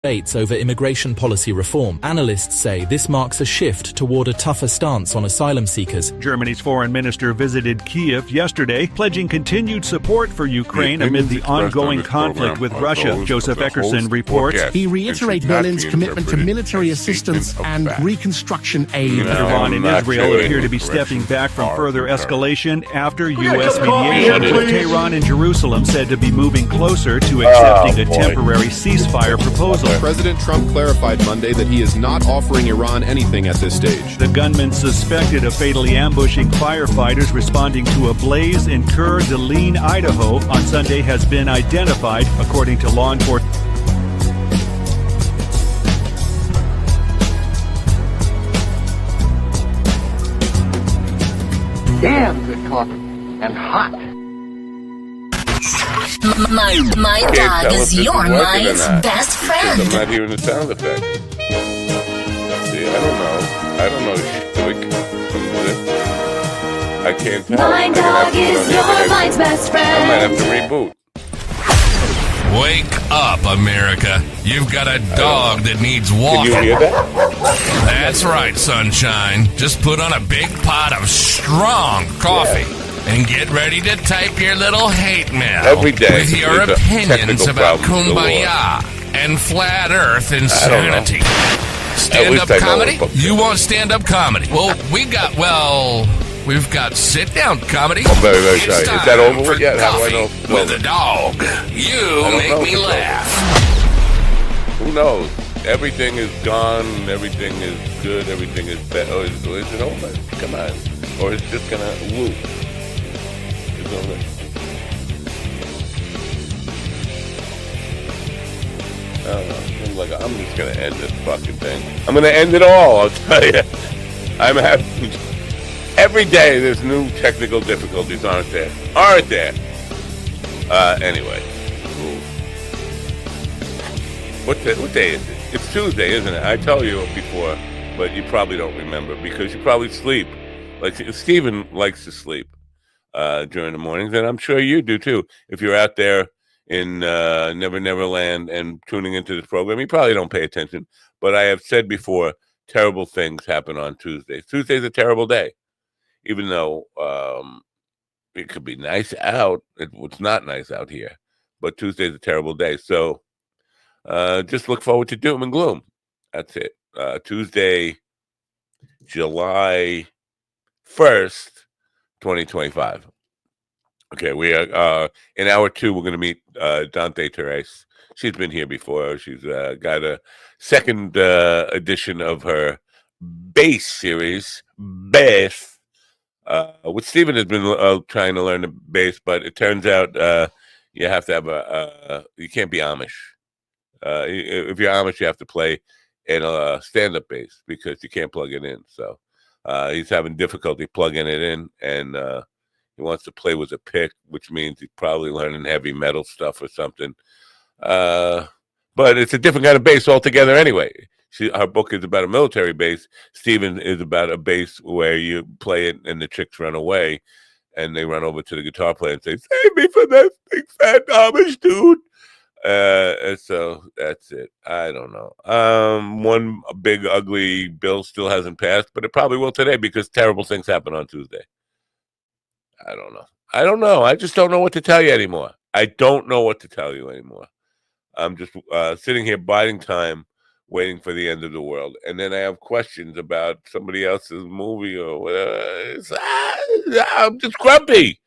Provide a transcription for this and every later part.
debates over immigration policy reform. Analysts say this marks a shift toward a tougher stance on asylum seekers. Germany's foreign minister visited Kiev yesterday, pledging continued support for Ukraine amid the ongoing conflict with Russia. Joseph Eckerson reports. He reiterated Berlin's commitment to military assistance and reconstruction aid. Iran and Israel appear to be stepping back from further escalation after U.S. mediation, with Tehran and Jerusalem said to be moving closer to accepting a temporary ceasefire proposal. President Trump clarified Monday that he is not offering Iran anything at this stage. The gunman suspected of fatally ambushing firefighters responding to a blaze in Coeur d'Alene, Idaho, on Sunday has been identified, according to law enforcement. Damn good coffee and hot. My dog is your mind's best friend. I'm not hearing the sound effect. See, I don't know. I can't tell. My dog is your mind's best friend. I might have to reboot. Wake up, America. You've got a dog that needs walking. Can you hear that? That's right, sunshine. Just put on a big pot of strong coffee. Yeah. And get ready to type your little hate mail every day with your opinions about Kumbaya and flat earth insanity. Stand-up comedy? You want stand-up comedy? Well, we've got sit-down comedy. I'm very, very sorry. Is that over with yet? How do I know? With a dog. You make me laugh. Who knows? Everything is gone. Everything is good. Everything is better. Or is it over? Come on. Or it's just going to whoop. I don't know. I'm just gonna end this fucking thing. I'm gonna end it all. I'll tell you. I'm having every day. There's new technical difficulties, aren't there? Anyway, what day is it? It's Tuesday, isn't it? I told you before, but you probably don't remember because you probably sleep. Like Steven likes to sleep during the mornings, and I'm sure you do too. If you're out there in Never Never Land and tuning into this program, you probably don't pay attention. But I have said before, terrible things happen on Tuesdays. Tuesday's a terrible day, even though it could be nice out. It's not nice out here, but Tuesday's a terrible day. So just look forward to doom and gloom. That's it. Tuesday, July 1st, 2025. Okay, we are in hour 2. We're going to meet Dante Terrace. She's been here before. She's got a second edition of her bass series, Bass. What Stephen has been trying to learn the bass, but it turns out you have to have you can't be Amish. If you're Amish, you have to play in a stand-up bass because you can't plug it in. So he's having difficulty plugging it in, and he wants to play with a pick, which means he's probably learning heavy metal stuff or something. But it's a different kind of bass altogether anyway. Her book is about a military bass. Stephen is about a bass where you play it and the chicks run away, and they run over to the guitar player and say, "Save me from that big fat Amish dude." And so that's it. I don't know. One big ugly bill still hasn't passed, but it probably will today because terrible things happen on Tuesday. I don't know. I just don't know what to tell you anymore. I'm just sitting here biding time, waiting for the end of the world. And then I have questions about somebody else's movie or whatever. I'm just grumpy.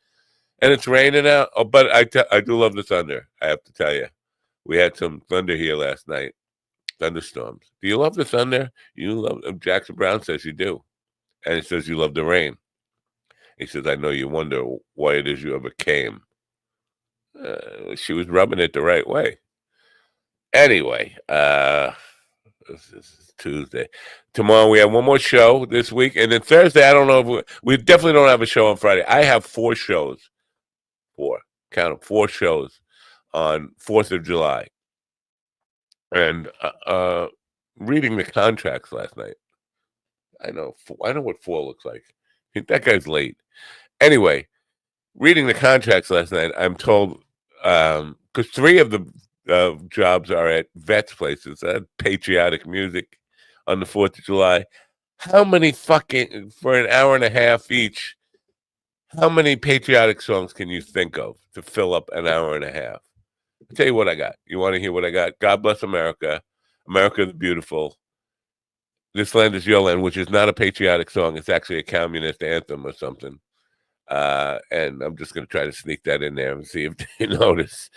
And it's raining out. Oh, but I do love the thunder, I have to tell you. We had some thunder here last night. Thunderstorms. Do you love the thunder? Jackson Brown says you do. And he says you love the rain. He says, I know you wonder why it is you ever came. She was rubbing it the right way. Anyway, this is Tuesday. Tomorrow we have one more show this week. And then Thursday, I don't know if we definitely don't have a show on Friday. I have 4 shows. 4. Count them. 4 shows on 4th of July. And reading the contracts last night. I know what 4 looks like. That guy's late. Anyway, reading the contracts last night, I'm told because 3 of the jobs are at vets places. Patriotic music on the 4th of July. How many fucking, for an hour and a half each, how many patriotic songs can you think of to fill up an hour and a half? I'll tell you what I got. You want to hear what I got? God Bless America, America the Beautiful, This Land Is Your Land, which is not a patriotic song. It's actually a communist anthem or something. And I'm just going to try to sneak that in there and see if they notice.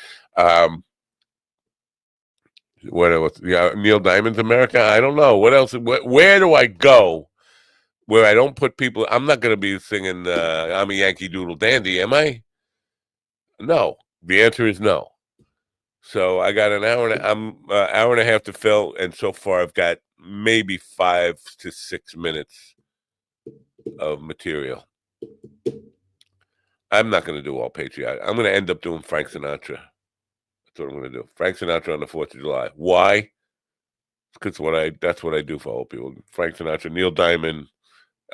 What else? Yeah, Neil Diamond's America? I don't know. What else? Where do I go where I don't put people? I'm not going to be singing I'm a Yankee Doodle Dandy, am I? No. The answer is no. So I got an hour and a half to fill, and so far I've got maybe 5 to 6 minutes of material. I'm not going to do all patriotic. I'm going to end up doing Frank Sinatra. That's what I'm going to do. Frank Sinatra on the 4th of July. Why? Because that's what I do for old people. Frank Sinatra, Neil Diamond,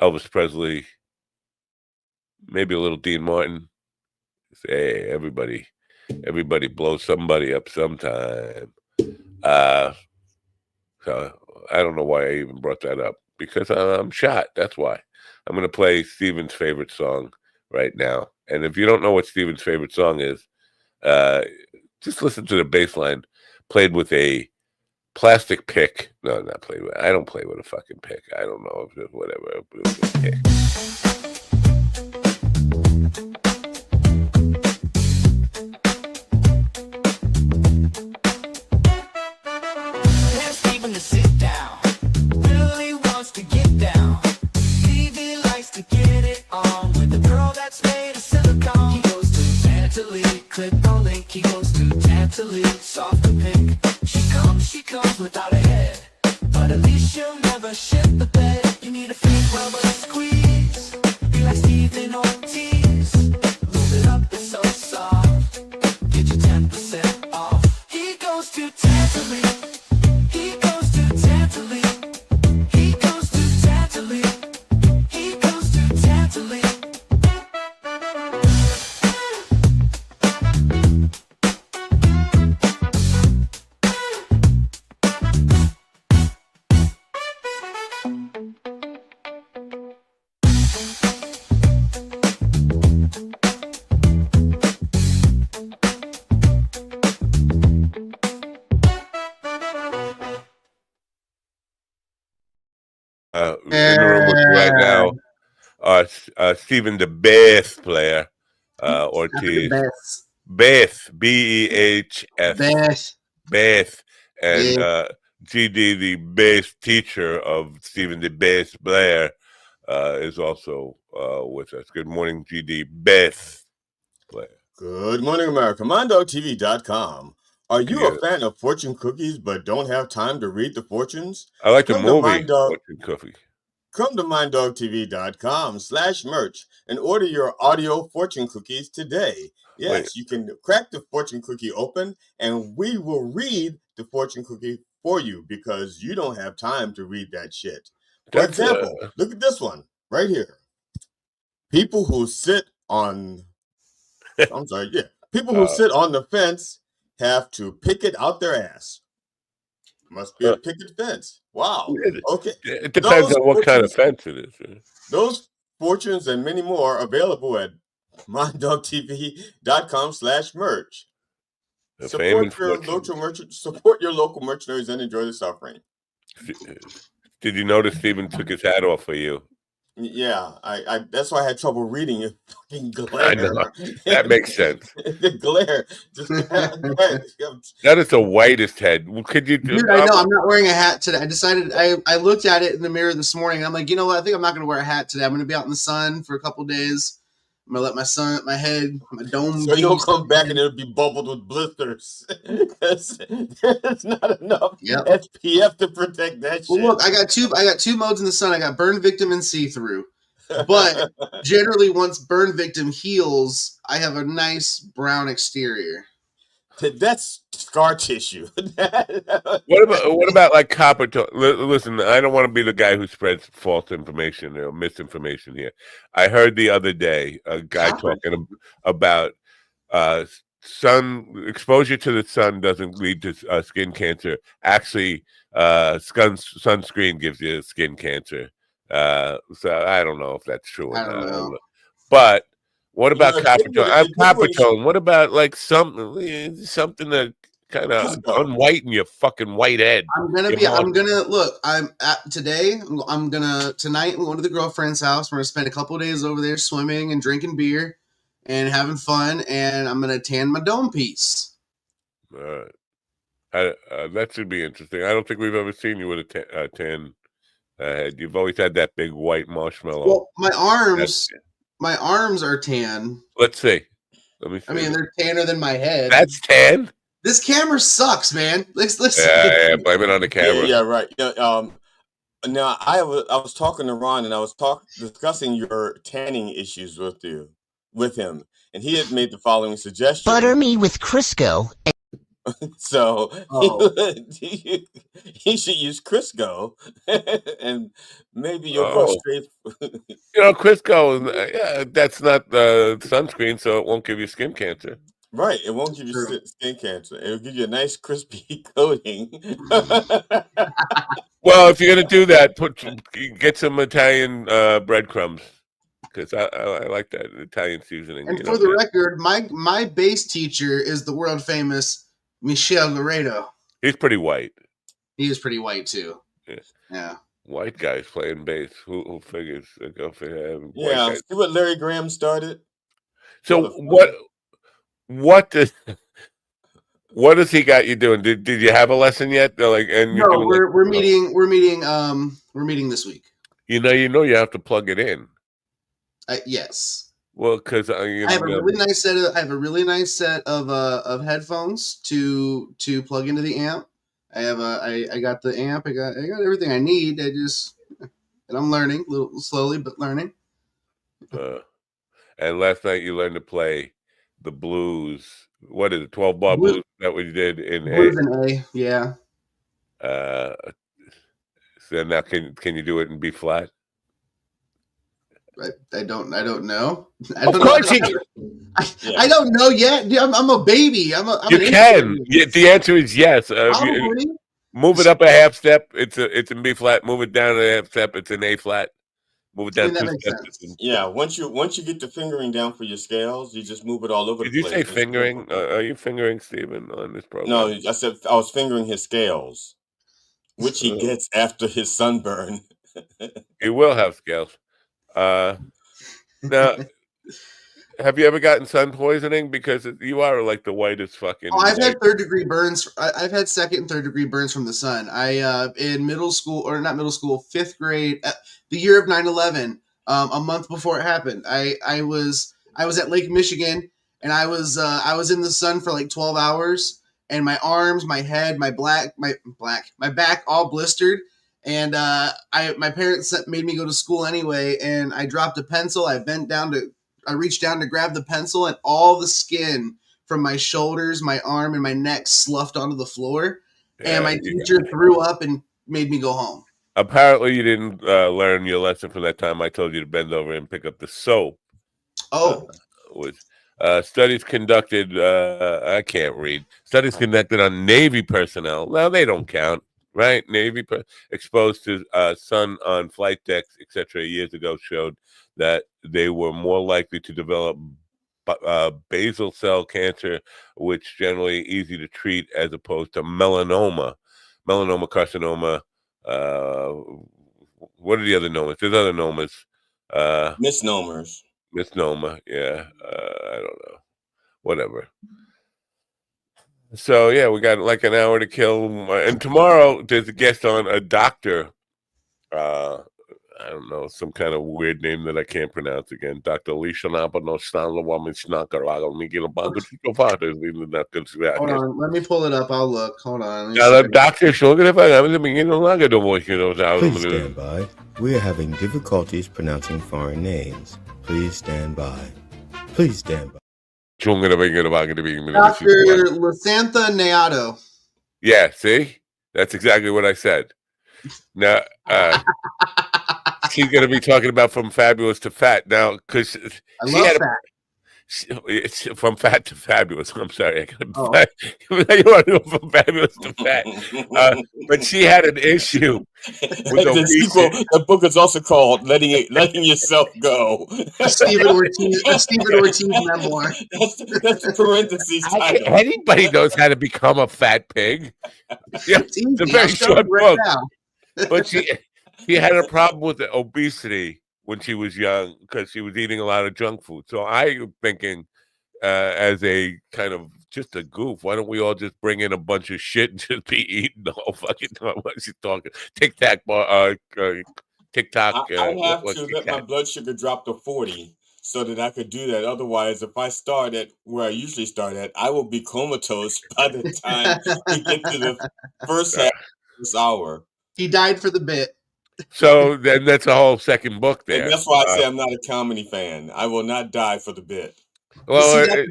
Elvis Presley, maybe a little Dean Martin. Hey, everybody blows somebody up sometime. So I don't know why I even brought that up, because I'm shot. That's why. I'm going to play Steven's favorite song right now. And if you don't know what Steven's favorite song is, just listen to the bass line played with a plastic pick. No, not played with. I don't play with a fucking pick. I don't know if it's whatever. It was a pick. Soft and pink. She comes without a head, but at least she'll never shit the bed. You need a fake rubber squeeze, be like Stephen Ortiz. Move it up, it's so soft. Get you 10% off. He goes to Tantalene. He goes to Tantalene. He goes to Tantalene. He goes to Tantalene. In the room with me right now, Stephen, the bass player, Ortiz. Bass, B-E-H-S. Bass. And GD, the bass teacher of Stephen, the bass player, is also with us. Good morning, GD, bass player. Good morning, America. MindDogTV.com. Are you a fan of fortune cookies but don't have time to read the fortunes? I like the movie Fortune Cookie. Come to MindDogTV.com/merch and order your audio fortune cookies today. Yes, you can crack the fortune cookie open and we will read the fortune cookie for you because you don't have time to read that shit. For example, look at this one right here. People who sit on people who sit on the fence have to pick it out their ass. Must be a picket fence. Wow. Okay. It depends on what kind of fence it is. Those fortunes and many more available at MindDogTV.com/merch. Support your local mercenaries and enjoy this offering. Did you notice Stephen took his hat off for you? Yeah, I that's why I had trouble reading it. Fucking glare. I know. That makes sense. The glare. That is the whitest head. Could you do? Dude, I know. I'm not wearing a hat today. I decided. I looked at it in the mirror this morning. I'm like, you know what? I think I'm not going to wear a hat today. I'm going to be out in the sun for a couple of days. I'm going to let my head, my dome. So you'll come back and it'll be bubbled with blisters. There's not enough SPF to protect that shit. Well, look, I got two modes in the sun. I got burn victim and see-through. But generally, once burn victim heals, I have a nice brown exterior. That's scar tissue. What about like copper? Listen, I don't want to be the guy who spreads false information or misinformation here. I heard the other day a guy talking about exposure to the sun doesn't lead to skin cancer. Actually, sunscreen gives you skin cancer. So I don't know if that's true or I don't not. know. But what about copper tone? I'm copper situation- tone. What about like something that kind of unwhiten your fucking white head? I'm gonna look. Tonight. I'm going to the girlfriend's house. We're gonna spend a couple of days over there swimming and drinking beer and having fun. And I'm gonna tan my dome piece. All right. That should be interesting. I don't think we've ever seen you with a tan head. You've always had that big white marshmallow. Well, my arms are tan. Let's see. Let me see. I mean, they're tanner than my head. That's tan. This camera sucks, man. Let's yeah, blame it on the camera. Yeah, right. Yeah, now I was talking to Ron, and I was discussing your tanning issues with him, and he had made the following suggestion: butter me with Crisco. So he should use Crisco, and maybe you'll go straight. Crisco, that's not sunscreen, so it won't give you skin cancer. Right, it won't give you skin cancer. It'll give you a nice crispy coating. Well, if you're gonna do that, get some Italian breadcrumbs, because I like that Italian seasoning. And for the record, my bass teacher is the world famous Michel Laredo. He's pretty white. He is pretty white too. Yeah. White guys playing bass. Who figures? Go for him. Yeah. See what Larry Graham started. So what does he got you doing? Did you have a lesson yet? No, we're meeting this week. You you have to plug it in. Yes. Well, because I have a really nice set of headphones to plug into the amp. I got the amp. I got everything I need. And I'm learning a little slowly, but learning. And last night you learned to play the blues. What is it? 12-bar blues? That what you did in blues in A. Yeah. So now can you do it in B flat? I don't know. Of course you can. I don't know yet. I'm a baby. You can. The answer is yes. Move it up a half step. It's in B flat. Move it down a half step. It's in A flat. Move it down 2 steps. Yeah. Once you get the fingering down for your scales, you just move it all over. Did you say fingering? Are you fingering Steven on this program? No, I said I was fingering his scales, which he gets after his sunburn. He will have scales. Now, have you ever gotten sun poisoning? Because you are like the whitest fucking. Oh, I've had 3rd-degree burns. I've had 2nd and 3rd-degree burns from the sun. In middle school, or not middle school, 5th grade, the year of 9/11, a month before it happened. I was at Lake Michigan, and I was in the sun for like 12 hours, and my arms, my head, my back all blistered. And my parents made me go to school anyway, and I dropped a pencil. I reached down to grab the pencil, and all the skin from my shoulders, my arm, and my neck sloughed onto the floor. And my teacher threw up and made me go home. Apparently, you didn't learn your lesson from that time I told you to bend over and pick up the soap. Oh. Studies conducted, I can't read. Studies conducted on Navy personnel. Now, they don't count. Right, Navy exposed to sun on flight decks, etc. years ago showed that they were more likely to develop basal cell cancer, which generally easy to treat, as opposed to melanoma, carcinoma. What are the other nomas? There's other nomas. Misnomers. Misnomer. Yeah, I don't know. Whatever. So, yeah, we got like an hour to kill. And tomorrow, there's a guest on, a doctor. I don't know, some kind of weird name that I can't pronounce again. Dr. Alicia Napano Hold on, let me pull it up. I'll look. Hold on. Please stand by. We are having difficulties pronouncing foreign names. Please stand by. Please stand by. Dr. Lasantha Neato. Yeah, see? That's exactly what I said. Now, she's going to be talking about From Fabulous to Fat now, because It's from fat to fabulous. I'm sorry. Oh. You want to go from fabulous to fat. But she had an issue with The sequel, obesity. the book is also called "Letting Yourself Go." A Stephen Ortiz memoir. That's the parentheses title. Anybody knows how to become a fat pig. Yeah, It's easy. it's a very I'll show short you right book. now. But she had a problem with the obesity when she was young because she was eating a lot of junk food. So I'm thinking, as a kind of just a goof, why don't we all just bring in a bunch of shit and just be eating the whole fucking time? What is she talking? TikTok. I have to let my blood sugar drop to 40 so that I could do that. Otherwise, if I start at where I usually start at, I will be comatose by the time we get to the first half of this hour. He died for the bit. So then that's a whole second book there. And that's why I say I'm not a comedy fan. I will not die for the bit. Well, see,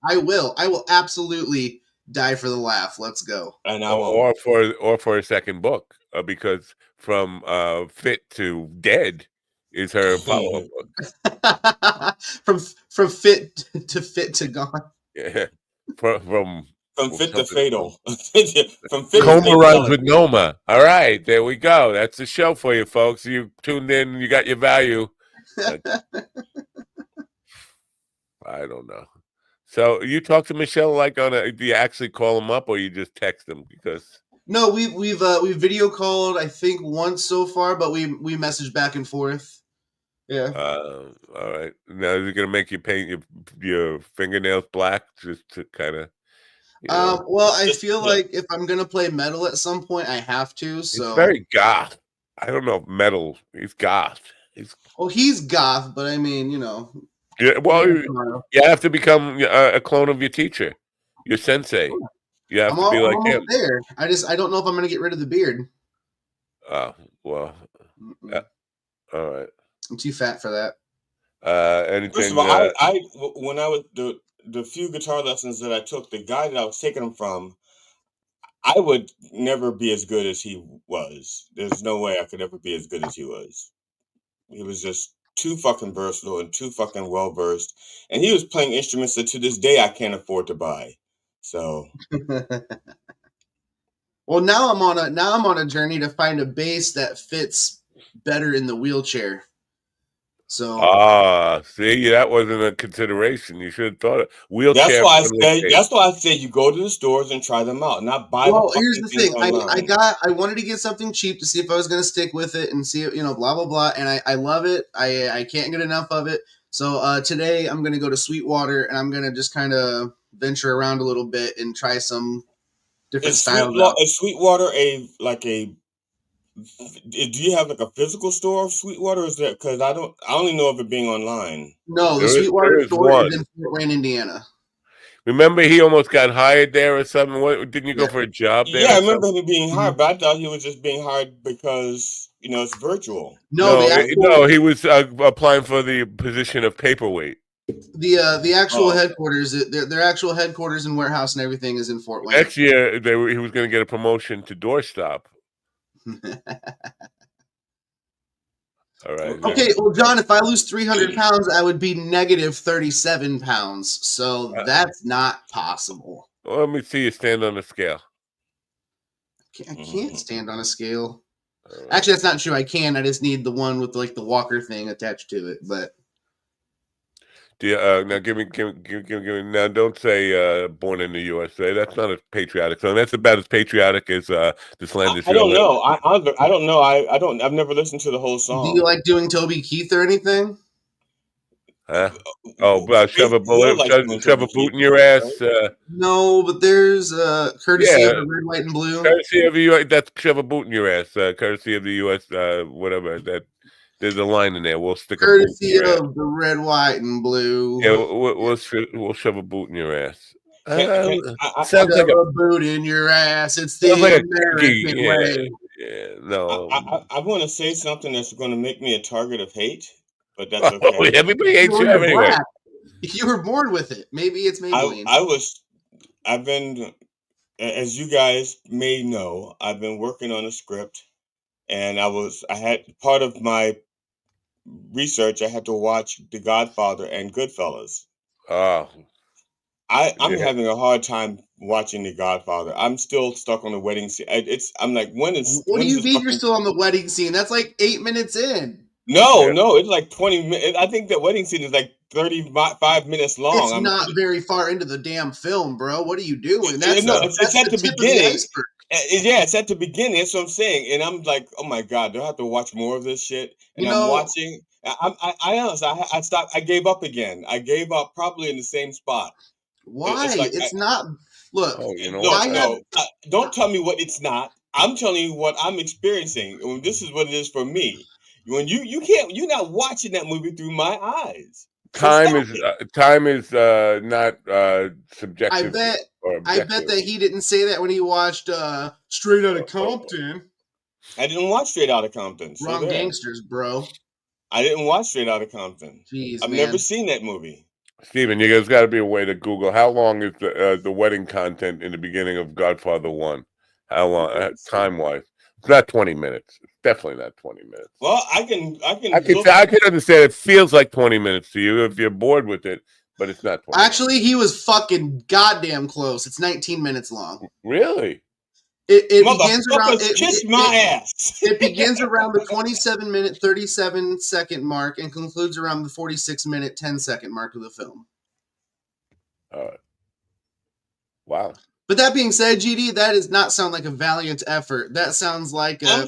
I will absolutely die for the laugh. Let's go. And I won't. Or for a second book, because from Fit to Dead is her follow-up book. from fit to gone. Yeah. From Fit to Fatal. From Fit Coma runs with Noma. All right, there we go. That's the show for you, folks. You tuned in, you got your value. I don't know. So you talk to Michelle do you actually call them up or you just text them? Because no, we've video called I think once so far, but we message back and forth. Yeah. All right. Now is it gonna make you paint your fingernails black just to kind of? Well, I feel like if I'm gonna play metal at some point, I have to. So it's very goth. I don't know if metal. He's goth. He's goth, but I mean, Yeah, well, you have to become a clone of your teacher, your sensei. You have to be like him. There. I don't know if I'm going to get rid of the beard. Oh, well. All right. I'm too fat for that. Anything? First of all, when I was the few guitar lessons that I took, the guy that I was taking them from, I would never be as good as he was. There's no way I could ever be as good as he was. He was just too fucking versatile and too fucking well versed, and he was playing instruments that to this day I can't afford to buy. So, well, now I'm on a journey to find a bass that fits better in the wheelchair. So see, that wasn't a consideration. You should have thought of wheelchair. That's why I say you go to the stores and try them out, not buy. Well, here's the thing. I wanted to get something cheap to see if I was going to stick with it and see it, blah blah blah. And I love it. I can't get enough of it. So today I'm going to go to Sweetwater and I'm going to just kind of venture around a little bit and try some different styles. Is Sweetwater do you have like a physical store of Sweetwater? Or is that because I only know of it being online? No, the Sweetwater store is in Fort Wayne, Indiana. Remember, he almost got hired there or something. Didn't you go for a job there? Yeah, I remember him being hired, but I thought he was just being hired because it's virtual. No, he was applying for the position of paperweight. The actual headquarters, their actual headquarters and warehouse and everything is in Fort Wayne. Next year, he was going to get a promotion to doorstop. All right. Okay, well, John, if I lose 300 pounds, I would be negative 37 pounds. So that's not possible. Well, let me see you stand on the scale. I can't stand on a scale. Actually, that's not true. I can. I just need the one with the walker thing attached to it. But now give me. Now, don't say "Born in the USA." That's not a patriotic song. That's about as patriotic as "This Land Is." I don't know. I don't know. I've never listened to the whole song. Do you like doing Toby Keith or anything? Huh? Shove a boot in your ass. No, but there's courtesy of the Red, White, and Blue. Courtesy of the U.S. That's shove a boot in your ass. Courtesy of the U.S. Whatever that. There's a line in there. We'll stick courtesy of the Red, White, and Blue. Yeah, we'll shove a boot in your ass. Sounds like a boot in your ass. It's the American way. Yeah, no. I want to say something that's going to make me a target of hate, but that's okay. Everybody hates you anyway. If you were born with it, maybe it's Maybelline. I've been, as you guys may know, I've been working on a script, and I had part of my research. I had to watch The Godfather and Goodfellas. I'm having a hard time watching The Godfather. I'm still stuck on the wedding scene. I'm like, What do you mean you're still on the wedding scene? That's like 8 minutes in. No, it's like 20 minutes. I think the wedding scene is like 35 minutes long. It's not very far into the damn film, bro. What are you doing? It's at the tip beginning. Of the iceberg. Yeah, it's at the beginning. That's what I'm saying. And I'm like, oh my God, do I have to watch more of this shit? And I'm watching. I honestly, I stopped. I gave up again. I gave up probably in the same spot. Why? It's not. Look, don't tell me what it's not. I'm telling you what I'm experiencing. This is what it is for me. When you're not watching that movie through my eyes. Time is not subjective. I bet that he didn't say that when he watched Straight Outta Compton. I didn't watch Straight Outta Compton. Wrong gangsters, bro. I didn't watch Straight Outta Compton. Jeez, I've never seen that movie. Steven, there's got to be a way to Google how long is the wedding content in the beginning of Godfather 1? How long, time-wise? It's not 20 minutes. It's definitely not 20 minutes. Well, I can understand it feels like 20 minutes to you if you're bored with it, but it's not 20 Actually, he was fucking goddamn close. It's 19 minutes long. Really? It begins around kiss my ass. It begins around the 27-minute, 37-second mark and concludes around the 46-minute, 10-second mark of the film. Wow. But that being said, GD, that does not sound like a valiant effort. That sounds like No.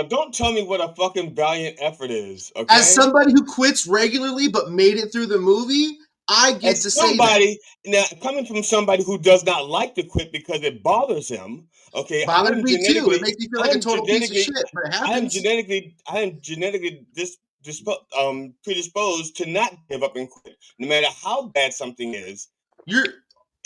Don't tell me what a fucking valiant effort is. Okay? As somebody who quits regularly but made it through the movie, I get to say that. Now, coming from somebody who does not like to quit because it bothers him. Okay, bothers me too. It makes me feel like a total piece of shit, but it happens. I am genetically predisposed to not give up and quit, no matter how bad something is.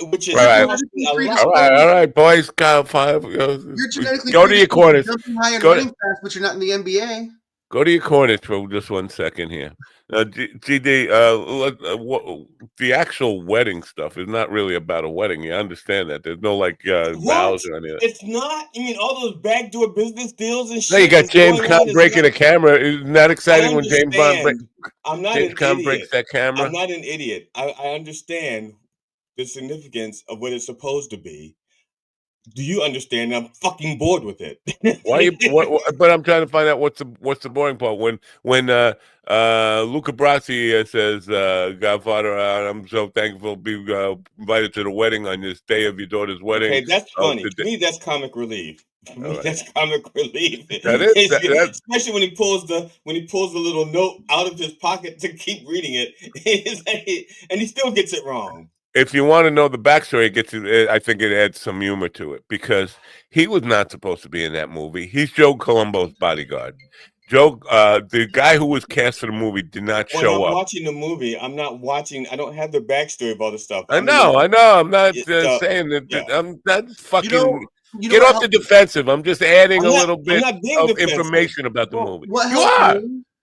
Which is all right, boys. You're genetically go to your corners. Jumping high and running fast, but you're not in the NBA. Go to your corners for just 1 second here. GD, the actual wedding stuff is not really about a wedding. You understand that? There's no vows or anything. It's not. I mean, all those backdoor business deals and shit. No, you got James Caan breaking a camera. Isn't that exciting when James Bond breaks that camera? I'm not an idiot. I understand the significance of what it's supposed to be. Do you understand? I'm fucking bored with it. But I'm trying to find out what's the boring part. When Luca Brasi says, "Godfather, I'm so thankful to be invited to the wedding on this day of your daughter's wedding." Okay, that's funny. To me, that's comic relief. That's comic relief. That is, especially when he pulls the little note out of his pocket to keep reading it, and he still gets it wrong. If you want to know the backstory, I think it adds some humor to it because he was not supposed to be in that movie. He's Joe Colombo's bodyguard. Joe, the guy who was cast for the movie, did not show up. I'm watching the movie. I'm not watching. I don't have the backstory of all the stuff. I know. I'm not saying that. Yeah. I'm not fucking. Get off the defensive. I'm just adding a little bit of information about the movie.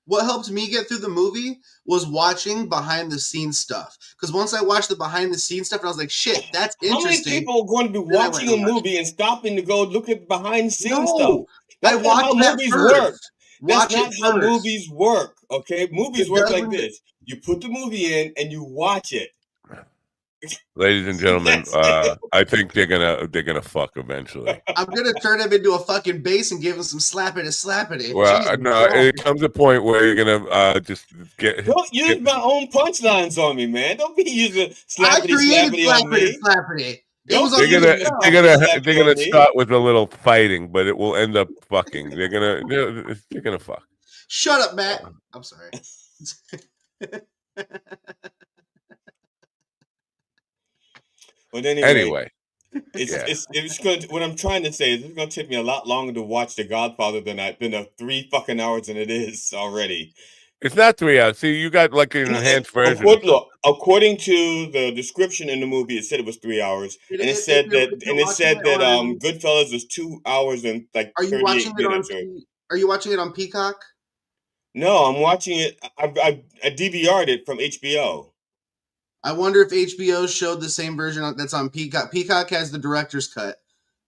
What helped me get through the movie was watching behind the scenes stuff. Because once I watched the behind the scenes stuff, and I was like, shit, that's interesting. How many people are going to be watching a movie and stopping to go look at behind the scenes stuff? That's not how movies work. That's not how movies work. Okay? Movies work like this. You put the movie in and you watch it. Ladies and gentlemen, I think they're gonna fuck eventually. I'm gonna turn him into a fucking bass and give him some slappity. Well, no, it comes a point where you're gonna just get. Don't use my own punchlines on me, man. Don't be using slappity on me. Slappity. They're gonna start with a little fighting, but it will end up fucking. They're gonna fuck. Shut up, Matt. I'm sorry. But anyway, it's going. What I'm trying to say is, it's going to take me a lot longer to watch The Godfather than the 3 fucking hours than it is already. It's not 3 hours. See, you got like an enhanced version. According to the description in the movie, it said it was 3 hours, and it said that Goodfellas was 2 hours and like 38 minutes. Are you watching it on Peacock? No, I'm watching it. I DVR'd it from HBO. I wonder if HBO showed the same version that's on Peacock. Peacock has the director's cut.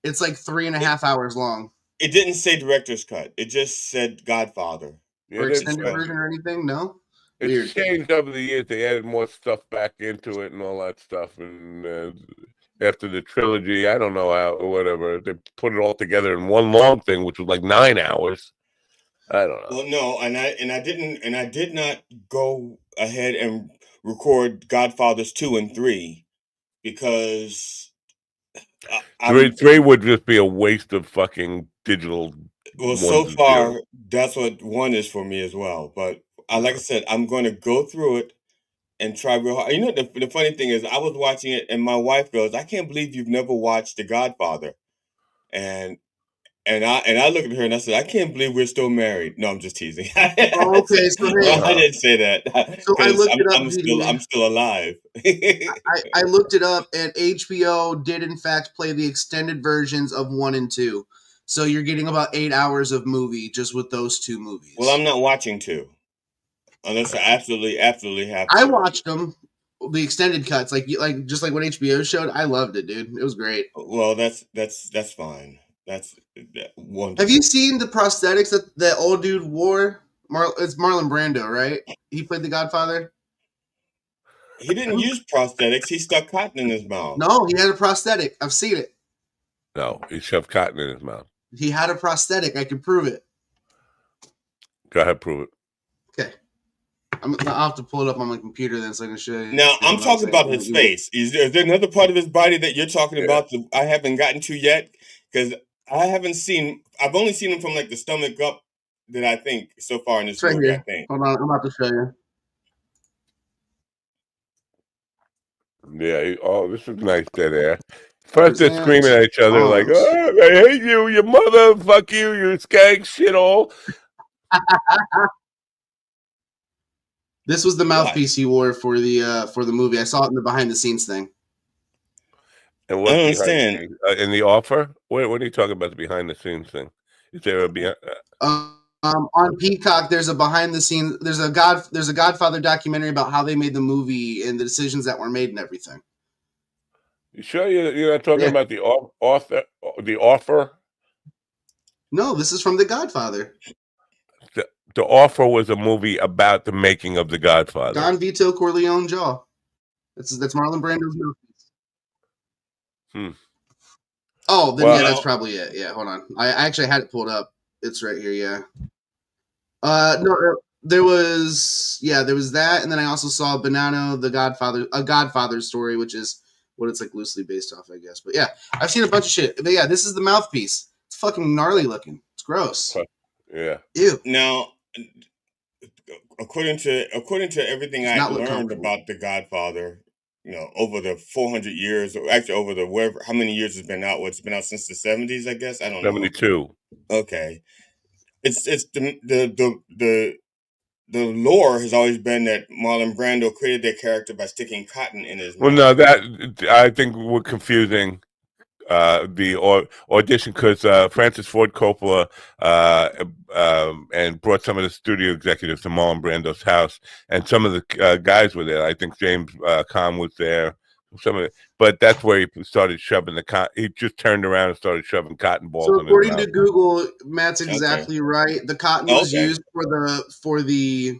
It's like 3.5 hours long. It didn't say director's cut. It just said Godfather. Or extended version or anything? No? It's changed over the years. They added more stuff back into it and all that stuff. And after the trilogy, I don't know how or whatever, they put it all together in one long thing, which was like 9 hours. I don't know. Well, no, and I did not go ahead and record Godfathers 2 and 3 because three would just be a waste of fucking digital. Well, so far, that's what 1 is for me as well. But like I said, I'm going to go through it and try real hard. You know, the funny thing is, I was watching it, and my wife goes, "I can't believe you've never watched The Godfather," and I looked at her and I said, "I can't believe we're still married." No, I'm just teasing. Okay, so well, I didn't say that so I because looked it up. I'm still alive. I looked it up, and HBO did in fact play the extended versions of 1 and 2. So you're getting about 8 hours of movie just with those 2 movies. Well, I'm not watching 2 unless I absolutely have to. I watched them, the extended cuts, like just like what HBO showed. I loved it, dude. It was great. Well, that's fine. That's wonderful. Have you seen the prosthetics that that old dude wore? It's Marlon Brando, right? He played the Godfather. He didn't use prosthetics. He stuck cotton in his mouth. No, he had a prosthetic. I've seen it. No, he shoved cotton in his mouth. He had a prosthetic. I can prove it. Go ahead, prove it. Okay. I'll have to pull it up on my computer then so I can show you. Now, I'm talking about his face. Is there another part of his body that you're talking about that I haven't gotten to yet? Because I've only seen him from like the stomach up that I think so far in this movie, here. I think. Hold on, I'm about to show you. Yeah, this is nice dead air. First they're screaming at each other like, "Oh, I hate you, your mother, fuck you, you skank shithole." This was the mouthpiece he wore for the movie. I saw it in the behind the scenes thing. And what I understand in the offer? What are you talking about? The behind the scenes thing? Is there a on Peacock? There's a behind the scenes. There's a Godfather documentary about how they made the movie and the decisions that were made and everything. You sure you're not talking about the author? The offer? No, this is from The Godfather. The offer was a movie about the making of The Godfather. Don Vito Corleone Jaw. That's Marlon Brando's mouthpiece. Oh, then yeah, that's probably it. Yeah, hold on. I actually had it pulled up. It's right here. Yeah. No, there was that, and then I also saw Bonanno, a Godfather story, which is what it's like loosely based off, I guess. But yeah, I've seen a bunch of shit. But yeah, this is the mouthpiece. It's fucking gnarly looking. It's gross. Yeah. Ew. Now, according to everything I learned about The Godfather, over the 400 years, or actually over the how many years it's been out? It's been out since the 70s, I guess. I don't know. 72. Okay. It's the lore has always been that Marlon Brando created that character by sticking cotton in his mouth. Well, no, that I think we're confusing the audition because Francis Ford Coppola and brought some of the studio executives to Marlon Brando's house, and some of the guys were there. I think James Caan was there. But that's where he started shoving the cotton. He just turned around and started shoving cotton balls. So according to Google, Matt's exactly right. The cotton was used for the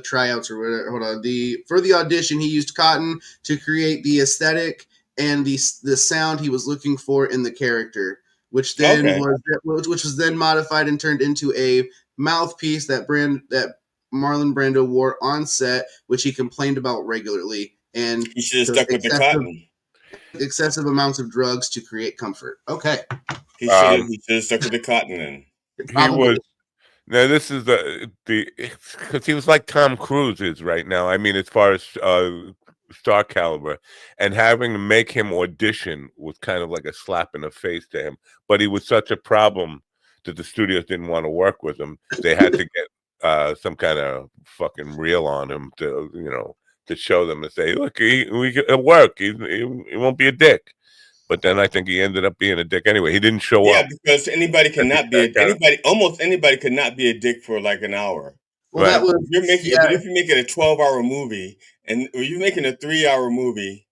tryouts or whatever. Hold on. For the audition, he used cotton to create the aesthetic and the sound he was looking for in the character, which then was then modified and turned into a mouthpiece that Marlon Brando wore on set, which he complained about regularly. And he should have stuck with the cotton. Excessive amounts of drugs to create comfort. Okay. He should have stuck with the cotton then. He was. Now this is because he was like Tom Cruise is right now. I mean, as far as star caliber, and having to make him audition was kind of like a slap in the face to him. But he was such a problem that the studios didn't want to work with him. They had to get some kind of fucking reel on him to show them and say, look, it'll work. He won't be a dick. But then I think he ended up being a dick anyway. He didn't show up. Yeah, because almost anybody could not be a dick for like an hour. Well, that was if you're making a 12-hour movie and you're making a 3-hour movie.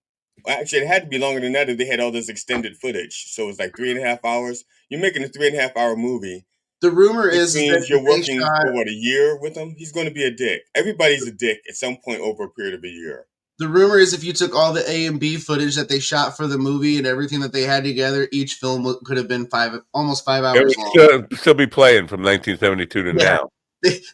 Actually, it had to be longer than that if they had all this extended footage. So it's like 3.5 hours. You're making a 3.5-hour movie, The rumor Which is means that you're they working shot. for, what, a year with him? He's going to be a dick. Everybody's a dick at some point over a period of a year. The rumor is if you took all the A and B footage that they shot for the movie and everything that they had together, each film could have been almost 5 It hours long. would still be playing from 1972 to now.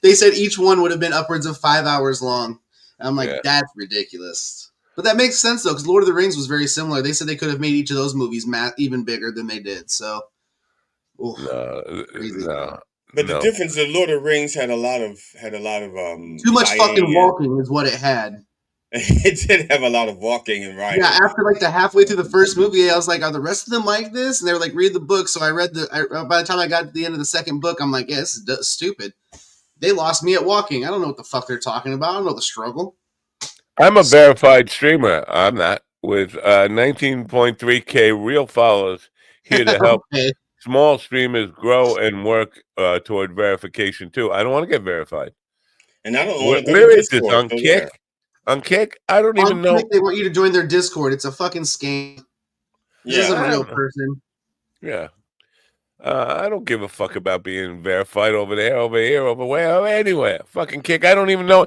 They said each one would have been upwards of 5 hours long. And I'm like, Yeah. that's ridiculous. But that makes sense, though, because Lord of the Rings was very similar. They said they could have made each of those movies even bigger than they did. So, no. But the difference is Lord of the Rings had a lot of too much fucking walking is what it had. It did have a lot of walking and riding. Yeah, after like the halfway through the first movie, I was like, are the rest of them like this? And they were like, read the book. So I read by the time I got to the end of the second book, I'm like, yeah, this is stupid. They lost me at walking. I don't know what the fuck they're talking about. I don't know the struggle. I'm a verified streamer. I'm not, with 19.3K real followers here to help small streamers grow and work toward verification too. I don't want to get verified. And I don't want to go Where to is this on Discord. Kick? On Kick? I don't even know. Kick, they want you to join their Discord. It's a fucking scam. This isn't a real person. Yeah. I don't give a fuck about being verified over there, over here, over where, anywhere. Fucking Kick. I don't even know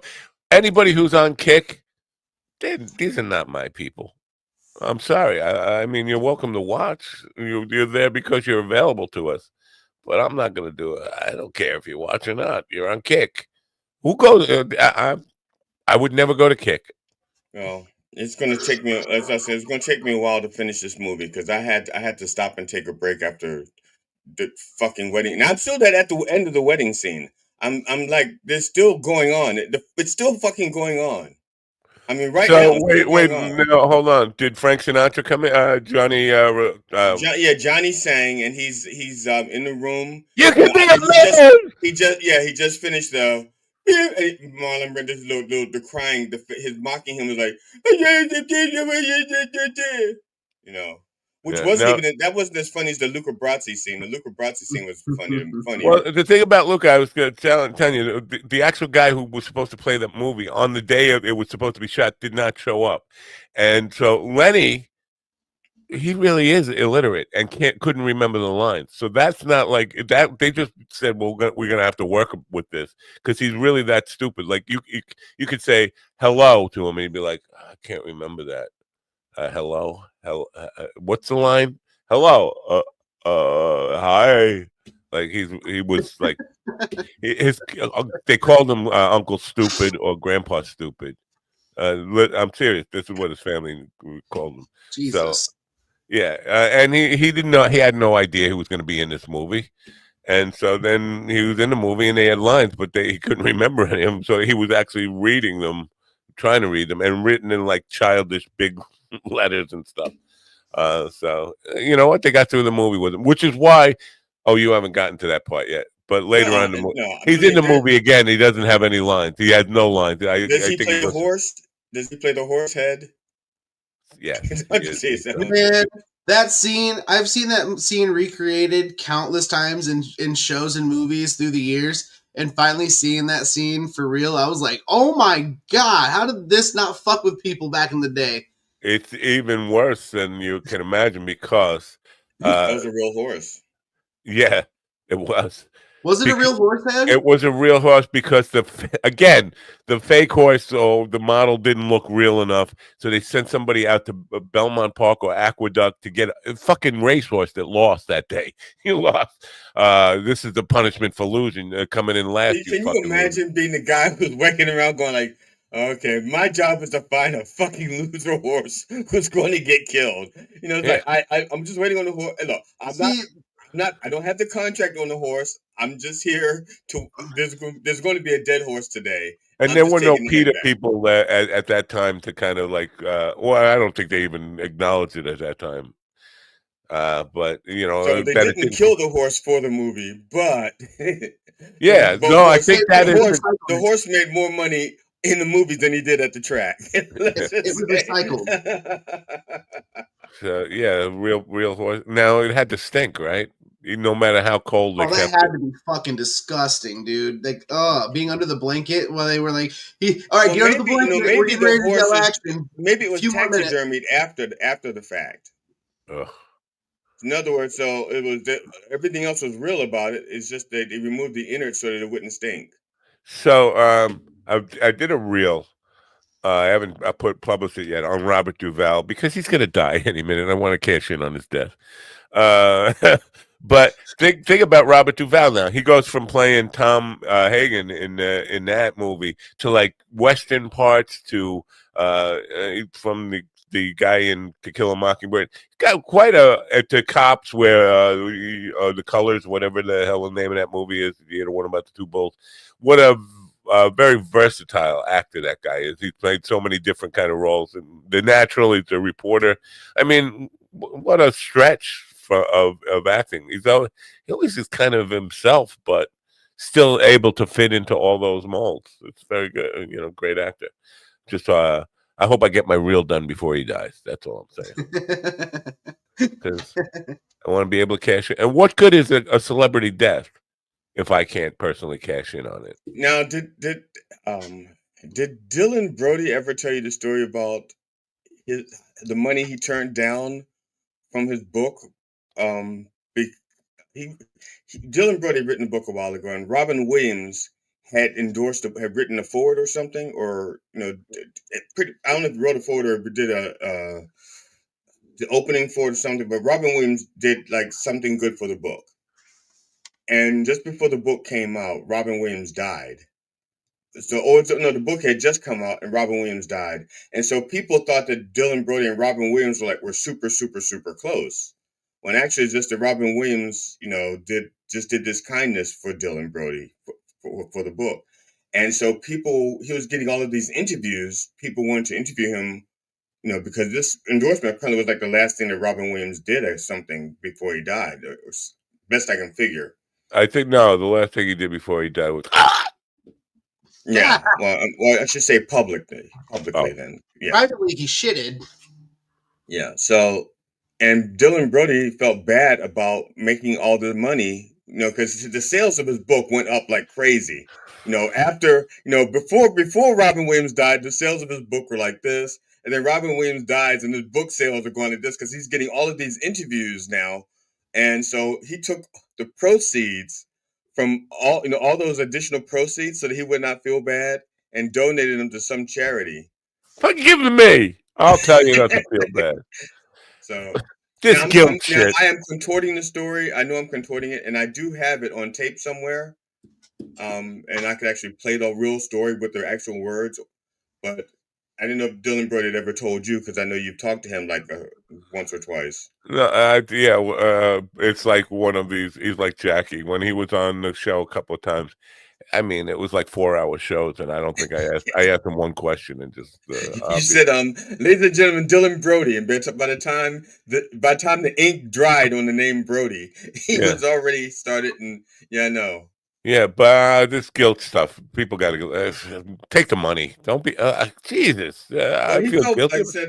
anybody who's on Kick. These are not my people. I'm sorry. I mean, you're welcome to watch. You're there because you're available to us. But I'm not going to do it. I don't care if you watch or not. You're on Kick. Who goes? I would never go to Kick. Well, it's going to take me, as I said, it's going to take me a while to finish this movie because I had to stop and take a break after the fucking wedding. And I'm still at the end of the wedding scene. I'm like, there's still going on. It's still fucking going on. I mean, right now. So wait, no, hold on. Did Frank Sinatra come in? Johnny? Johnny sang, and he's in the room. You can be a man. He just finished the. Marlon Brando's the crying, his mocking him was like, you know, which that wasn't as funny as the Luca Brasi scene. The Luca Brasi scene was funny. Well, the thing about Luca, I was going to tell you, the actual guy who was supposed to play that movie on the day it was supposed to be shot did not show up, and so Lenny, he really is illiterate and couldn't remember the lines. So that's not like that. They just said, well, we're gonna have to work with this because he's really that stupid. Like you could say hello to him and he'd be like, I can't remember that. Hello, what's the line? Hello, hi. Like he was like they called him Uncle Stupid or Grandpa Stupid. I'm serious. This is what his family called him. Jesus. So, yeah, and he didn't know. He had no idea he was going to be in this movie, and so then he was in the movie, and they had lines, but he couldn't remember any of them. So he was actually reading them, trying to read them, and written in like childish big letters and stuff. So you know what? They got through the movie with him, which is why. Oh, you haven't gotten to that part yet. But later on, he's in the movie again. He doesn't have any lines. He has no lines. Does he play the horse? Does he play the horse head? Yeah. Man, that scene, I've seen that scene recreated countless times in shows and movies through the years, and finally seeing that scene for real, I was like, oh my God, how did this not fuck with people back in the day? It's even worse than you can imagine because that was a real horse. Yeah, it was. Was it a real horse head? It was a real horse because the fake horse or the model didn't look real enough, so they sent somebody out to Belmont Park or Aqueduct to get a fucking racehorse that lost that day. He lost. This is the punishment for losing, coming in last. Can you imagine being the guy who's walking around going like, okay, my job is to find a fucking loser horse who's going to get killed. You know, it's like I'm just waiting on the horse. Look, I don't have the contract on the horse. I'm just here to. There's going to be a dead horse today, and there were no PETA people at that time to kind of like. Well, I don't think they even acknowledged it at that time. But you know, so they didn't kill the horse for the movie, but yeah, I think that is the horse made more money in the movies than he did at the track. It was recycled. Yeah, real horse. Now it had to stink, right? No matter how cold that had to be fucking disgusting, dude. Like, being under the blanket while they were like, get under the blanket. We're getting ready to yell action. Maybe it was taxidermied after the fact. Ugh. In other words, so it was everything else was real about it. It's just that they removed the innards so that it wouldn't stink. So I did a reel. I haven't published it yet on Robert Duvall because he's going to die any minute. I want to cash in on his death. But think about Robert Duvall now. He goes from playing Tom Hagen in that movie to like Western parts to from the guy in To Kill a Mockingbird. He's got quite to Cops where the Colors, whatever the hell the name of that movie is, the one about the two bulls. What a very versatile actor that guy is. He's played so many different kind of roles. And The Natural, he's a reporter. I mean, what a stretch of acting. He always is kind of himself, but still able to fit into all those molds. It's very good, great actor. Just I hope I get my reel done before he dies. That's all I'm saying. Because I want to be able to cash in. And what good is a celebrity death if I can't personally cash in on it? Now, did Dylan Brody ever tell you the story about the money he turned down from his book? Dylan Brody had written a book a while ago, and Robin Williams had written a forward or something, or I don't know if he wrote a forward or did the opening forward or something. But Robin Williams did like something good for the book, and just before the book came out, Robin Williams died. The book had just come out and Robin Williams died. And so people thought that Dylan Brody and Robin Williams were super, super, super close. When actually it's just that Robin Williams, did this kindness for Dylan Brody for the book. And so he was getting all of these interviews. People wanted to interview him, because this endorsement apparently was like the last thing that Robin Williams did or something before he died. It was best I can figure. I think the last thing he did before he died was yeah. Well, I should say publicly then. Yeah. Privately, he shitted. Yeah. So, and Dylan Brody felt bad about making all the money, because the sales of his book went up like crazy. After, before Robin Williams died, the sales of his book were like this. And then Robin Williams dies and his book sales are going like this because he's getting all of these interviews now. And so he took the proceeds from all those additional proceeds so that he would not feel bad and donated them to some charity. Give them to me. I'll tell you not to feel bad. So this guilt shit. I am contorting the story. I know I'm contorting it, and I do have it on tape somewhere. And I could actually play the real story with their actual words. But I didn't know if Dylan Brody had ever told you, because I know you've talked to him like once or twice. No, it's like one of these. He's like Jackie when he was on the show a couple of times. I mean, it was like 4-hour shows, and I don't think I asked him one question and just. You said, "Ladies and gentlemen, Dylan Brody," and by the time the ink dried on the name Brody, he was already started. And no. Yeah, but this guilt stuff, people got to take the money. Don't be Jesus. I feel guilty. Like I said,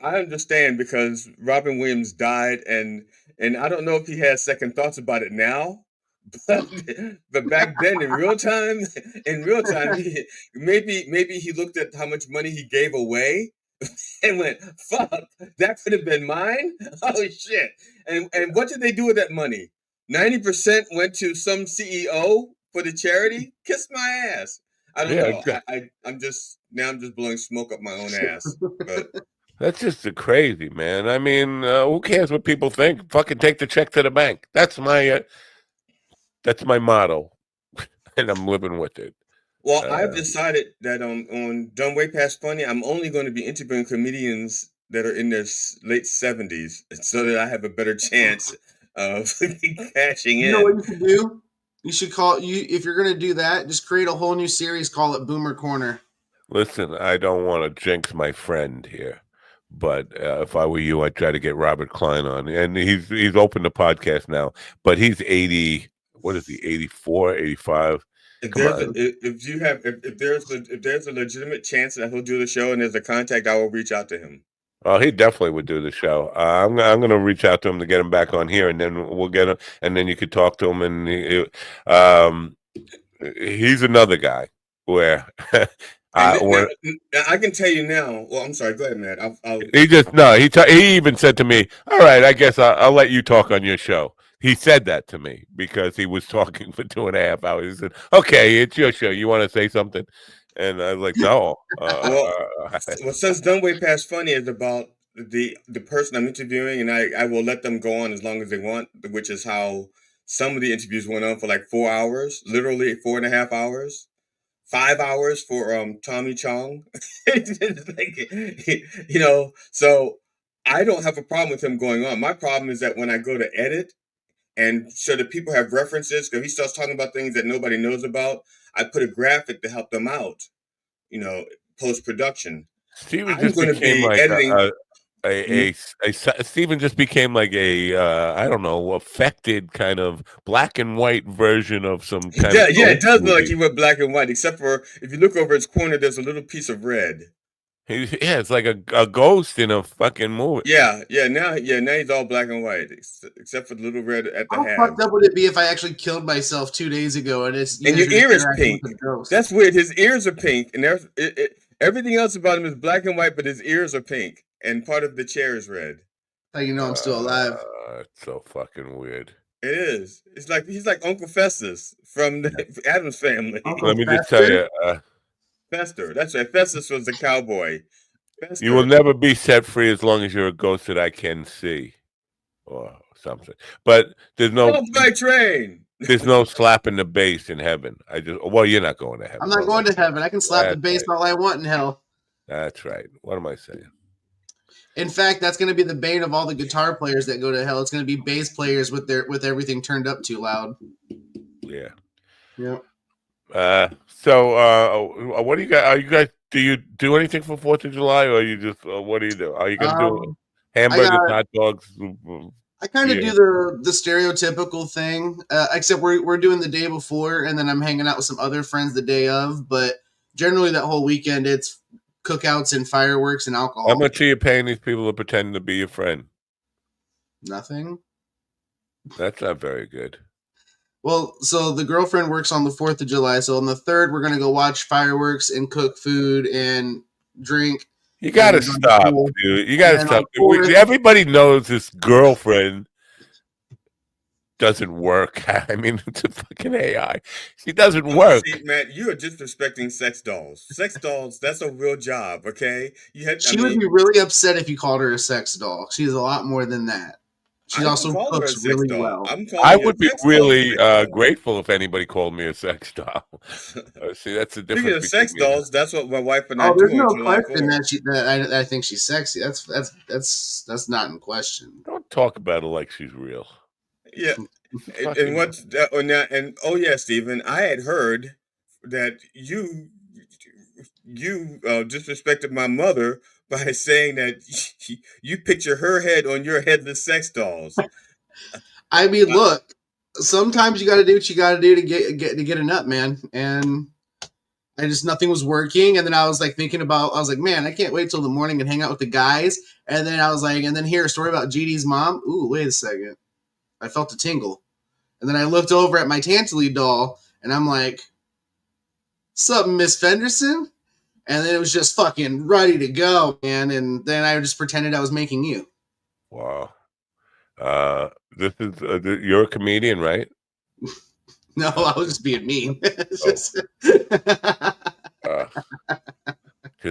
I understand because Robin Williams died, and I don't know if he has second thoughts about it now, but back then in real time, maybe he looked at how much money he gave away and went, "Fuck, that could have been mine." Oh shit! And what did they do with that money? 90% went to some CEO for the charity. Kiss my ass. I don't know. Exactly. I'm just blowing smoke up my own ass. But that's just crazy, man. I mean, who cares what people think? Fucking take the check to the bank. That's my motto, and I'm living with it. Well, I've decided that on Done Way Past Funny, I'm only going to be interviewing comedians that are in their late 70s, so that I have a better chance of cashing in. You know what you should do? You should if you're going to do that, just create a whole new series, call it Boomer Corner. Listen, I don't want to jinx my friend here, but if I were you, I'd try to get Robert Klein on. And he's opened the podcast now, but he's 80, what is he, 84, 85? If there's a legitimate chance that he'll do the show and there's a contact, I will reach out to him. Oh, he definitely would do the show. I'm going to reach out to him to get him back on here, and then we'll get him, and then you could talk to him. And he's another guy where When, I can tell you now. Well, I'm sorry. Go ahead, Matt. I'll... He even said to me, "All right, I guess I'll let you talk on your show." He said that to me because he was talking for 2.5 hours. He said, "Okay, it's your show. You want to say something?" And I was like, "No." Well, since Done Way Past Funny is about the person I'm interviewing, and I will let them go on as long as they want, which is how some of the interviews went on for like 4 hours, literally 4.5 hours. 5 hours for Tommy Chong. So I don't have a problem with him going on. My problem is that when I go to edit and so that people have references, because he starts talking about things that nobody knows about, I put a graphic to help them out, post production. Steven I'm just going to became be like editing. Steven just became like I don't know, affected kind of black and white version of some kind of Yeah, it does look like movie. he went black and white, except for if you look over his corner, there's a little piece of red. It's like a ghost in a fucking movie. Yeah. Now he's all black and white, except for the little red at the How halves. fucked up would it be if I actually killed myself 2 days ago and And your ear is pink? with a ghost? That's weird. His ears are pink, and everything else about him is black and white, but his ears are pink, and part of the chair is red. How you know I'm still alive? It's so fucking weird. It is. It's like he's like Uncle Festus from the Addams Family. Let me just tell you, Fester. That's right. Festus was the cowboy. Fester. You will never be set free as long as you're a ghost that I can see, or something. But there's no by train. There's no slapping the bass in heaven. You're not going to heaven. I'm not going to heaven. I can slap the bass all I want in hell. That's right. What am I saying? In fact, that's going to be the bane of all the guitar players that go to hell. It's going to be bass players with everything turned up too loud. Yeah. Yeah. So, what do you guys? Are you guys? Do you do anything for 4th of July, or you just? What do you do? Are you gonna do hamburgers, hot dogs? I kind of do the stereotypical thing, except we're doing the day before, and then I'm hanging out with some other friends the day of. But generally, that whole weekend, it's cookouts and fireworks and alcohol. How much are you paying these people to pretend to be your friend? Nothing. That's not very good. Well, so the girlfriend works on the 4th of July. So on the 3rd, we're going to go watch fireworks and cook food and drink. You got to stop, dude. You got to stop. Everybody knows this girlfriend doesn't work. I mean, it's a fucking AI. She doesn't work. See, Matt, you are disrespecting sex dolls. Sex dolls, that's a real job, okay? She would be really upset if you called her a sex doll. She's a lot more than that. She also cooks really well. I would be really grateful if anybody called me a sex doll. See, that's the difference. Speaking of sex dolls, that's what my wife and I do. There's no question that I think she's sexy. That's not in question. Don't talk about her like she's real. Yeah, and what's and oh yeah, Stephen, I had heard that you disrespected my mother by saying that you picture her head on your headless sex dolls. I mean, look, sometimes you got to do what you got to do to get a nut, man. And nothing was working. And then I was like I was like, man, I can't wait till the morning and hang out with the guys. And then I was like, and then hear a story about GD's mom. Ooh, wait a second. I felt a tingle. And then I looked over at my Tantalene doll and I'm like, something, Miss Fenderson? And then it was just fucking ready to go, man. And then I just pretended I was making you. Wow. This is you're a comedian, right? No, I was just being mean. Because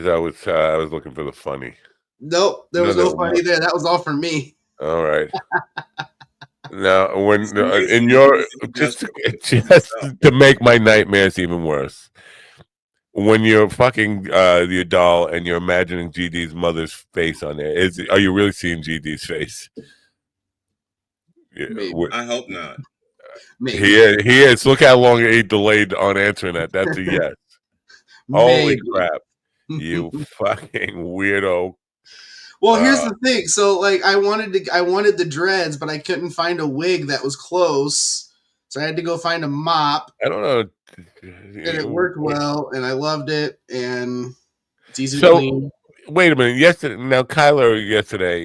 I was looking for the funny. Nope, there was no funny there. That was all for me. All right. Now, when in your just to make my nightmares even worse. When you're fucking your doll and you're imagining GD's mother's face on there, are you really seeing GD's face? Maybe. I hope not. Maybe. He is. Look how long he delayed on answering that. That's a yes. Holy crap. You fucking weirdo. Well, here's the thing. So like I wanted the dreads, but I couldn't find a wig that was close. So I had to go find a mop. I don't know. And it worked well, and I loved it, and it's easy to clean. Wait a minute. Now Kyler yesterday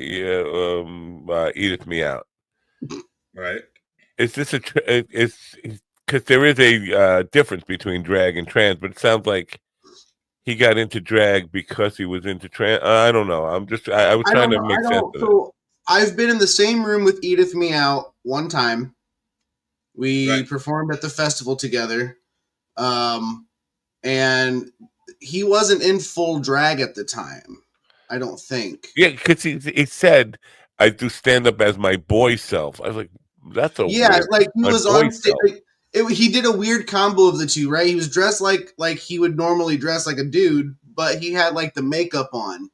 Edith me out. Right. Is this because there is a difference between drag and trans, but it sounds like he got into drag because he was into trans. I don't know. I was trying to make sense of it. So I've been in the same room with Edith Meow one time. We performed at the festival together. And he wasn't in full drag at the time, I don't think. Yeah, because he said, I do stand up as my boy self. I was like, that's a weird, like he was on stage. He did a weird combo of the two, right? He was dressed like he would normally dress like a dude, but he had like the makeup on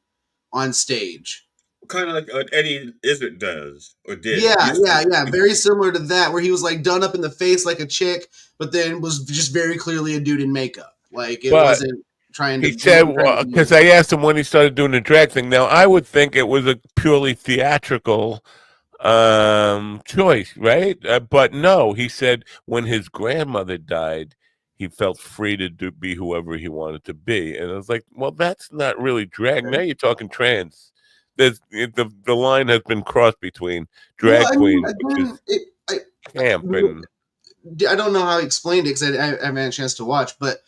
stage. Kind of like what Eddie Izzard does or did. Yeah. Very similar to that, where he was like done up in the face like a chick, but then was just very clearly a dude in makeup. Like it wasn't trying to. He said, because I asked him when he started doing the drag thing. Now I would think it was a purely theatrical choice, right? But no, he said when his grandmother died, he felt free to be whoever he wanted to be, and I was like, well, that's not really drag. Now you're talking trans. The line has been crossed between drag queen, which is camp, and I don't know how he explained it because I haven't had a chance to watch, but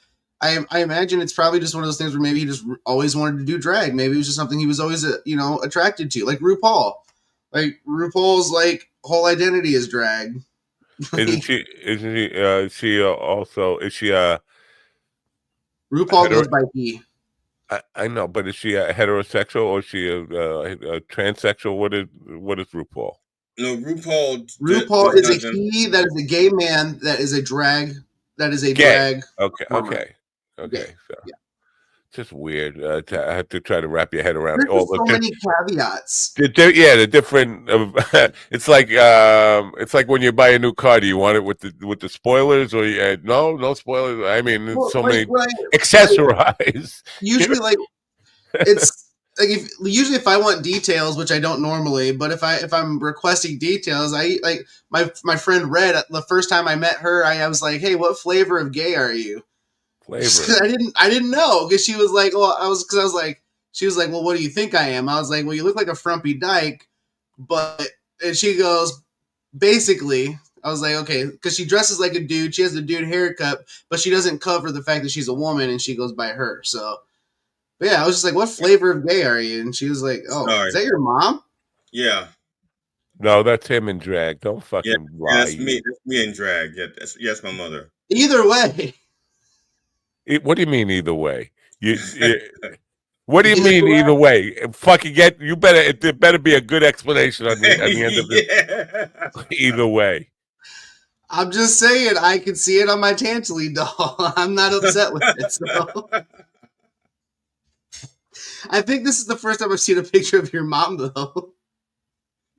I imagine it's probably just one of those things where maybe he just always wanted to do drag. Maybe it was just something he was always attracted to, like RuPaul. Like RuPaul's like whole identity is drag. Isn't she? Is she RuPaul goes by he. I know, but is she a heterosexual or is she a transsexual? What is RuPaul? No, RuPaul is a he that is a gay man that is a drag. That is a drag. Okay. So yeah. Just weird. I have to try to wrap your head around There's all so many caveats. The different. It's like when you buy a new car. Do you want it with the spoilers or no spoilers? I mean, so many accessorize. Usually, it's like usually if I want details, which I don't normally, but if I'm requesting details, I like my friend Red. The first time I met her, I was like, "Hey, what flavor of gay are you?" Flavor. I didn't know because she was like, she was like, well, what do you think I am? I was like, well, you look like a frumpy dyke, and she goes, basically, I was like, okay, because she dresses like a dude, she has a dude haircut, but she doesn't cover the fact that she's a woman and she goes by her. So, but yeah, I was just like, what flavor of gay are you? And she was like, oh, is that your mom? Yeah. No, that's him in drag. Don't fucking lie. That's me. That's me in drag. Yeah, that's my mother. Either way. What do you mean either way? What do you mean either way? Fucking you better. There better be a good explanation on the end of it. Either way. I'm just saying, I can see it on my Tantalene doll. I'm not upset with it. So. I think this is the first time I've seen a picture of your mom, though.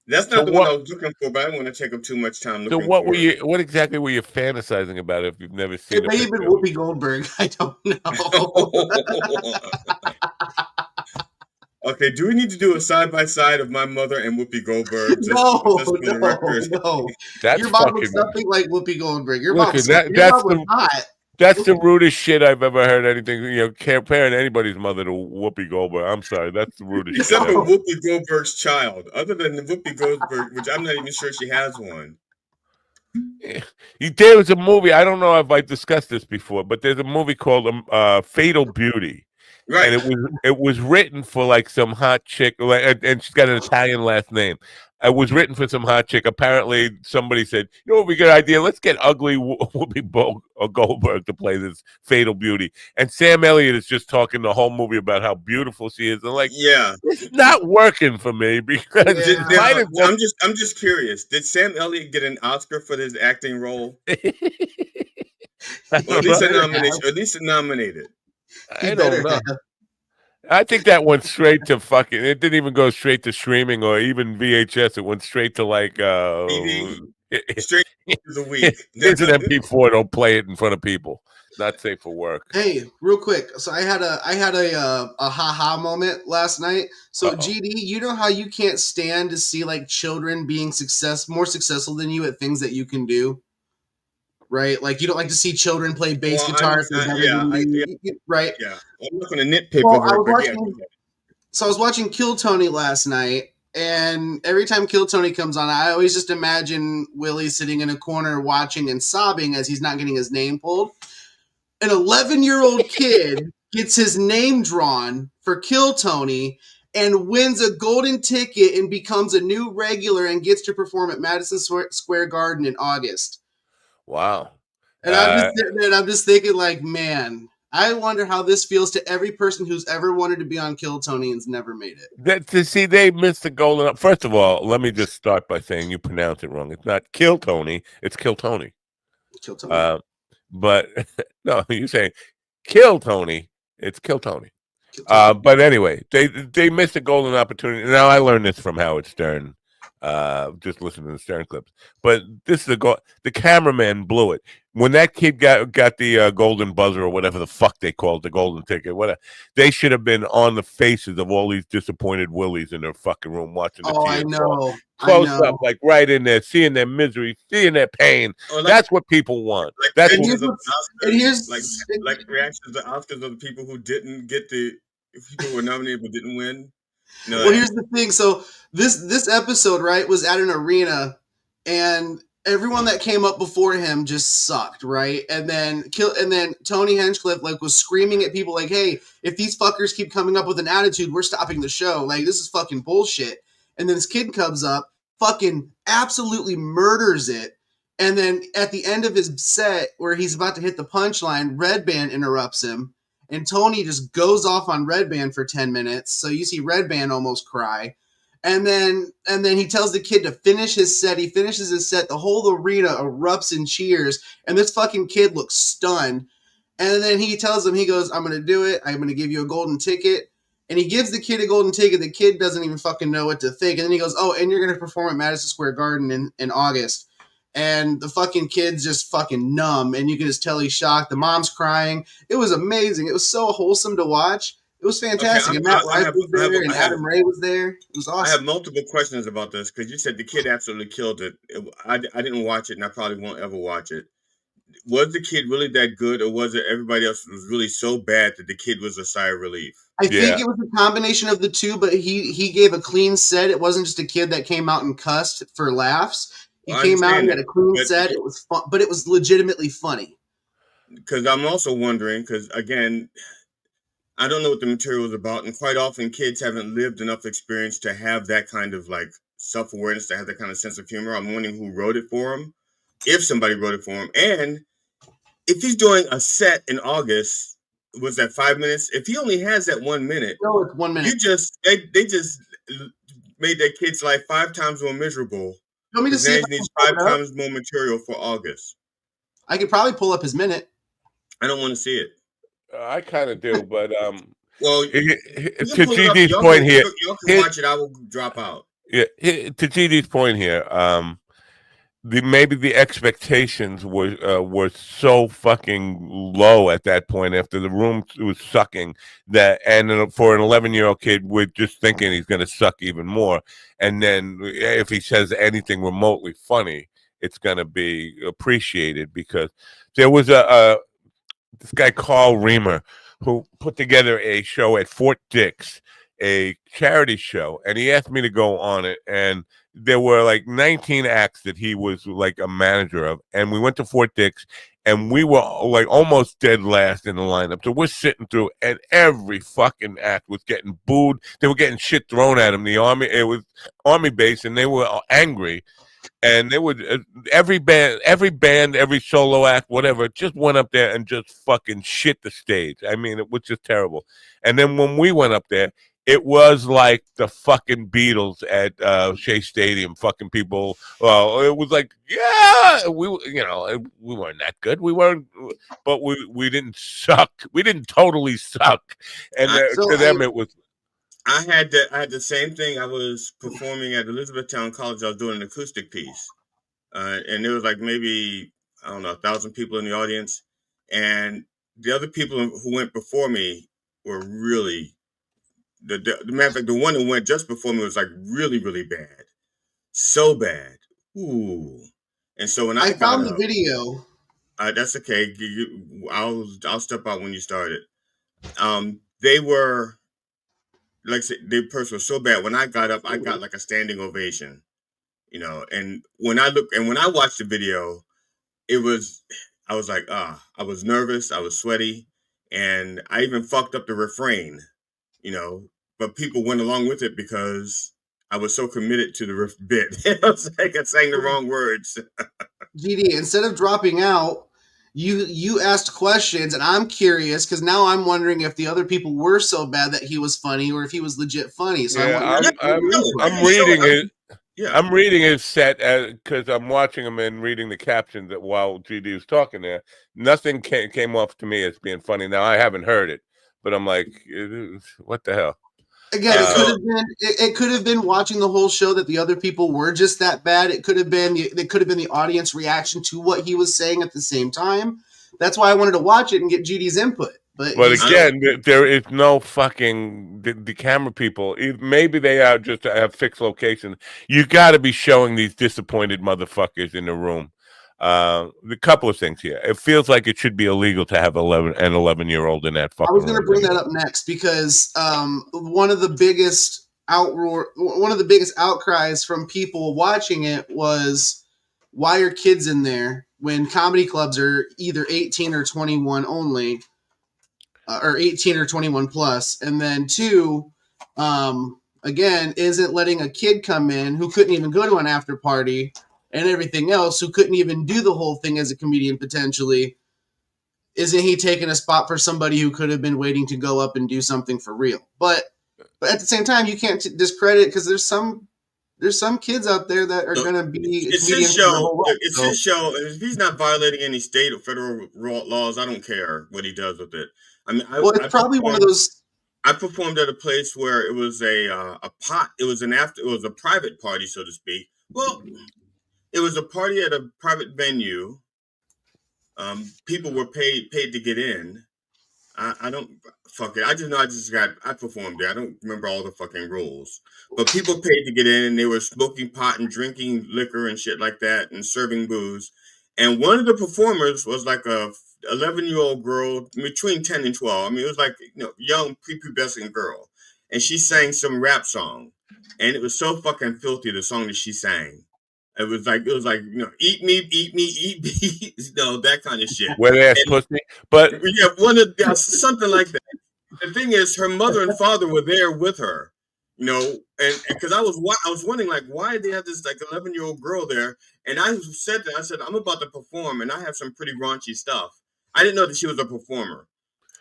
That's not the one I was looking for, but I don't want to take up too much time looking for it. What exactly were you fantasizing about if you've never seen it? It may have been Whoopi Goldberg. I don't know. Okay, do we need to do a side-by-side of my mother and Whoopi Goldberg? No. Your mom looks nothing like Whoopi Goldberg. Your mom was hot. That's the rudest shit I've ever heard. Anything, comparing anybody's mother to Whoopi Goldberg. I'm sorry, that's the rudest. Except for Whoopi Goldberg's child. Other than Whoopi Goldberg, which I'm not even sure she has one. There was a movie. I don't know if I discussed this before, but there's a movie called Fatal Beauty. Right. And it was written for like some hot chick, and she's got an Italian last name. It was written for some hot chick. Apparently, somebody said, "You know what would be a good idea? Let's get ugly Whoopi Goldberg to play this Fatal Beauty." And Sam Elliott is just talking the whole movie about how beautiful she is. And like, yeah, it's not working for me because I'm just curious. Did Sam Elliott get an Oscar for his acting role? Or at least a nomination. At least nominated. I don't know. I think that went straight to fucking. It didn't even go straight to streaming or even VHS. It went straight to like straight to the week. It's an MP4. Don't play it in front of people. Not safe for work. Hey, real quick. So I had a ha-ha moment last night. So GD, you know how you can't stand to see like children being more successful than you at things that you can do. Right, like you don't like to see children play bass guitar. Right? Yeah, I'm not going to nitpick over it. So I was watching Kill Tony last night, and every time Kill Tony comes on, I always just imagine Willie sitting in a corner watching and sobbing as he's not getting his name pulled. An 11-year-old kid gets his name drawn for Kill Tony, and wins a golden ticket and becomes a new regular and gets to perform at Madison Square Garden in August. Wow. And I'm just sitting there and I'm just thinking, like, man, I wonder how this feels to every person who's ever wanted to be on Kill Tony and's never made it. See, they missed the golden. First of all, let me just start by saying you pronounce it wrong. It's not Kill Tony, it's Kill Tony. Kill Tony. But no, you say Kill Tony, it's Kill Tony. But anyway, they missed a golden opportunity. Now I learned this from Howard Stern, just listening to the Stern clips. But this is the cameraman blew it when that kid got the golden buzzer or whatever the fuck they called the golden ticket. Whatever, they should have been on the faces of all these disappointed willies in their fucking room watching the TV. I know. Close up, like right in there, seeing their misery, seeing their pain. That's what people want. That's reactions to Oscars of the people who didn't get people who were nominated but didn't win. No, well, here's the thing. So this episode, right, was at an arena, and everyone that came up before him just sucked, right? And then Tony Hinchcliffe was screaming at people like, "Hey, if these fuckers keep coming up with an attitude, we're stopping the show. Like, this is fucking bullshit." And then this kid comes up, fucking absolutely murders it. And then at the end of his set, where he's about to hit the punchline, Red Band interrupts him. And Tony just goes off on Red Band for 10 minutes. So you see Red Band almost cry. And then he tells the kid to finish his set. He finishes his set. The whole arena erupts in cheers. And this fucking kid looks stunned. And then he tells him, he goes, "I'm going to do it. I'm going to give you a golden ticket." And he gives the kid a golden ticket. The kid doesn't even fucking know what to think. And then he goes, "Oh, and you're going to perform at Madison Square Garden in August." And the fucking kid's just fucking numb, and you can just tell he's shocked. The mom's crying. It was amazing. It was so wholesome to watch. It was fantastic. Okay, and Matt Rife was there, and Adam Ray was there. It was awesome. I have multiple questions about this because you said the kid absolutely killed it. I didn't watch it, and I probably won't ever watch it. Was the kid really that good, or was it everybody else was really so bad that the kid was a sigh of relief? I think it was a combination of the two, but he gave a clean set. It wasn't just a kid that came out and cussed for laughs. He came out and had a clean set. It was fun, but it was legitimately funny. Because I'm also wondering, because again, I don't know what the material is about, and quite often kids haven't lived enough experience to have that kind of self-awareness, to have that kind of sense of humor. I'm wondering who wrote it for him, if somebody wrote it for him, and if he's doing a set in August, was that 5 minutes? If he only has that 1 minute, no, it's 1 minute. They just made that kid's life 5 times more miserable. You want me to see if he needs 5 times more material for August. I could probably pull up his minute. I don't want to see it. I kind of do, but well, to GD's point here, y'all can watch it. I will drop out. Yeah, to GD's point here, maybe the expectations were so fucking low at that point after the room was sucking and for an 11-year-old kid, we're just thinking he's going to suck even more. And then if he says anything remotely funny, it's going to be appreciated, because there was this guy Carl Reamer who put together a show at Fort Dix, a charity show, and he asked me to go on it, and there were 19 acts that he was a manager of, and we went to Fort Dix, and we were almost dead last in the lineup. So we're sitting through, and every fucking act was getting booed. They were getting shit thrown at them. It was Army base, and they were angry. And they would every band, every solo act, whatever, just went up there and just fucking shit the stage. I mean, it was just terrible. And then when we went up there, it was like the fucking Beatles at Shea Stadium. Fucking people. Well, it was we weren't that good. We weren't, but we didn't suck. We didn't totally suck. And to them, it was. I had the same thing. I was performing at Elizabethtown College. I was doing an acoustic piece, and there was maybe 1,000 people in the audience, and the other people who went before me were really the matter of fact, the one who went just before me was really, really bad, so bad. Ooh, and so when I found the video, that's okay. I'll step out when you start it. They were. The person was so bad. When I got up, I got a standing ovation, And when I watched the video, I was I was nervous, I was sweaty, and I even fucked up the refrain, you know, but people went along with it because I was so committed to the bit. I was like, I sang the wrong words. GD, instead of dropping out, you asked questions, and I'm curious because now I'm wondering if the other people were so bad that he was funny or if he was legit funny. So Yeah, I want I'm reading it. Yeah. I'm reading his set because I'm watching him and reading the captions while GD was talking there. Nothing came off to me as being funny. Now, I haven't heard it, but I'm like, what the hell? Again, it could have been watching the whole show that the other people were just that bad. It could have been the audience reaction to what he was saying at the same time. That's why I wanted to watch it and get GD's input. But again, there is no fucking the camera people. Maybe they are just have fixed locations. You got to be showing these disappointed motherfuckers in the room. A couple of things here. It feels like it should be illegal to have an 11-year-old in that fucking. I was going to bring that up next because one of the biggest outcries from people watching it was, why are kids in there when comedy clubs are either 18 or 21 only, or 18 or 21 plus, and then two, again, isn't letting a kid come in who couldn't even go to an after party and everything else, who couldn't even do the whole thing as a comedian potentially. Isn't he taking a spot for somebody who could have been waiting to go up and do something for real? But at the same time, you can't discredit, because there's some kids out there that are going to be. It's his show. It's his show. If he's not violating any state or federal laws, I don't care what he does with it. I mean, it's probably one of those. I performed at a place where it was a pot. It was a private party, so to speak. Well, it was a party at a private venue. People were paid to get in. I don't fuck it. I just know I performed there. I don't remember all the fucking rules. But people paid to get in, and they were smoking pot and drinking liquor and shit like that, and serving booze. And one of the performers was like a 11-year-old girl between 10 and 12. I mean, it was like, young prepubescent girl, and she sang some rap song, and it was so fucking filthy, the song that she sang. It was like eat me, that kind of shit. Wet ass pussy, but yeah, something like that. The thing is, her mother and father were there with her, and because I was wondering, like, why they have this like 11-year-old girl there, and I said I'm about to perform, and I have some pretty raunchy stuff. I didn't know that she was a performer,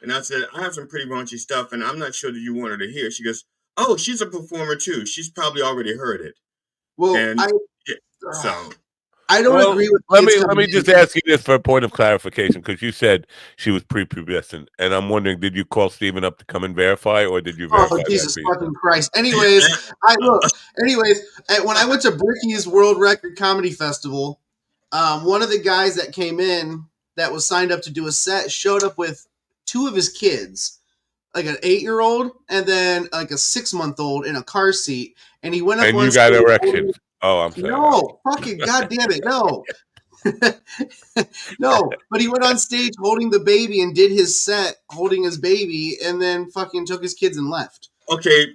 and I said I have some pretty raunchy stuff, and I'm not sure that you want her to hear. She goes, "Oh, she's a performer too. She's probably already heard it." Well, I don't agree with. Let me just ask you this for a point of clarification, because you said she was prepubescent, and I'm wondering, did you call Steven up to come and verify, or did you verify? Oh, Jesus fucking Christ! Anyways, when I went to Bricky's World Record Comedy Festival, one of the guys that came in that was signed up to do a set showed up with two of his kids, like an 8-year-old and then like a 6-month-old in a car seat, and he went up. And you got erections. Oh, I'm sorry. No, fucking goddamn it, no. No, but he went on stage holding the baby and did his set holding his baby, and then fucking took his kids and left. Okay,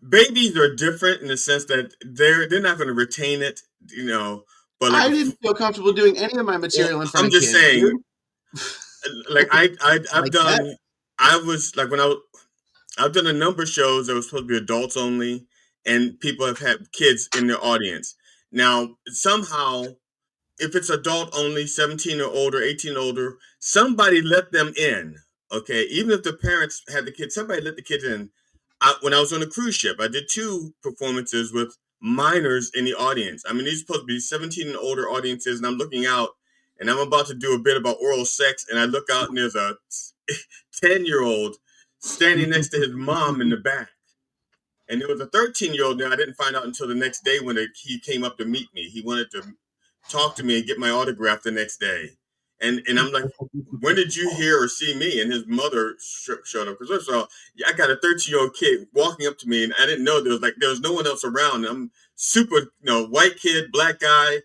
babies are different in the sense that they're not going to retain it, But I didn't feel comfortable doing any of my material in front of kids. I'm just saying, like I've done. I was like I've done a number of shows that were supposed to be adults only, and people have had kids in their audience. Now, somehow, if it's adult only, 17 or older, 18 or older, somebody let them in, okay? Even if the parents had the kids, somebody let the kids in. When I was on a cruise ship, I did 2 performances with minors in the audience. I mean, these are supposed to be 17 and older audiences, and I'm looking out, and I'm about to do a bit about oral sex, and I look out, and there's a 10-year-old standing next to his mom in the back. And there was a 13-year-old there. I didn't find out until the next day when he came up to meet me. He wanted to talk to me and get my autograph the next day. And I'm like, when did you hear or see me? And his mother showed up. Because first of all, I got a 13-year-old kid walking up to me, and I didn't know there was no one else around. And I'm super, white kid, black guy.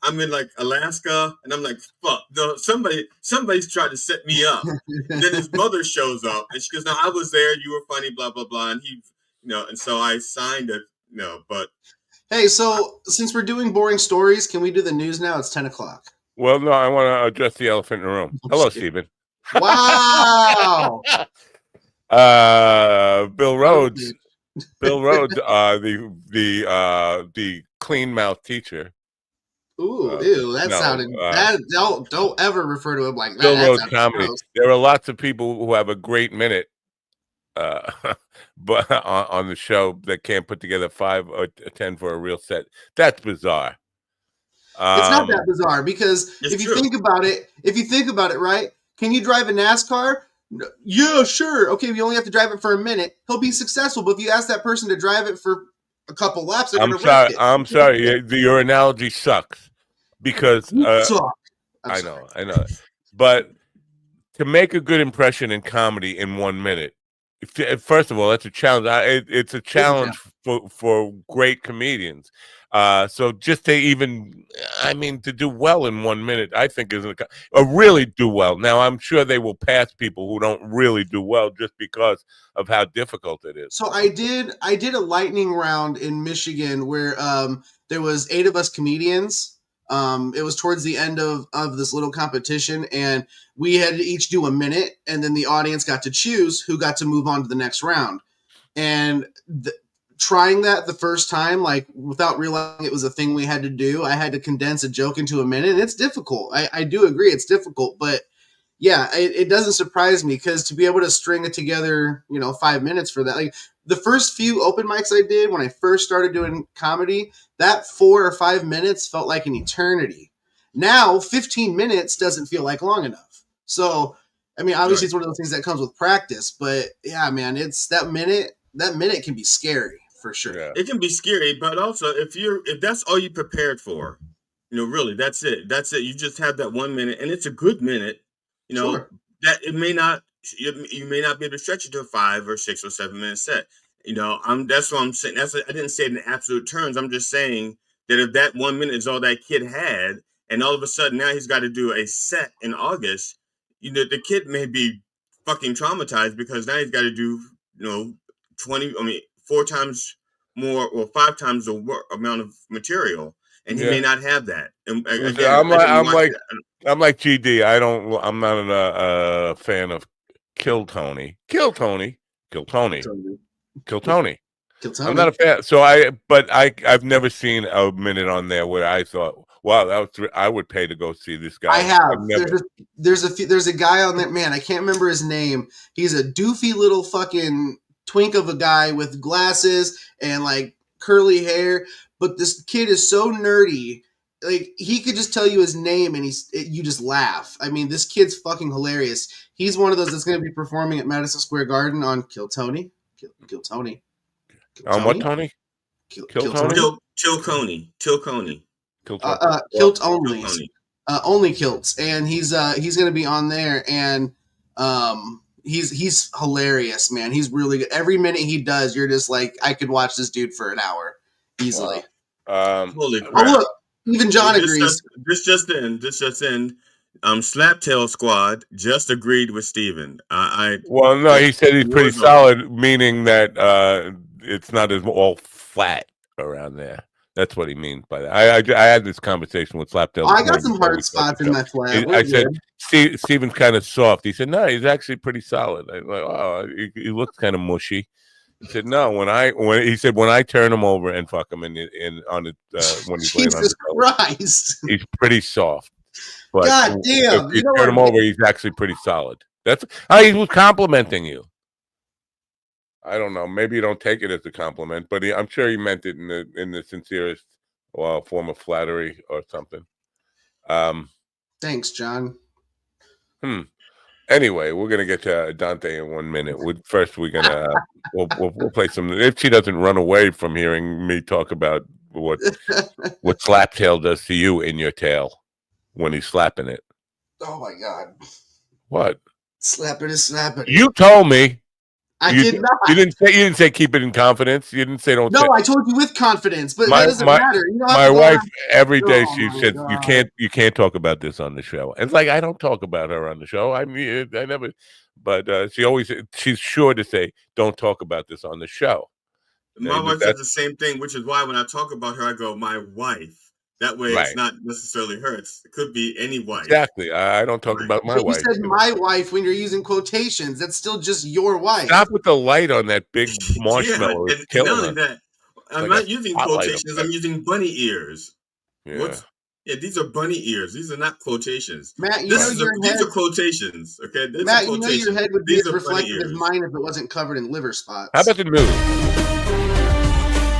I'm in like Alaska, and I'm like, fuck, no, somebody's trying to set me up. And then his mother shows up, and she goes, "No, I was there. You were funny, blah blah blah." And he, and so I signed it. But hey, so since we're doing boring stories, can we do the news now? It's 10 o'clock. Well, no, I want to address the elephant in the room. Hello, Steven. Wow. Bill Rhodes. Bill Rhodes, the clean mouth teacher. Ooh, ew, that No, sounded that. Don't ever refer to him like that. Bill That Rhodes sounded comedy. gross. There are lots of people who have a great minute, but on the show that can't put together 5 or 10 for a real set. That's bizarre. It's not that bizarre because It's if you true. think about it, right? Can you drive a NASCAR? Yeah, sure. Okay, if you only have to drive it for a minute, he'll be successful. But if you ask that person to drive it for a couple laps, they're going to wreck it. I'm sorry. Your analogy sucks because You suck. I know, but to make a good impression in comedy in 1 minute, first of all, that's a challenge. It's a challenge for great comedians. So just to even, to do well in 1 minute, I think is really do well. Now, I'm sure they will pass people who don't really do well just because of how difficult it is. So I did a lightning round in Michigan where there was 8 of us comedians. It was towards the end of this little competition, and we had to each do a minute, and then the audience got to choose who got to move on to the next round. And trying that the first time, like without realizing it was a thing we had to do, I had to condense a joke into a minute. And it's difficult. I do agree it's difficult, but yeah, it doesn't surprise me because to be able to string it together, 5 minutes for that, like the first few open mics I did when I first started doing comedy, that 4 or 5 minutes felt like an eternity. Now 15 minutes doesn't feel like long enough. So, obviously it's one of those things that comes with practice, but yeah, man, it's that minute can be scary for sure. Yeah. It can be scary, but also if that's all you prepared for, really, that's it. You just have that 1 minute, and it's a good minute. Sure. That it may not, you may not be able to stretch it to a 5 or 6 or 7 minute set. That's what I'm saying. I didn't say it in absolute terms. I'm just saying that if that 1 minute is all that kid had, and all of a sudden now he's got to do a set in August, the kid may be fucking traumatized because now he's got to do, 4 times more or 5 times the amount of material, and he may not have that. And again, I'm like GD. I'm not a fan of Kill Tony. I'm not a fan. So I've never seen a minute on there where I thought, wow, I would pay to go see this guy. I have. There's a guy on there, man, I can't remember his name. He's a doofy little fucking twink of a guy with glasses and like curly hair, but this kid is so nerdy. Like he could just tell you his name and you just laugh. This kid's fucking hilarious. He's one of those that's going to be performing at Madison Square Garden on Kill Tony. Kill Tony. On what, Tony? Kill Coney. Kilt only. Only kilts, and he's going to be on there, and he's hilarious, man. He's really good. Every minute he does, you're just like, I could watch this dude for an hour easily. Holy crap! Oh look, even John agrees. This just in. Slaptail Squad just agreed with Steven. Well, no, he said he's pretty solid, meaning that it's not as all flat around there. That's what he means by that. I had this conversation with Slaptail. I got some hard spots in my flat. I said, Steven's kind of soft. He said, no, he's actually pretty solid. I was like, oh, he looks kind of mushy. He said, no, when I turn him over and fuck him when he's laying on the Christ, he's pretty soft. But God damn, if you turn him over, he's actually pretty solid. He was complimenting you. I don't know. Maybe you don't take it as a compliment, but I'm sure he meant it in the sincerest form of flattery or something. Thanks, John. Anyway, we're gonna get to Dante in 1 minute. First, we're gonna we'll play some. If she doesn't run away from hearing me talk about what Slaptail does to you in your tail when he's slapping it. Oh my God! What? Slapping is slapping. You told me. I did not. You didn't say keep it in confidence. You didn't say don't. No, I told you with confidence, but that doesn't matter. My wife every day she said you can't talk about this on the show. It's like I don't talk about her on the show. I never. But she's sure to say don't talk about this on the show. My wife does the same thing, which is why when I talk about her, I go my wife. That way, Right. it's not necessarily her. It could be any wife. Exactly. I don't talk about my But you wife. said my wife when you're using quotations. That's still just your wife. Stop with the light on that big marshmallow. Yeah, It's and not killing only us. that, I'm Like not a using spotlight quotations. effect. I'm using bunny ears. Yeah. Yeah, these are bunny ears. These are not quotations. Matt, you This know is your these head. are quotations. Okay, these Matt, are you know your quotations. head would be These as are bunny reflective as ears. mine if it wasn't covered in liver spots. How about the news?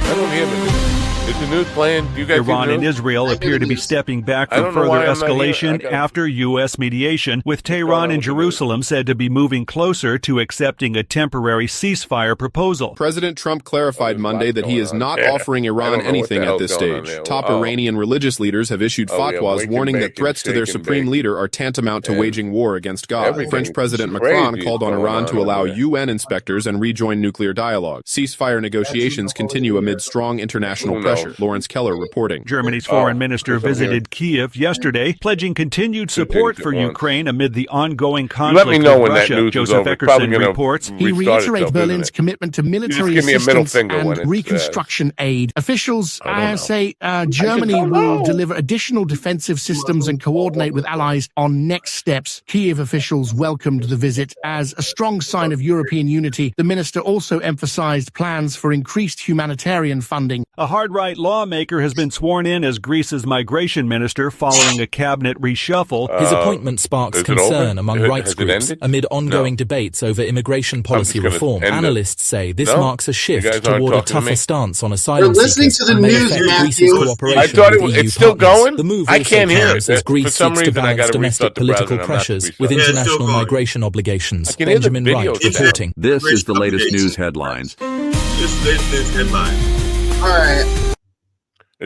I don't hear the news. Is the news playing? Do you guys Iran see the and news? Israel appear to be stepping back I from don't know further why I'm not here. escalation after U.S. mediation, with going Tehran on and with the news? Jerusalem said to be moving closer to accepting a temporary ceasefire proposal. President Trump clarified Monday that he is not offering Iran anything at this stage. Top Iranian religious leaders have issued fatwas warning that threats to their supreme leader are tantamount to waging war against God. French President Macron called on Iran to allow UN inspectors and rejoin nuclear dialogue. Ceasefire negotiations continue amid strong international pressure. Lawrence Keller reporting. Germany's foreign minister visited Kiev yesterday, pledging continued support for Ukraine amid the ongoing conflict with Russia. Joseph Eckerson reports. He reiterates Berlin's commitment to military assistance and reconstruction aid. Officials say Germany will deliver additional defensive systems and coordinate with allies on next steps. Kiev officials welcomed the visit as a strong sign of European unity. The minister also emphasized plans for increased humanitarian funding. A hard-right lawmaker has been sworn in as Greece's migration minister following a cabinet reshuffle. His appointment sparks concern among rights groups amid ongoing debates over immigration policy reform. Analysts say this marks a shift toward a tougher stance on asylum seekers and may affect Greece's cooperation with EU partners. The move also comes as Greece seeks to balance domestic political pressures with international migration obligations. Benjamin Wright reporting. This is the latest news headlines. This is the latest news headlines. All right.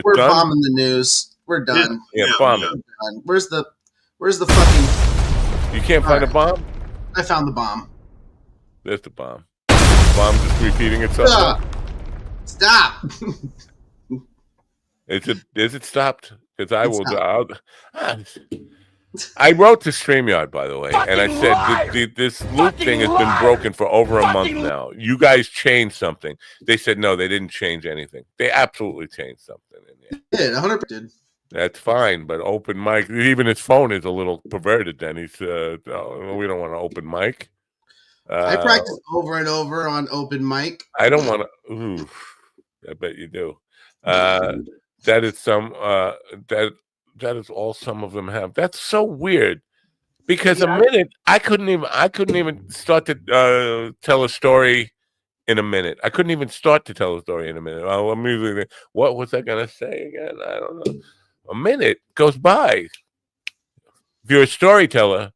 We're done? bombing the news. We're done. Yeah, bomb it. Done. Where's the fucking... You can't find a bomb? I found the bomb. There's the bomb. The bomb just repeating itself. Stop. Is it stopped? Because I wrote to StreamYard, by the way, and I said this loop thing has been broken for over a month now. You guys changed something. They said no, they didn't change anything. They absolutely changed something in there. Yeah, 100% did. That's fine, but open mic, even his phone is a little perverted. Then he's, we don't want to open mic. I practice over and over on open mic. I don't want to. I bet you do. That is some. That is all some of them have. That's so weird. Because a minute, I couldn't even start to tell a story in a minute. I couldn't even start to tell a story in a minute. I'm usually thinking, what was I gonna say again? I don't know. A minute goes by. If you're a storyteller,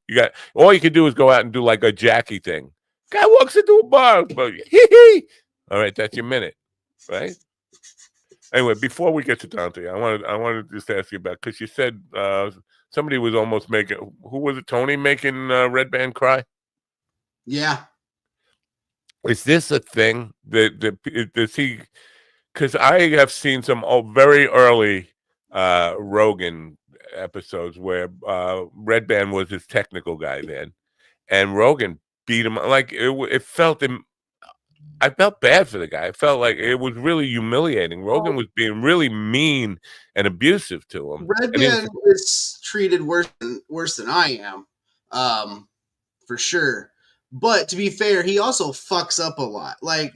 all you can do is go out and do like a Jackie thing. Guy walks into a bar, but all right, that's your minute, right? Anyway, before we get to Dante, I wanted to just ask you about, because you said somebody was almost making, who was it, Tony making Red Band cry? Yeah. Is this a thing does he? Because I have seen some very early Rogan episodes where Red Band was his technical guy then, and Rogan beat him. Like it felt him. I felt bad for the guy. I felt like it was really humiliating. Rogan was being really mean and abusive to him. Red Band is treated worse than I am, for sure. But to be fair, he also fucks up a lot. Like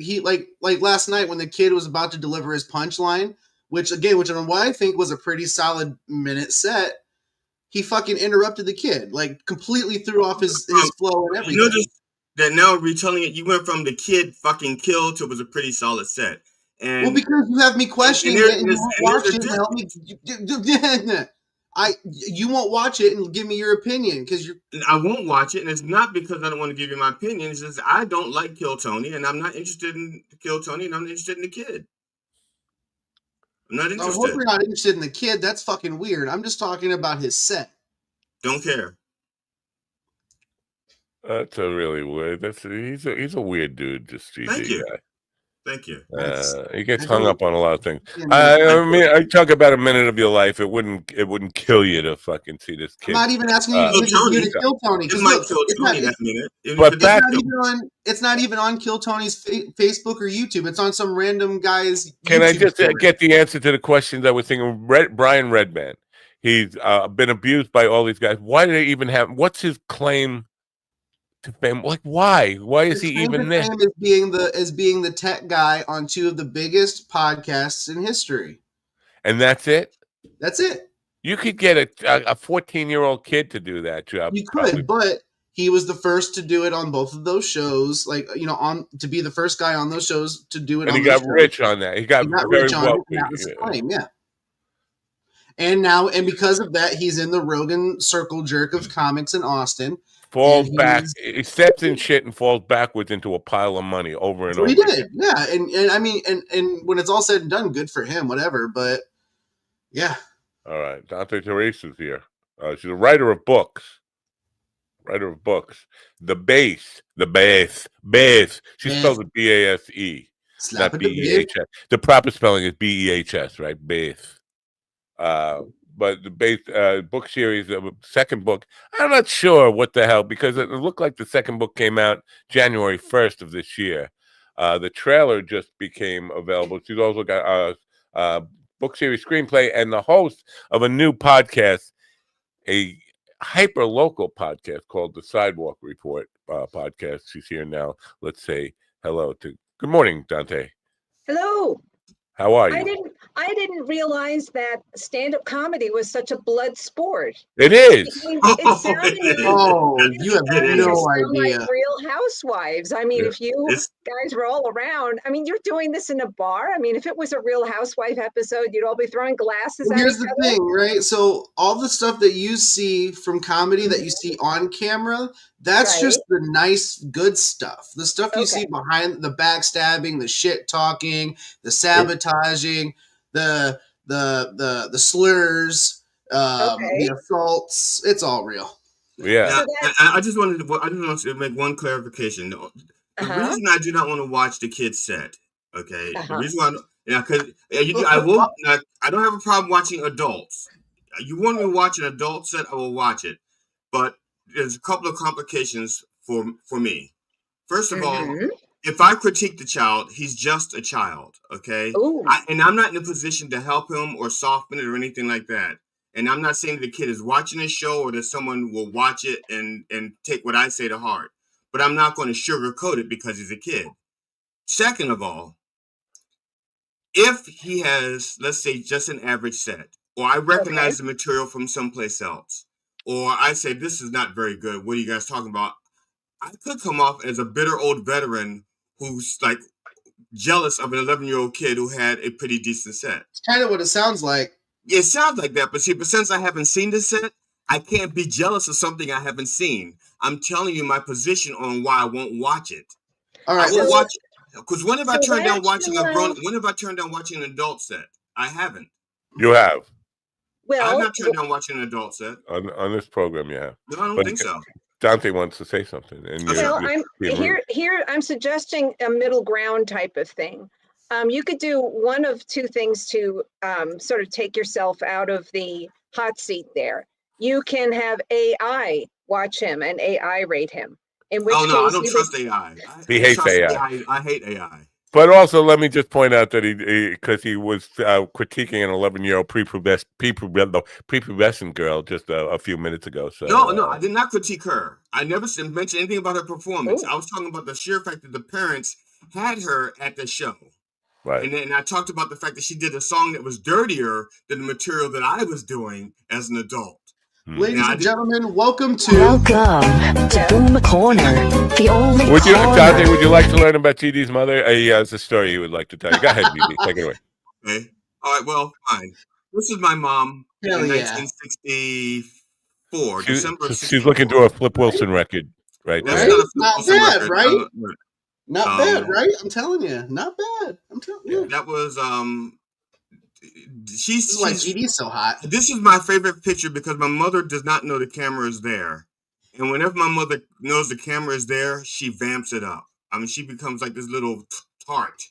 last night when the kid was about to deliver his punchline, which I think was a pretty solid minute set, he fucking interrupted the kid, like completely threw off his flow and everything. You notice that now retelling it, you went from the kid fucking killed to it was a pretty solid set. And well, because you have me questioning it and you won't watch it and help me. You won't watch it and give me your opinion because I won't watch it, and it's not because I don't want to give you my opinion. It's just I don't like Kill Tony, and I'm not interested in Kill Tony, and I'm not interested in the kid. I'm not interested. I hope you're not interested in the kid. That's fucking weird. I'm just talking about his set. Don't care. That's a really weird. He's a weird dude. Just GG guy. Thank you. He gets hung up on a lot of things. I mean, I talk about a minute of your life. It wouldn't kill you to fucking see this kid. I'm not even asking you to kill Tony. It might kill Tony that minute. It's not even on Kill Tony's Facebook or YouTube. It's on some random guy's. Can I just get the answer to the questions I was thinking? Brian Redman. He's been abused by all these guys. Why do they even have? What's his claim to fame? Like, why? Why is he even there? As being the tech guy on two of the biggest podcasts in history. And that's it? That's it. You could get a 14-year-old kid to do that job. You could, but he was the first to do it on both of those shows. Like, to be the first guy on those shows to do it. And he got rich on that. He got very rich on wealthy. It, and that was the claim, yeah. And because of that, he's in the Rogan Circle Jerk of comics in Austin. Falls back. He steps in shit and falls backwards into a pile of money over and over. He did, yeah. And I mean, and when it's all said and done, good for him, whatever. But yeah. All right, Dante Therese is here. She's a writer of books. The Base. She spells it B-A-S-E, not B-E-H-S. The proper spelling is B-E-H-S, right? Base. But the Base book series, second book, I'm not sure what the hell, because it looked like the second book came out January 1st of this year. The trailer just became available. She's also got a book series screenplay and the host of a new podcast, a hyper-local podcast called The Sidewalk Report podcast. She's here now. Let's say hello to... Good morning, Dante. Hello. How are you? I didn't realize that stand-up comedy was such a blood sport. It is. It sounded you have no idea. Like Real Housewives. I mean, if you guys were all around, I mean, you're doing this in a bar. I mean, if it was a Real Housewife episode, you'd all be throwing glasses at each other. Here's the thing, right? So all the stuff that you see from comedy that you see on camera, that's just the nice, good stuff. The stuff you see behind the backstabbing, the shit talking, the sabotaging, the slurs, the assaults. It's all real. Yeah. Now, I just want to make one clarification. The reason I do not want to watch the kids set, okay? The reason why, because I don't have a problem watching adults. You want me to watch an adult set, I will watch it. But there's a couple of complications for me. First of all, if I critique the child, he's just a child, okay? And I'm not in a position to help him or soften it or anything like that. And I'm not saying that the kid is watching this show or that someone will watch it and take what I say to heart. But I'm not going to sugarcoat it because he's a kid. Second of all, if he has, let's say, just an average set, or I recognize the material from someplace else, or I say, this is not very good, what are you guys talking about? I could come off as a bitter old veteran who's like jealous of an 11-year-old kid who had a pretty decent set. It's kind of what it sounds like. It sounds like that, but since I haven't seen the set, I can't be jealous of something I haven't seen. I'm telling you my position on why I won't watch it. All right, I will watch it. Because when have I turned down watching an adult set? I haven't. You have. Well, I've not turned down watching an adult set. On this program, you have. No, I don't think so. Dante wants to say something. And I'm suggesting a middle ground type of thing. You could do one of two things to sort of take yourself out of the hot seat there. You can have AI watch him and AI rate him. In which case I don't trust AI. He hates AI. I hate AI. But also, let me just point out that because he was critiquing an 11-year-old prepubescent girl just a few minutes ago. So no, I did not critique her. I never mentioned anything about her performance. I was talking about the sheer fact that the parents had her at the show. Right. And then I talked about the fact that she did a song that was dirtier than the material that I was doing as an adult. Ladies and gentlemen, welcome to Boom Corner, the only Dante, would you like to learn about TD's mother? He has a story he would like to tell you. Go ahead, BB. Take it away. Okay. All right. Well, fine. This is my mom in 1964. December 64. She's looking through a Flip Wilson record right there. Not bad, right? Not bad, right? I'm telling you. Not bad. I'm telling you. That was This is why TD's so hot. This is my favorite picture because my mother does not know the camera is there. And whenever my mother knows the camera is there, she vamps it up. I mean, she becomes like this little tart.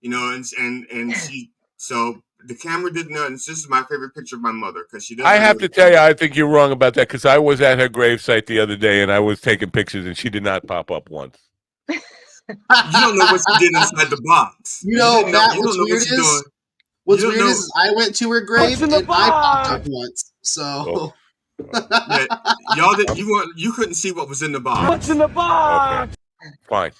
you know, and she so the camera didn't know. And this is my favorite picture of my mother because she doesn't. I have to tell you, I think you're wrong about that because I was at her gravesite the other day and I was taking pictures and she did not pop up once. You don't know what she did inside the box. You know, Matt, what's weird is I went to her grave and I popped up once. So yeah, you couldn't see what was in the box. What's in the box? Okay. Fine.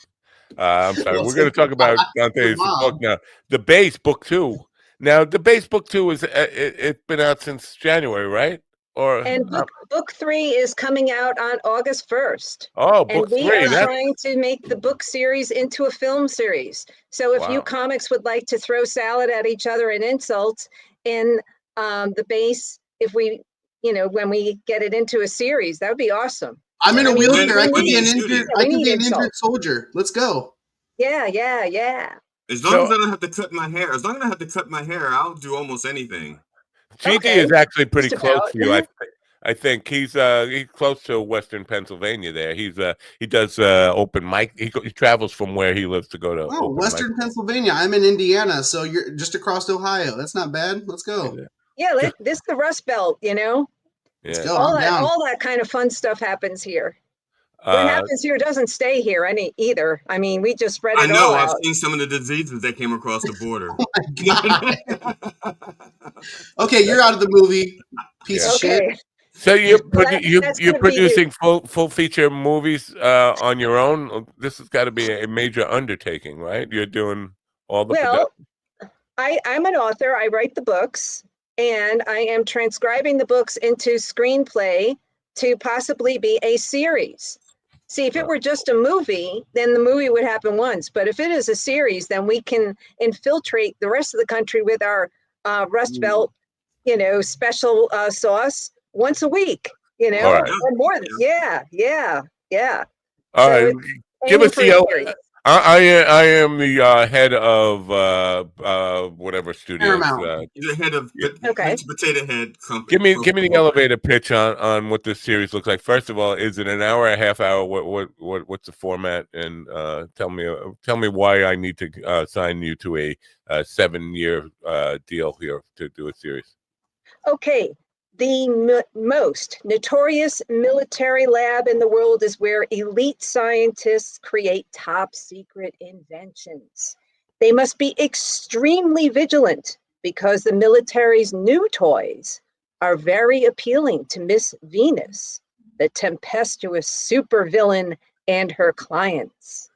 I'm sorry. We're going to talk about Dante's book now. The Base Book 2. Now, The Base Book 2 is it's been out since January, right? And book 3 is coming out on August 1st. Oh, book 3. And we are trying to make the book series into a film series. So if you comics would like to throw salad at each other and insults in The Base, if we, when we get it into a series, that would be awesome. I'm in a wheelchair. I could be an injured soldier. Let's go. Yeah. As long as I don't have to cut my hair, I'll do almost anything. GD is actually pretty close to you. I think he's close to Western Pennsylvania. There, he does open mic. He travels from where he lives to go to. Oh, Western Pennsylvania. I'm in Indiana, so you're just across Ohio. That's not bad. Let's go. Yeah, this is the Rust Belt. Let's go. All that kind of fun stuff happens here. What happens here doesn't stay here either. I mean, we just spread it all out. I've seen some of the diseases that came across the border. Oh my God. Okay, you're out of the movie, piece of shit. So you're producing full feature movies on your own. This has got to be a major undertaking, right? You're doing all the production. I'm an author. I write the books, and I am transcribing the books into screenplay to possibly be a series. See, if it were just a movie, then the movie would happen once. But if it is a series, then we can infiltrate the rest of the country with our Rust Belt, special sauce once a week, or more than, yeah. All right, give us the. I am the head of whatever studio. You're the head of Potato Head Company. Give me the elevator pitch on what this series looks like. First of all, is it an hour, a half hour? What's the format? And tell me why I need to sign you to a 7-year deal here to do a series. Okay. The most notorious military lab in the world is where elite scientists create top secret inventions. They must be extremely vigilant because the military's new toys are very appealing to Miss Venus, the tempestuous supervillain, and her clients.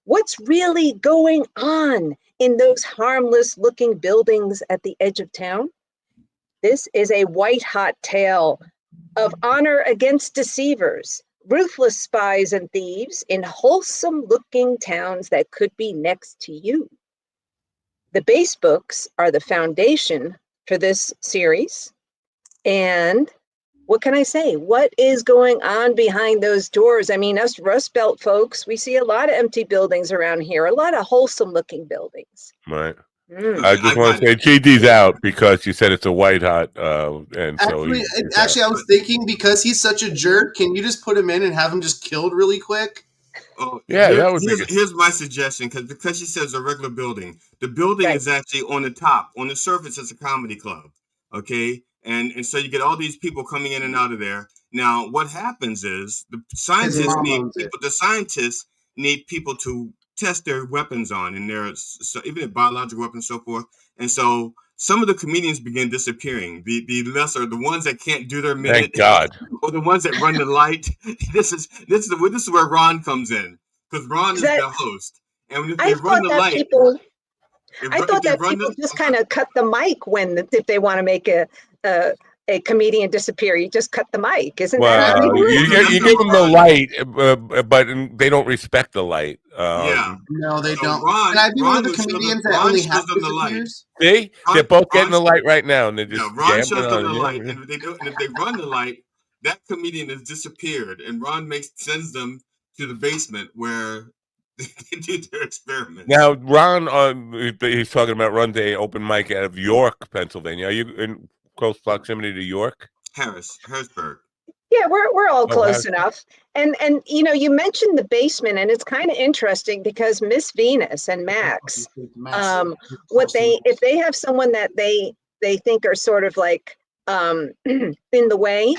What's really going on in those harmless looking buildings at the edge of town? This is a white-hot tale of honor against deceivers, ruthless spies and thieves in wholesome-looking towns that could be next to you. The base books are the foundation for this series. And what can I say? What is going on behind those doors? I mean, us Rust Belt folks, we see a lot of empty buildings around here, a lot of wholesome-looking buildings. Right. I just want to say GD's out because you said it's a white hot, and actually, I was thinking because he's such a jerk. Can you just put him in and have him just killed really quick? Oh, yeah, that would be. Here's my suggestion because she says a regular building. The building is actually on the top. On the surface, it's a comedy club. Okay, and so you get all these people coming in and out of there. Now, what happens is the scientists need people to test their weapons on, and even their biological weapons, and so forth. And so some of the comedians begin disappearing. The lesser, the ones that can't do their minute, thank God, or the ones that run the light. This is where Ron comes in, because Ron is the host. And if they run the light, I thought that people just kind of cut the mic if they want to make a comedian disappear. You just cut the mic, isn't that? You give them the light, but they don't respect the light. No, they don't. Can I be one of the comedians that only have the light? See, they're both getting the light right now, and they're just Ron shows them the light, and if they run the light, that comedian has disappeared, and Ron sends them to the basement where they do their experiments. Now, Ron, he's talking about Run Day open mic out of York, Pennsylvania. Are you in close proximity to York? Harrisburg. Yeah, we're all close enough. And you know, you mentioned the basement, and it's kind of interesting because Miss Venus and Max, if they have someone that they think are sort of like in the way,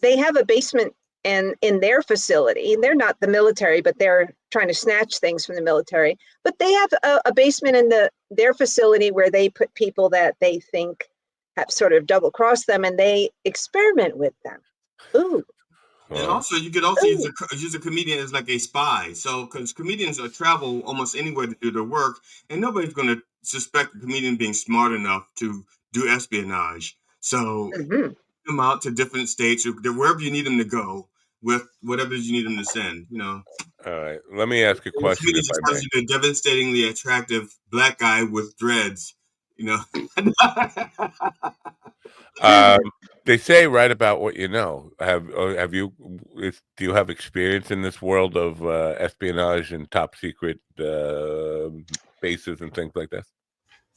they have a basement in their facility. They're not the military, but they're trying to snatch things from the military. But they have a basement in their facility where they put people that they think have sort of double crossed them, and they experiment with them. Ooh. And also, you could also use a comedian as like a spy. So, because comedians travel almost anywhere to do their work, and nobody's going to suspect a comedian being smart enough to do espionage. So, them out to different states or wherever you need them to go with whatever you need them to send. You know. All right. Let me ask a question. If I may. A devastatingly attractive black guy with dreads. You know. They say write about what you know. Do you have experience in this world of espionage and top secret bases and things like that?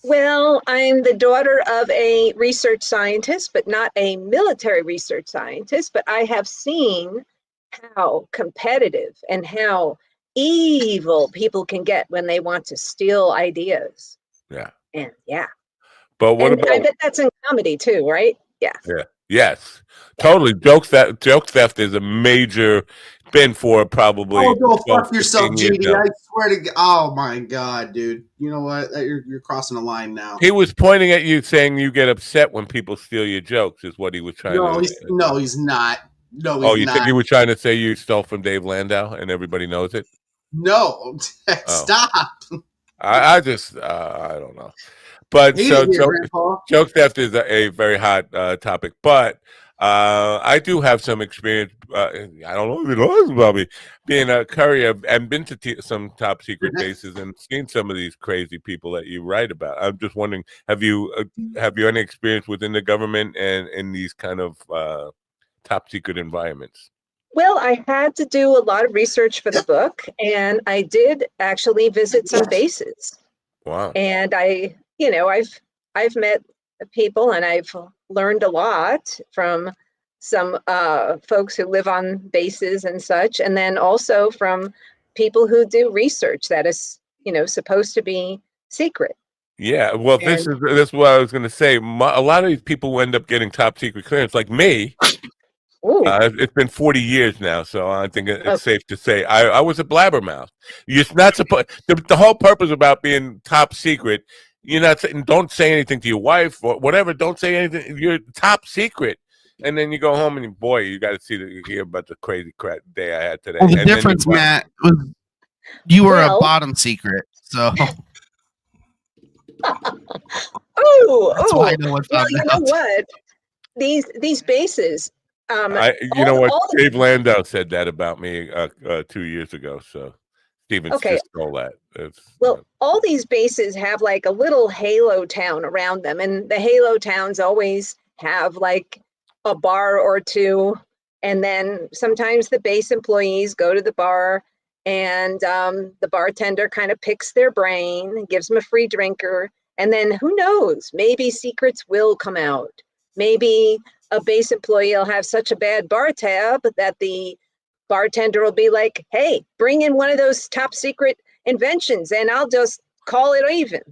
Well, I'm the daughter of a research scientist, but not a military research scientist. But I have seen how competitive and how evil people can get when they want to steal ideas. Yeah. And yeah. But what about? I bet that's in comedy too, right? Yeah. Yeah. Yes. Totally. Joke theft is a major spin for probably. Oh, go fuck yourself, JD. I swear to God. Oh my God, dude. You know what? You're crossing a line now. He was pointing at you, saying you get upset when people steal your jokes. Is what he was trying to. No, he's not. No, he's not. Oh, you think he was trying to say you stole from Dave Landau and everybody knows it? No, stop. I don't know. But so joke theft is a very hot topic. But I do have some experience. I don't know if you know this about me, being a courier and been to some top secret bases and seen some of these crazy people that you write about. I'm just wondering, have you any experience within the government and in these kind of top secret environments? Well, I had to do a lot of research for the book, and I did actually visit some bases. Wow. And I've met people, and I've learned a lot from some folks who live on bases and such, and then also from people who do research that is, supposed to be secret. Yeah, well, this is what I was going to say. A lot of these people who end up getting top secret clearance, like me. It's been 40 years now, so I think it's safe to say I was a blabbermouth. You're not supposed. The whole purpose about being top secret, you're not saying don't say anything to your wife or whatever. Don't say anything. You're top secret, and then you go home and boy, you got to hear about the crazy crap day I had today. Well, the difference, Matt, was you were a bottom secret, so. Well, you know what? These bases. Dave Landau said that about me 2 years ago. So Stevens just stole that. All these bases have like a little halo town around them, and the halo towns always have like a bar or two, and then sometimes the base employees go to the bar, and the bartender kind of picks their brain, gives them a free drinker, and then who knows? Maybe secrets will come out. Maybe a base employee will have such a bad bar tab that the bartender will be like, hey, bring in one of those top secret inventions and I'll just call it even.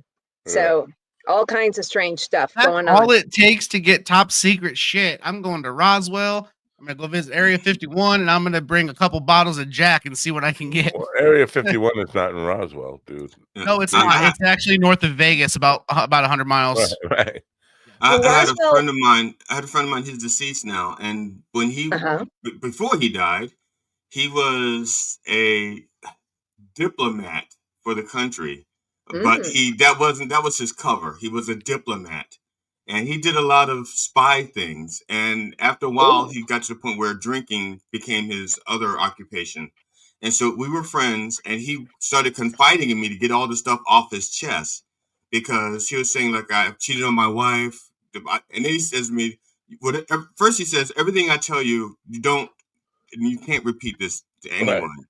So all kinds of strange stuff going on. All it takes to get top secret shit. I'm going to Roswell. I'm going to go visit Area 51 and I'm going to bring a couple bottles of Jack and see what I can get. Well, Area 51 is not in Roswell, dude. No, it's not. It's actually north of Vegas, about 100 miles. Right. I had a friend of mine. He's deceased now, and when before he died, he was a diplomat for the country, but that was his cover. He was a diplomat, and he did a lot of spy things. And after a while, he got to the point where drinking became his other occupation. And so we were friends, and he started confiding in me to get all the stuff off his chest. Because he was saying, like, I cheated on my wife. And then he says to me, first he says, everything I tell you, you can't repeat this to anyone. Right.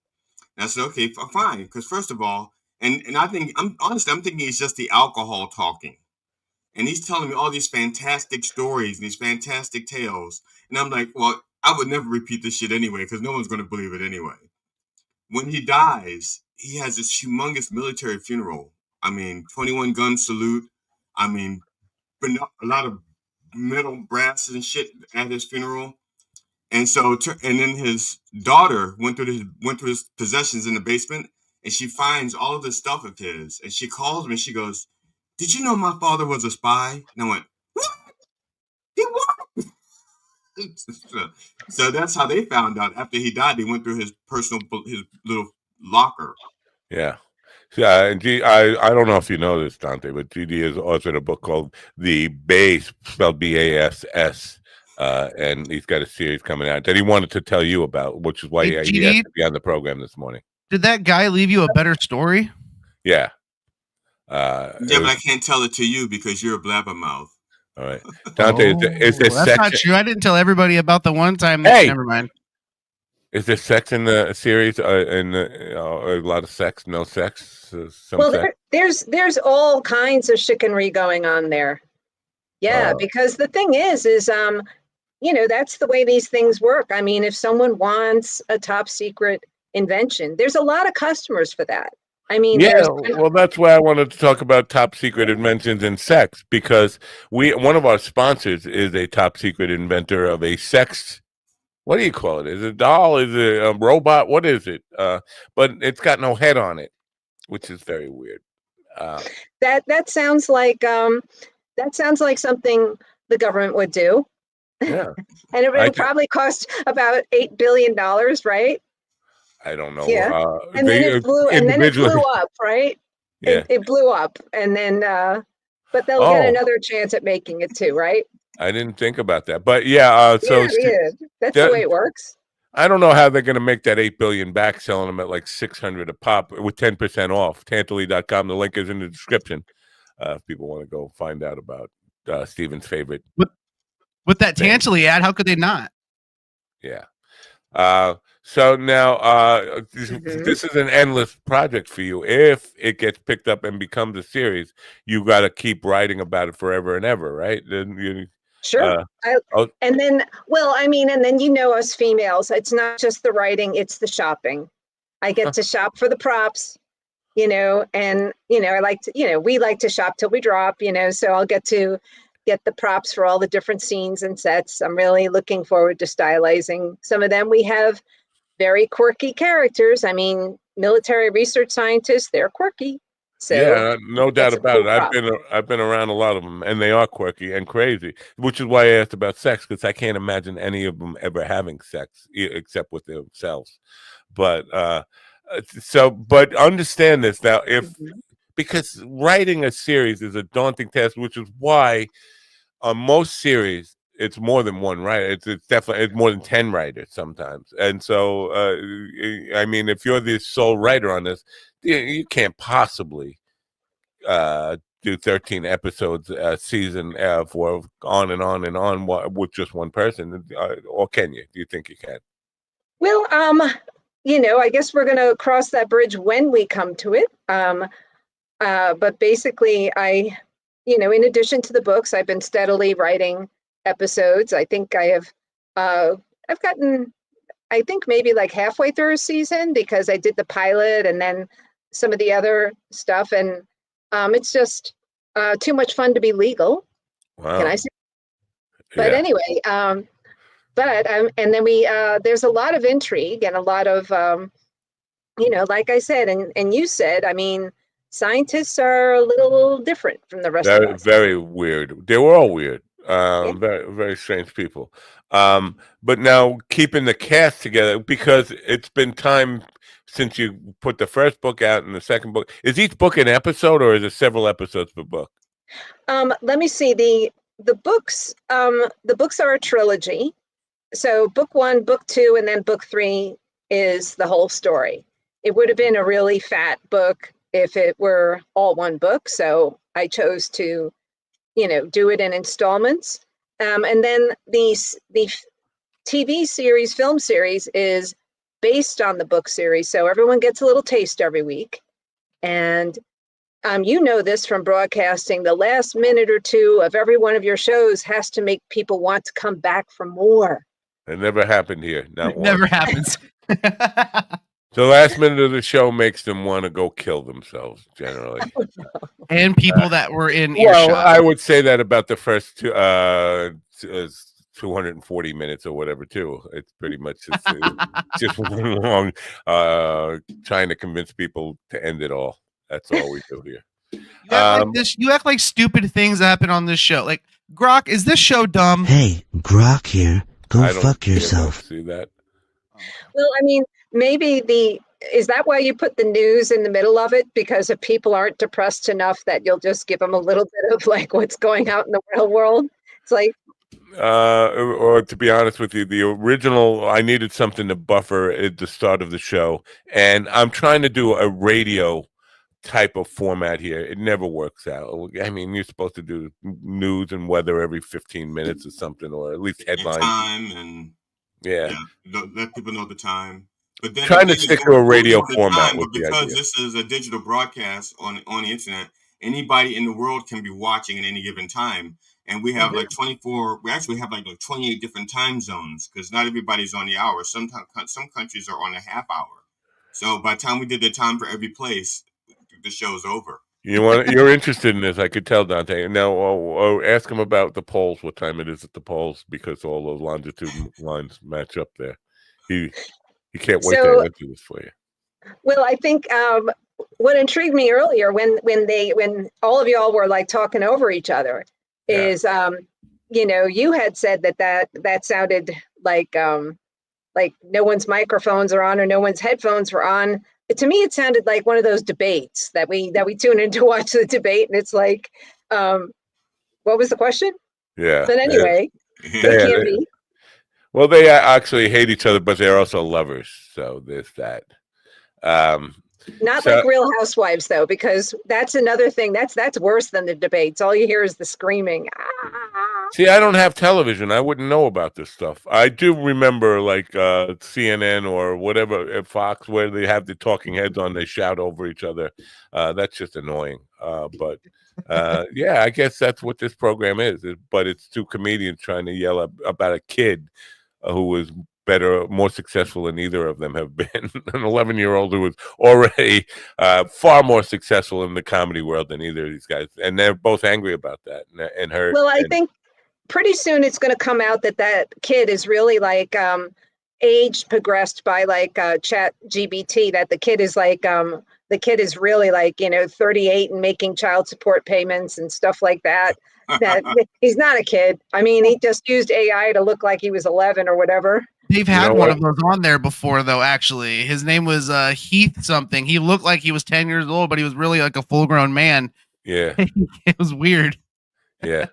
And I said, okay, fine. Because first of all, and I think, I'm thinking it's just the alcohol talking. And he's telling me all these fantastic stories, these fantastic tales. And I'm like, well, I would never repeat this shit anyway, because no one's going to believe it anyway. When he dies, he has this humongous military funeral. I mean, 21 gun salute. I mean, a lot of metal brasses and shit at his funeral. And so, and then his daughter went through his possessions in the basement, and she finds all of this stuff of his, and she calls me and she goes, "Did you know my father was a spy?" And I went, "What? He was?" So that's how they found out. After he died, they went through his little locker. Yeah. Yeah, and I don't know if you know this, Dante, but GD has authored a book called The Bass, spelled BASS, and he's got a series coming out that he wanted to tell you about, which is why he had to be on the program this morning. Did that guy leave you a better story? Yeah. But I can't tell it to you because you're a blabbermouth. All right, Dante, is there that's sex? Not true. I didn't tell everybody about the one time. Hey! Never mind. Is there sex in the series? A lot of sex? No sex? Sex? There's all kinds of chicanery going on there. Yeah, because the thing is that's the way these things work. I mean, if someone wants a top secret invention, there's a lot of customers for that. I mean, well, that's why I wanted to talk about top secret inventions in sex, because one of our sponsors is a top secret inventor of a sex. What do you call it? Is it a doll? Is it a robot? What is it? But it's got no head on it, which is very weird. That sounds like something the government would do. Yeah, and it would probably cost about $8 billion, right? I don't know. Yeah, and then it blew up, right? Yeah, it blew up, and then but they'll get another chance at making it too, right? I didn't think about that, but yeah. So that's the way it works. I don't know how they're going to make that $8 billion back, selling them at like $600 a pop with 10% off. Tantaley.com. The link is in the description. If people want to go find out about Steven's favorite. With that Tantaley ad, how could they not? Yeah. So now this is an endless project for you. If it gets picked up and becomes a series, you got to keep writing about it forever and ever, right? Then sure. And then, and then us females, it's not just the writing, it's the shopping. I get to shop for the props, and I like to, we like to shop till we drop, so I'll get to get the props for all the different scenes and sets. I'm really looking forward to stylizing some of them. We have very quirky characters. I mean, military research scientists, they're quirky. So yeah, no doubt about it. I've been around a lot of them, and they are quirky and crazy, which is why I asked about sex, because I can't imagine any of them ever having sex except with themselves. But but understand this now, because writing a series is a daunting task, which is why on most series it's more than one writer. It's definitely more than 10 writers sometimes. And so I mean, if you're the sole writer on this, you can't possibly do 13 episodes a season for on and on and on with just one person, or can you? Do you think you can? Well, I guess we're going to cross that bridge when we come to it. But basically, in addition to the books, I've been steadily writing episodes. I think I've gotten, I think maybe like halfway through a season, because I did the pilot and then some of the other stuff, and it's just too much fun to be legal. Wow. Can I say? But anyway, and then there's a lot of intrigue and a lot of like I said, and you said, I mean, scientists are a little different from the rest of us. Very weird. They were all weird. Very, very strange people. But now keeping the cast together, because it's been time since you put the first book out and the second book. Is each book an episode, or is it several episodes per book? Let me see. The books are a trilogy. So book 1, book 2, and then book 3 is the whole story. It would have been a really fat book if it were all one book. So I chose to, do it in installments. And then the TV series, film series is based on the book series. So everyone gets a little taste every week. And this from broadcasting, the last minute or two of every one of your shows has to make people want to come back for more. It never happened here. Not it never happens. The last minute of the show makes them want to go kill themselves, generally. And people that were in earshot. Well, I would say that about the first 240 minutes or whatever, too. It's pretty much just long trying to convince people to end it all. That's all we do here. You act like stupid things happen on this show. Like, Grok, is this show dumb? Hey, Grok here. Go fuck yourself. See that? Well, I mean, maybe is that why you put the news in the middle of it? Because if people aren't depressed enough that you'll just give them a little bit of like what's going out in the real world. It's like, or to be honest with you, the original, I needed something to buffer at the start of the show, and I'm trying to do a radio type of format here. It never works out. I mean, you're supposed to do news and weather every 15 minutes or something, or at least headlines. Time and let people know the time. But then trying to stick to a radio format time, with the because idea. this is a digital broadcast on the internet, anybody in the world can be watching at any given time. And we have like 24, we actually have like 28 different time zones, because not everybody's on the hour. Some countries are on a half hour. So by the time we did the time for every place, the show's over. You're interested in this, I could tell, Dante. Now, ask him about the polls, what time it is at the polls, because all those longitude lines match up there. He can't wait to answer this for you. Well, I think what intrigued me earlier when all of y'all were like talking over each other is, you had said that sounded like no one's microphones are on or no one's headphones were on. To me, it sounded like one of those debates that we tune in to watch the debate, and it's like, what was the question? Yeah. But anyway, it can be. Well, they actually hate each other, but they're also lovers. So there's that. Not like Real Housewives, though, because that's another thing. That's worse than the debates. All you hear is the screaming. See, I don't have television. I wouldn't know about this stuff. I do remember like CNN or whatever at Fox, where they have the talking heads on. They shout over each other. That's just annoying. But I guess that's what this program is. But it's two comedians trying to yell about a kid who was better, more successful than either of them have been. An 11-year-old who was already far more successful in the comedy world than either of these guys, and they're both angry about that. And her. Well, I think pretty soon it's going to come out that kid is really like age progressed by like Chat GBT. That the kid is like the kid is really like 38 and making child support payments and stuff like that. That he's not a kid. I mean, he just used AI to look like he was 11 or whatever. They've had one of those on there before, though, actually. His name was Heath something. He looked like he was 10 years old, but he was really like a full-grown man. Yeah. It was weird. Yeah.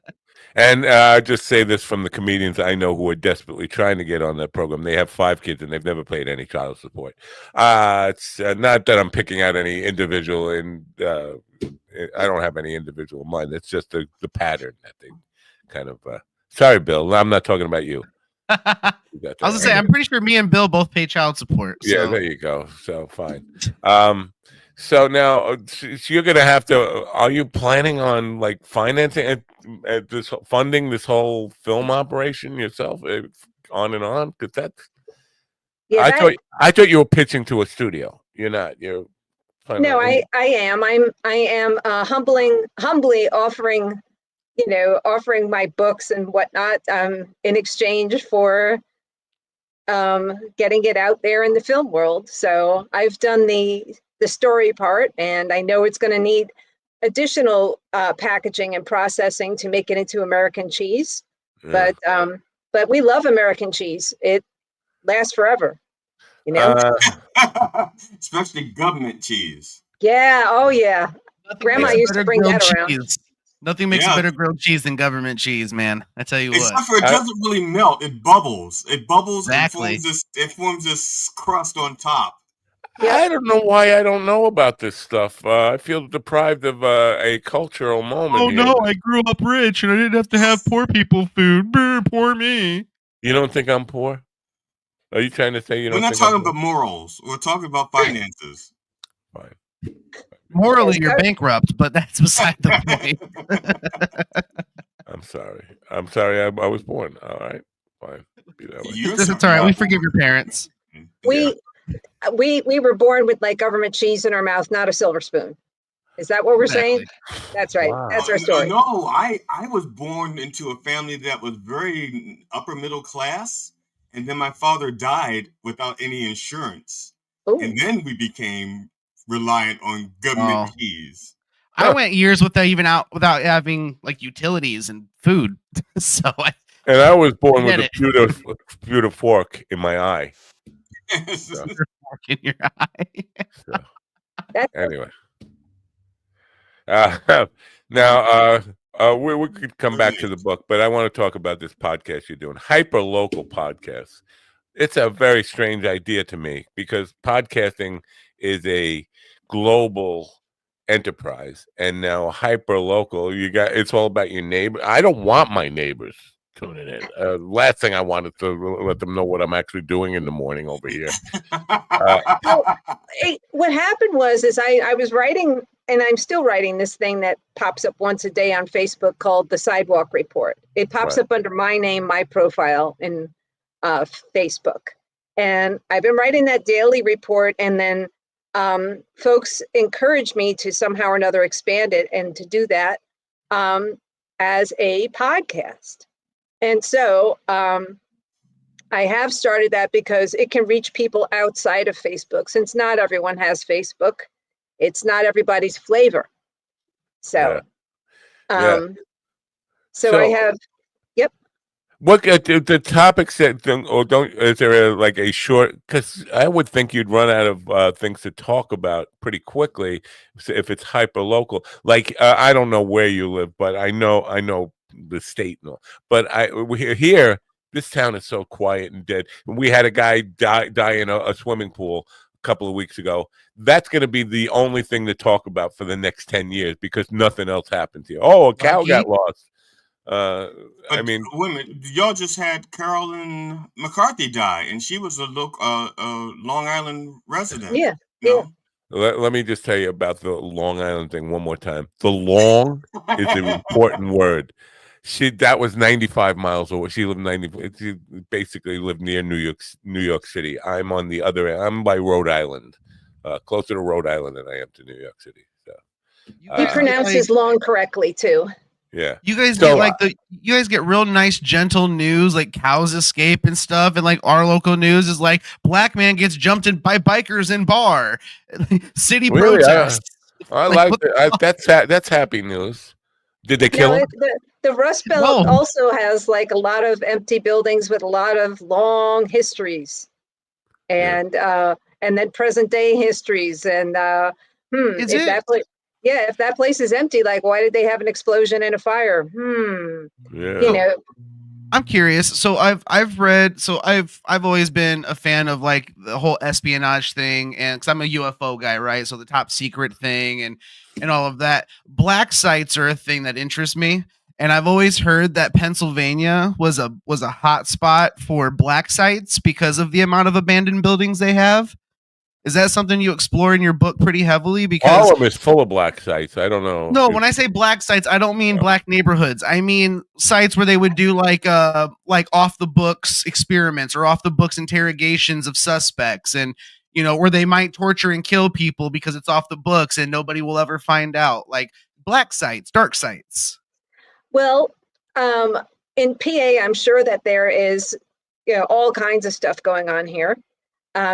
And I just say this from the comedians I know who are desperately trying to get on that program. They have 5 kids, and they've never paid any child support. It's not that I'm picking out any individual, and I don't have any individual in mind. It's just the pattern that they kind of sorry, Bill, I'm not talking about you. I was gonna say, I'm pretty sure me and Bill both pay child support. So. Yeah, there you go. So fine. So now you're gonna have to. Are you planning on like financing funding this whole film operation yourself, on and on? Because that's. Yeah, I thought you were pitching to a studio. You're not. You're. No, I am. I am humbly offering. Offering my books and whatnot in exchange for getting it out there in the film world. So I've done the story part, and I know it's going to need additional packaging and processing to make it into American cheese. Yeah. But we love American cheese. It lasts forever. Especially government cheese. Yeah. Oh yeah. Grandma used to bring that around. Cheese. Nothing makes a better grilled cheese than government cheese, man. I tell you what. Except for it doesn't really melt. It bubbles. It bubbles exactly. And it forms this crust on top. Yeah. I don't know why I don't know about this stuff. I feel deprived of a cultural moment. Oh, here. No, I grew up rich and I didn't have to have poor people food. Poor me. You don't think I'm poor? Are you trying to say you don't think We're not talking about morals. We're talking about finances. Fine. Morally, you're bankrupt, but that's beside the point. I'm sorry. I was born. All right, fine. It's all right. We forgive your parents. We were born with like government cheese in our mouth, not a silver spoon. Is that what we're saying? That's right. Wow. That's our story. No, I was born into a family that was very upper middle class, and then my father died without any insurance. Ooh. And then we became reliant on government cheese. I went years without having like utilities and food. And I was born with a pewter fork in my eye. So. Fork in your eye. Anyway. Now, we could come back to the book, but I want to talk about this podcast you're doing, hyper local podcast. It's a very strange idea to me because podcasting is a global enterprise, and now hyper local. It's all about your neighbor. I don't want my neighbors tuning in. Last thing I wanted to let them know what I'm actually doing in the morning over here. What happened was I was writing. And I'm still writing this thing that pops up once a day on Facebook called the Sidewalk Report. It pops up under my name, my profile in Facebook. And I've been writing that daily report. And then folks encouraged me to somehow or another expand it and to do that as a podcast. And so I have started that because it can reach people outside of Facebook, since not everyone has Facebook. It's not everybody's flavor. So, so I have, What the topics that is there a short? Because I would think you'd run out of things to talk about pretty quickly if it's hyper local. Like I don't know where you live, but I know the state and all. But here, this town is so quiet and dead. We had a guy die in a swimming pool a couple of weeks ago. That's going to be the only thing to talk about for the next 10 years because nothing else happens here. Oh, a cow got lost. I mean, women, y'all just had Carolyn McCarthy die, and she was a Long Island resident. Yeah. Let me just tell you about the Long Island thing one more time. The long is an important word. That was 95 miles away. She basically lived near New York City. I'm on the other end. I'm by Rhode Island, closer to Rhode Island than I am to New York City. So he pronounces long correctly too. Yeah. You guys you guys get real nice, gentle news like cows escape and stuff, and like our local news is like black man gets jumped in by bikers in bar, city protests. I like that. That's happy news. Did they kill him? The Rust Belt also has like a lot of empty buildings with a lot of long histories, and then present day histories. And if that place is empty, like why did they have an explosion and a fire? I'm curious. So I've read. So I've always been a fan of like the whole espionage thing, and because I'm a UFO guy, right? So the top secret thing and all of that. Black sites are a thing that interests me. And I've always heard that Pennsylvania was a hot spot for black sites because of the amount of abandoned buildings they have. Is that something you explore in your book pretty heavily? Because all of them is full of black sites. I don't know. No, when I say black sites, I don't mean black neighborhoods. I mean sites where they would do like off the books experiments or off the books interrogations of suspects, and where they might torture and kill people because it's off the books and nobody will ever find out. Like black sites, dark sites. Well, in PA, I'm sure that there is, all kinds of stuff going on here,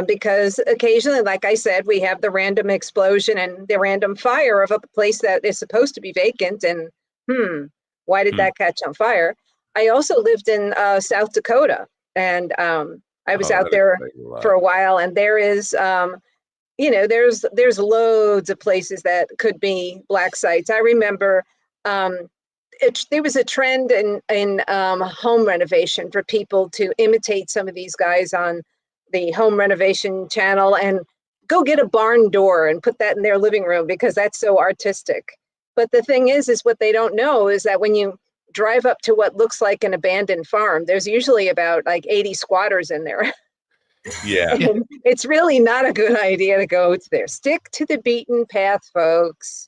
because occasionally, like I said, we have the random explosion and the random fire of a place that is supposed to be vacant. And why did that catch on fire? I also lived in South Dakota, and I was out there for a while. And there is, there's loads of places that could be black sites. I remember. There was a trend in home renovation for people to imitate some of these guys on the home renovation channel and go get a barn door and put that in their living room because that's so artistic. But the thing is what they don't know is that when you drive up to what looks like an abandoned farm, there's usually about like 80 squatters in there. Yeah. And it's really not a good idea to go there. Stick to the beaten path, folks.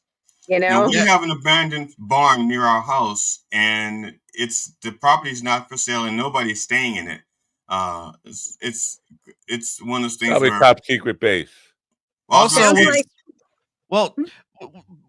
We have an abandoned barn near our house, and the property's not for sale, and nobody's staying in it. It's one of those things probably where top secret base. Also,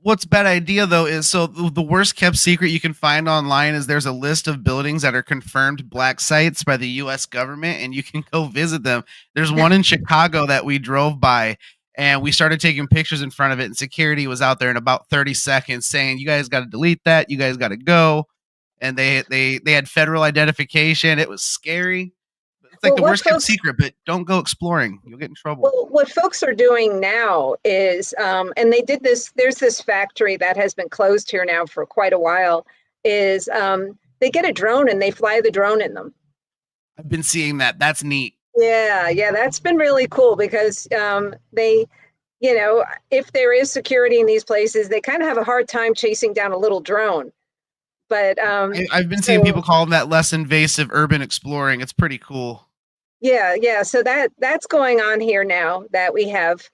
what's a bad idea though is so the worst kept secret you can find online is there's a list of buildings that are confirmed black sites by the U.S. government, and you can go visit them. There's one in Chicago that we drove by, and we started taking pictures in front of it, and security was out there in about 30 seconds saying, "You guys got to delete that. You guys got to go." And they had federal identification. It was scary. It's like the worst kept secret, but don't go exploring. You'll get in trouble. Well, what folks are doing now is, and they did this, there's this factory that has been closed here now for quite a while, is they get a drone and they fly the drone in them. I've been seeing that. That's neat. Yeah, that's been really cool because they, if there is security in these places, they kind of have a hard time chasing down a little drone. But I've been seeing people call them that less invasive urban exploring. It's pretty cool. Yeah. So that's going on here now that we have,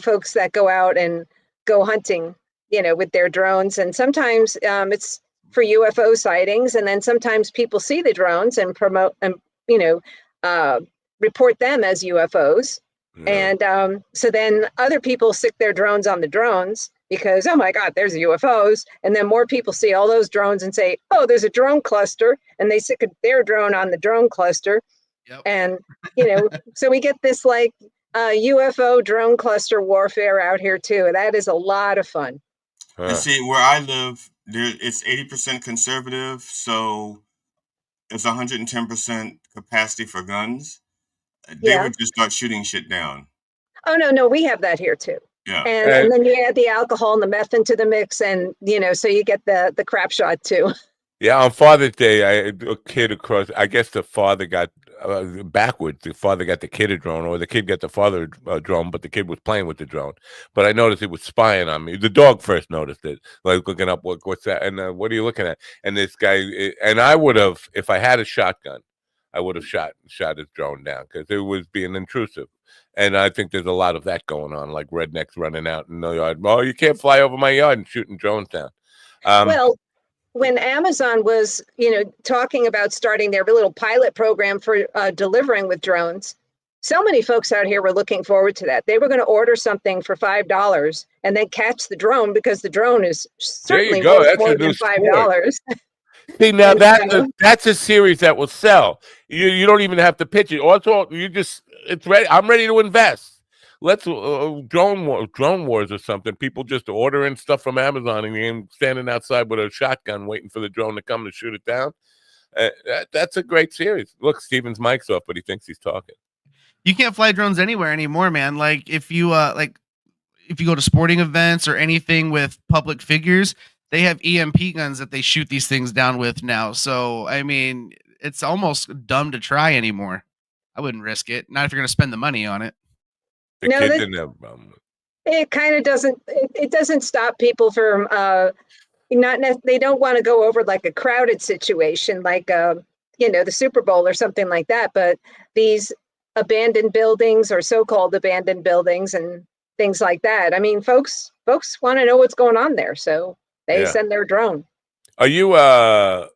folks that go out and go hunting, with their drones. And sometimes it's for UFO sightings. And then sometimes people see the drones and promote and, report them as UFOs. Yeah. And so then other people stick their drones on the drones because, oh my God, there's UFOs. And then more people see all those drones and say, oh, there's a drone cluster. And they stick their drone on the drone cluster. Yep. And, so we get this like UFO drone cluster warfare out here too. That is a lot of fun. And see, where I live, it's 80% conservative. So it's 110% capacity for guns. They would just start shooting shit down. Oh, no, we have that here too. Yeah. And then you add the alcohol and the meth into the mix and, so you get the crap shot too. Yeah, on Father's Day, a kid across, I guess the father got backwards. The father got the kid a drone, or the kid got the father a drone, but the kid was playing with the drone. But I noticed it was spying on me. The dog first noticed it, like looking up, what's that? And what are you looking at? And this guy, and I would have, if I had a shotgun, I would have shot his drone down because it was being intrusive. And I think there's a lot of that going on, like rednecks running out in the yard. Oh, you can't fly over my yard and shooting drones down. Well, when Amazon was, talking about starting their little pilot program for delivering with drones, so many folks out here were looking forward to that. They were going to order something for $5 and then catch the drone because the drone is certainly worth more than $5. See, now that's a series that will sell. You don't even have to pitch it. Also, it's ready. I'm ready to invest. Let's drone wars or something. People just ordering stuff from Amazon and standing outside with a shotgun waiting for the drone to come to shoot it down. That's a great series. Look, Steven's mic's off, but he thinks he's talking. You can't fly drones anywhere anymore, man. Like if you go to sporting events or anything with public figures, they have EMP guns that they shoot these things down with now. So I mean, it's almost dumb to try anymore. I wouldn't risk it. Not if you're going to spend the money on it. The kid didn't have a problem with it. It kind of doesn't. It doesn't stop people from they don't want to go over like a crowded situation, like the Super Bowl or something like that. But these abandoned buildings or so-called abandoned buildings and things like that. I mean, folks want to know what's going on there, so they send their drone. Are you a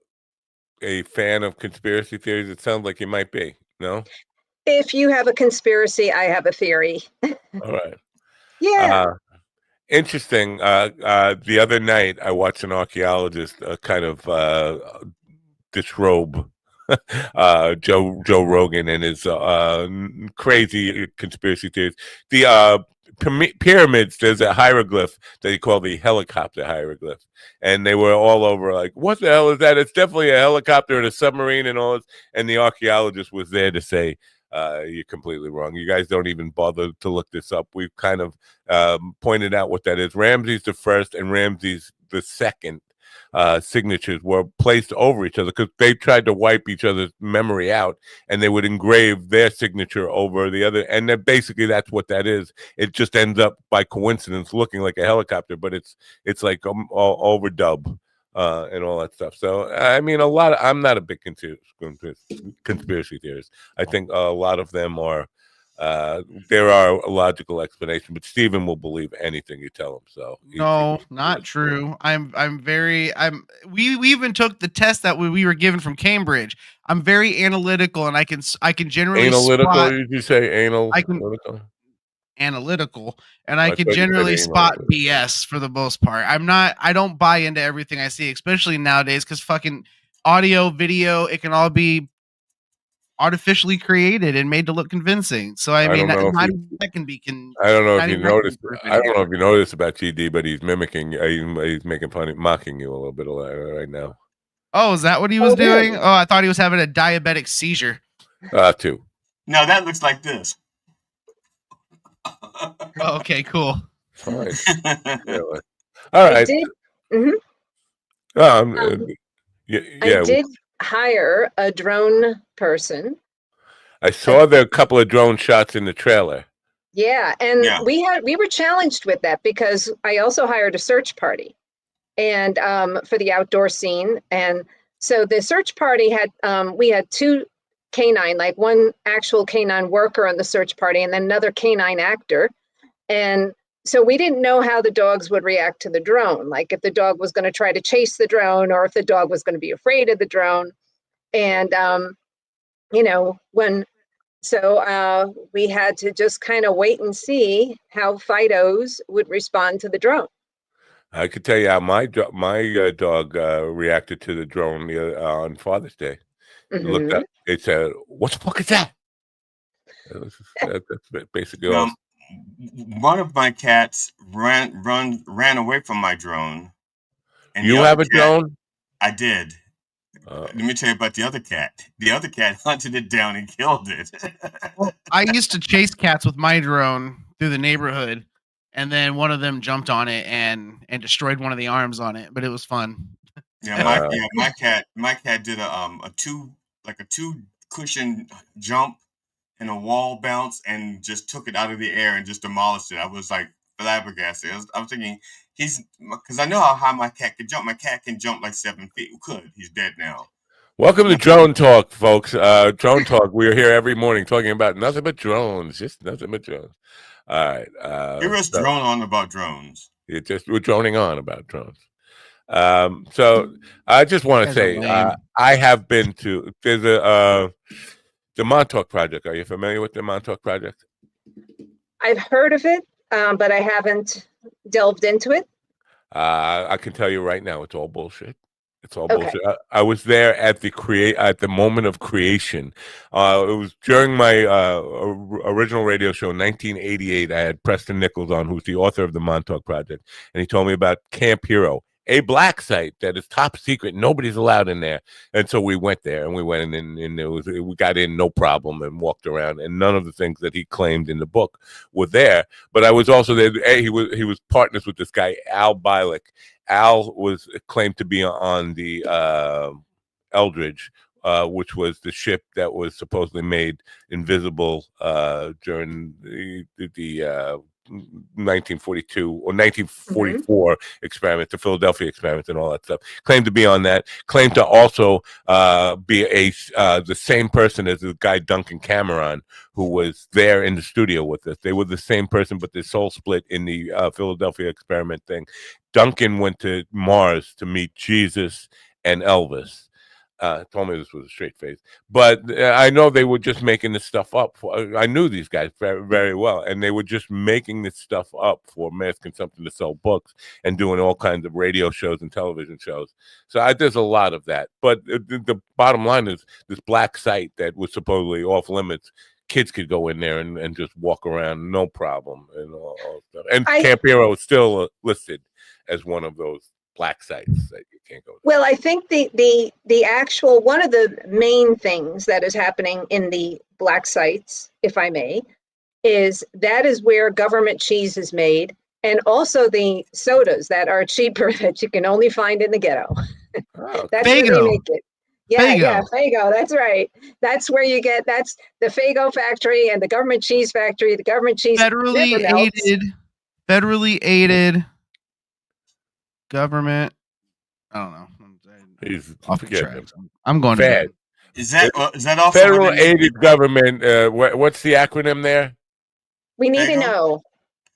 fan of conspiracy theories? It sounds like you might be. No. If you have a conspiracy, I have a theory. All right. Yeah. Interesting. The other night, I watched an archaeologist kind of disrobe Joe Rogan and his crazy conspiracy theories. The pyramids, there's a hieroglyph that they call the helicopter hieroglyph. And they were all over like, what the hell is that? It's definitely a helicopter and a submarine and all this. And the archaeologist was there to say, you're completely wrong. You guys don't even bother to look this up. We've kind of pointed out what that is. Ramses the first and Ramses the second signatures were placed over each other because they tried to wipe each other's memory out, and they would engrave their signature over the other. And then basically that's what that is. It just ends up by coincidence looking like a helicopter, but it's like overdub. And all that stuff. So, I mean, I'm not a big conspiracy theorist. I think a lot of them are There are a logical explanation, but Stephen will believe anything you tell him. So no, not true. We even took the test that we were given from Cambridge. I'm very analytical, and I can generally analytical. Spot, Did you say anal? Analytical, and I can generally spot BS for the most part. I don't buy into everything I see, especially nowadays, because fucking audio, video, it can all be artificially created and made to look convincing. So I mean, I don't know if you noticed. I don't know if you noticed about GD, but he's mimicking. He's making fun, mocking you a little bit right now. Oh, is that what he was doing? Oh, I thought he was having a diabetic seizure. Too. No, that looks like this. Oh, okay, cool. Fine. Really. All right. I did hire a drone person. I saw there a couple of drone shots in the trailer. Yeah, and we were challenged with that because I also hired a search party, and for the outdoor scene. And so the search party had we had two canine, like one actual canine worker on the search party, and then another canine actor. And so we didn't know how the dogs would react to the drone, like if the dog was going to try to chase the drone or if the dog was going to be afraid of the drone. And we had to just kind of wait and see how Fidos would respond to the drone. I could tell you how my dog reacted to the drone on Father's Day. Looked up, it said, "What the fuck is that?" That's basically all. One of my cats ran away from my drone. And you have a drone? I did. Let me tell you about the other cat. The other cat hunted it down and killed it. Well, I used to chase cats with my drone through the neighborhood, and then one of them jumped on it and destroyed one of the arms on it. But it was fun. Yeah, my cat did a two cushion jump and a wall bounce and just took it out of the air and just demolished it. I was like flabbergasted. I was thinking because I know how high my cat can jump. My cat can jump like 7 feet. He's dead now. Welcome to Drone Talk, folks. Drone Talk. We're here every morning talking about nothing but drones. Just nothing but drones. All right. Hear us drone on about drones. We're droning on about drones. So I just want to say I have been to the Montauk Project. Are you familiar with the Montauk Project? I've heard of it, but I haven't delved into it. I can tell you right now, it's all bullshit. It's all bullshit. I was there at the moment of creation. It was during my original radio show in 1988. I had Preston Nichols on, who's the author of the Montauk Project, and he told me about Camp Hero, a black site that is top secret. Nobody's allowed in there. And so we went there, and we went in, and we got in no problem and walked around, and none of the things that he claimed in the book were there. But I was also there. He was partners with this guy, Al Bialik. Al was claimed to be on the Eldridge, which was the ship that was supposedly made invisible during the 1942 or 1944 experiment, the Philadelphia experiment, and all that stuff. Claimed to be on that. Claimed to also be the same person as the guy Duncan Cameron, who was there in the studio with us. They were the same person, but their soul split in the Philadelphia experiment thing. Duncan went to Mars to meet Jesus and Elvis. Told me this was a straight face, but I know they were just making this stuff up. I knew these guys very, very well, and they were just making this stuff up for mass consumption to sell books and doing all kinds of radio shows and television shows. So there's a lot of that. But the bottom line is this black site that was supposedly off limits. Kids could go in there and just walk around, no problem, and all stuff. And Camp Hero is still listed as one of those black sites that you can't go to. Well, I think the actual one of the main things that is happening in the black sites, if I may, is where government cheese is made, and also the sodas that are cheaper that you can only find in the ghetto. That's Faygo. where they make it. Yeah, Faygo. yeah, Faygo. That's right. That's where you get. That's the Faygo factory and the government cheese factory. The government cheese federally aided government. I don't know. He's off the track. I'm going Fed. Is that also federal aided government? What's the acronym there? We need to know.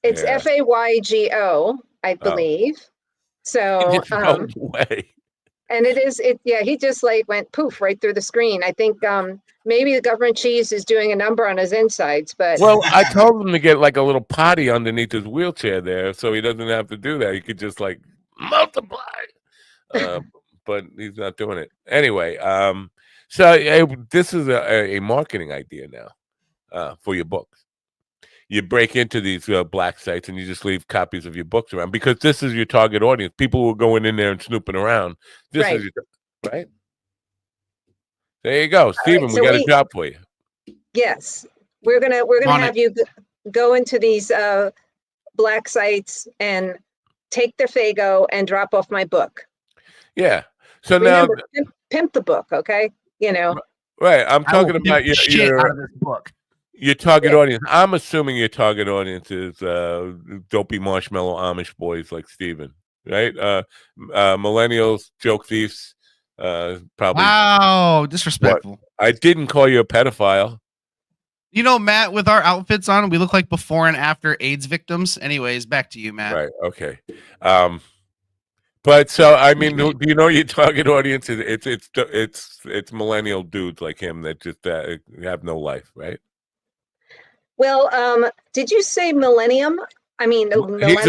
It's FAYGO, I believe. So, way. And it is. He just like went poof right through the screen. I think maybe the government cheese is doing a number on his insides, but I told him to get like a little potty underneath his wheelchair there, so he doesn't have to do that. He could just like multiply. But he's not doing it anyway. So this is a marketing idea now for your books. You break into these black sites and you just leave copies of your books around because this is your target audience. People who are going in there and snooping around. This is right. There you go, Stephen. We got a job for you. Yes, we're gonna have you go into these black sites and take their Fago and drop off my book. Yeah. So remember, now pimp the book, okay? You know. Right. I'm talking about your out of this book. Your target audience. I'm assuming your target audience is dopey marshmallow Amish boys like Steven, right? Millennials, joke thieves, probably. Wow, disrespectful. What? I didn't call you a pedophile. You know, Matt, with our outfits on, we look like before and after AIDS victims. Anyways, back to you, Matt. Right. Okay. But so I mean, do you know your target audience is it's millennial dudes like him that just have no life, right? Well, did you say millennium? I mean, he's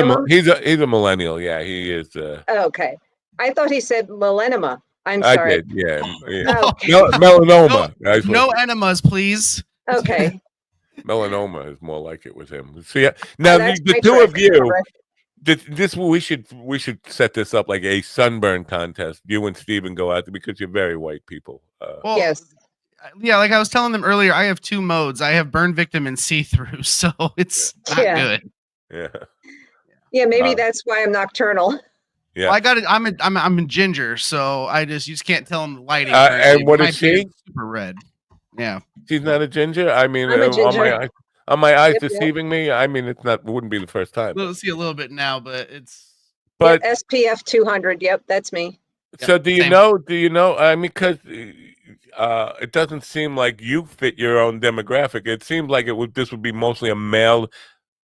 a millennial. Yeah, he is. Okay, I thought he said millennium. I'm sorry. I did. Yeah. Okay. Melanoma. No enemas, please. Okay. Melanoma is more like it with him. So yeah. Now the two of you. This we should set this up like a sunburn contest. You and Steven go out there because you're very white people. Yes. Yeah, like I was telling them earlier, I have two modes. I have burn victim and see-through, so it's not good. Yeah. Yeah, maybe that's why I'm nocturnal. Yeah. Well, I got it. I'm a ginger, so you just can't tell them the lighting. And what is she? Super red. Yeah. She's not a ginger. I mean, I'm a ginger. Are my eyes deceiving me? I mean, it wouldn't be the first time. We'll see a little bit now, but it's. But SPF 200. Yep, that's me. So do you know? I mean, because it doesn't seem like you fit your own demographic. It seems like this would be mostly a male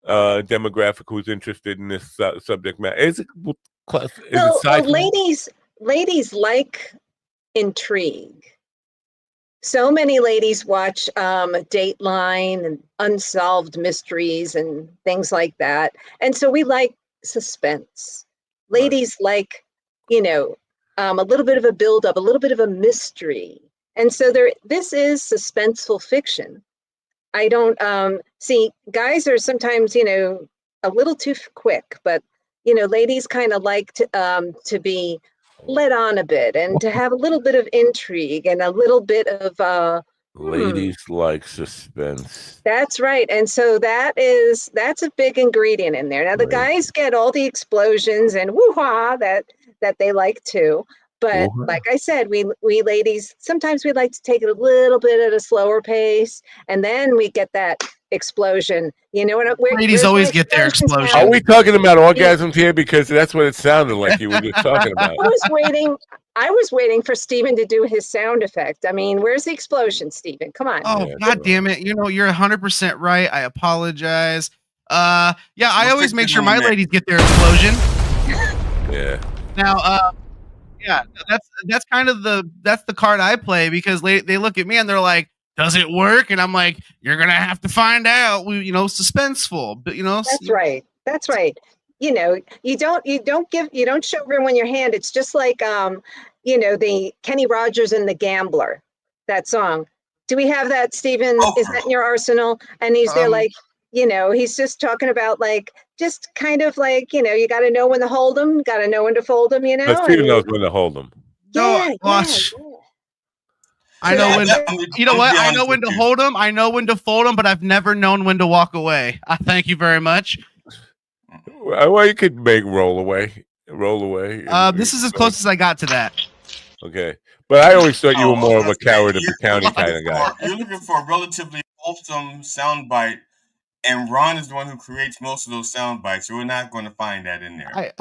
demographic who's interested in this subject matter. Is it? Ladies like intrigue. So many ladies watch Dateline and Unsolved Mysteries and things like that. And so we like suspense. Ladies like, a little bit of a buildup, a little bit of a mystery. And so this is suspenseful fiction. I don't see guys are sometimes, a little too quick, but, ladies kind of like to be let on a bit and to have a little bit of intrigue and a little bit of ladies like suspense. That's right. And so that's a big ingredient in there. Now the guys get all the explosions and woo-ha that they like too. But like I said, we ladies, sometimes we like to take it a little bit at a slower pace, and then we get that explosion. Ladies always get their explosion. Are we talking about orgasms here? Because that's what it sounded like you were just talking about. I was waiting for Steven to do his sound effect. I mean, where's the explosion, Steven? Come on. Oh, God damn it. You're 100% right. I apologize. I always make sure my ladies get their explosion. Yeah. Now, that's kind of the card I play because they look at me and they're like, does it work? And I'm like, you're gonna have to find out. Suspenseful, but That's right. You don't show everyone your hand. It's just like the Kenny Rogers and the Gambler, that song. Do we have that, Steven? Is that in your arsenal? And he's there like, he's just talking about like, just kind of like, you got to know when to hold them, got to know when to fold them, But Steven knows when to hold them. Yeah. I know when. I know when to hold them. I know when to fold them, but I've never known when to walk away. Thank you very much. Well, you could make roll away. This is as close as I got to that. Okay, but I always thought you were more of a coward of the county kind of guy. You're looking for a relatively wholesome soundbite, and Ron is the one who creates most of those sound bites, so we're not going to find that in there.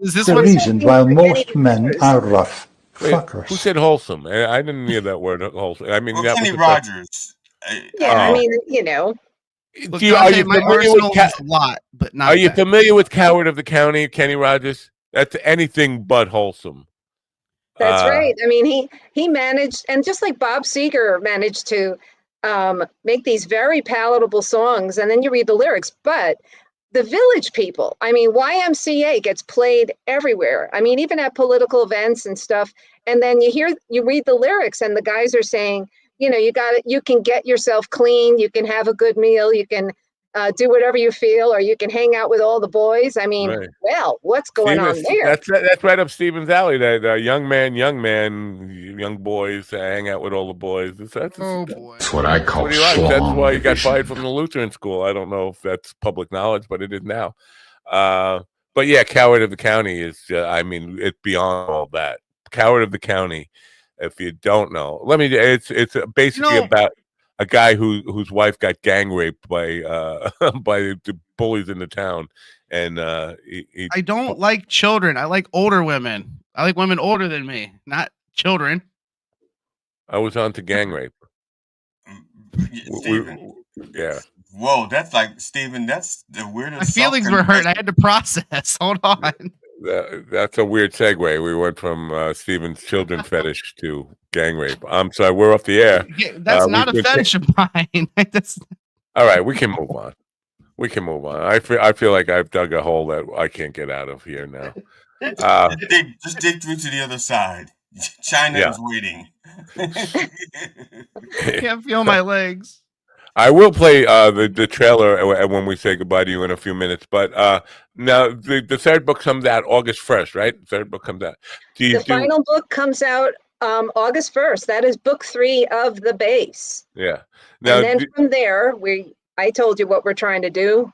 Is this the reason why most men are rough? Who said wholesome? I didn't hear that word wholesome. I mean, well, that Kenny was Rogers. I mean, you know. Look, Dante, my arsenal is a lot, but not. Are you familiar with Coward of the County, Kenny Rogers? That's anything but wholesome. That's right. I mean, he managed, and just like Bob Seger managed to make these very palatable songs, and then you read the lyrics. But the Village People, I mean, YMCA gets played everywhere. I mean, even at political events and stuff. And then you read the lyrics, and the guys are saying, you know, you can get yourself clean, you can have a good meal, you can do whatever you feel, or you can hang out with all the boys. I mean, well, what's going on there? That's right up Stephen's alley. That young boys hang out with all the boys. That's what I call schlong. That's why he got fired from the Lutheran school. I don't know if that's public knowledge, but it is now. But yeah, Coward of the County is. I mean, it's beyond all that. Coward of the County. If you don't know, it's basically about a guy whose wife got gang raped by by the bullies in the town, and I don't like children. I like older women. I like women older than me, not children. I was on to gang rape. Yeah. Whoa, that's like Stephen. That's the weirdest. My feelings were hurt. I had to process. Hold on. That's a weird segue. We went from Stephen's children fetish to gang rape. I'm sorry, we're off the air. Yeah, that's not a fetish of mine. All right, we can move on. I feel like I've dug a hole that I can't get out of here now. Just dig through to the other side. China is waiting. I can't feel my legs. I will play the trailer when we say goodbye to you in a few minutes. But now the third book comes out August 1st, right? The third book comes out. The final book comes out August 1st. That is book 3 of the base. Yeah. Now, and then from there, I told you what we're trying to do.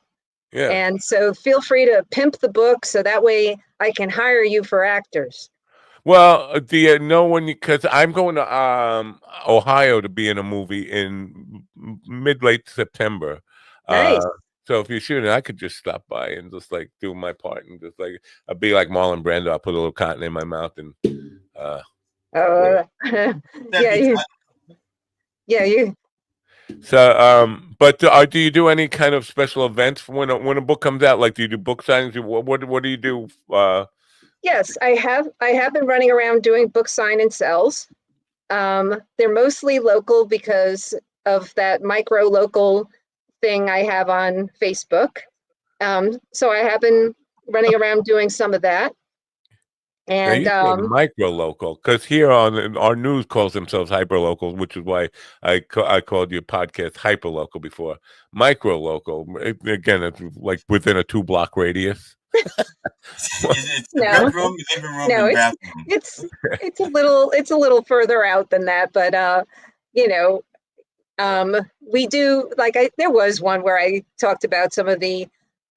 Yeah. And so feel free to pimp the book so that way I can hire you for actors. Well, do you know when because I'm going to Ohio to be in a movie in late September. Nice. So if you're shooting, I could just stop by and just like do my part and just like I'll be like Marlon Brando. I'll put a little cotton in my mouth and you. So, but do you do any kind of special events when a book comes out? Like, do you do book signings? What do you do? Yes, I have been running around doing book sign and sells. They're mostly local because of that micro local thing I have on Facebook. So I have been running around doing some of that. And micro local, because here on our news calls themselves hyper local, which is why I called your podcast hyper local before. Micro local, again, it's like within a 2-block radius. It's a little further out than that, but we do there was one where I talked about some of the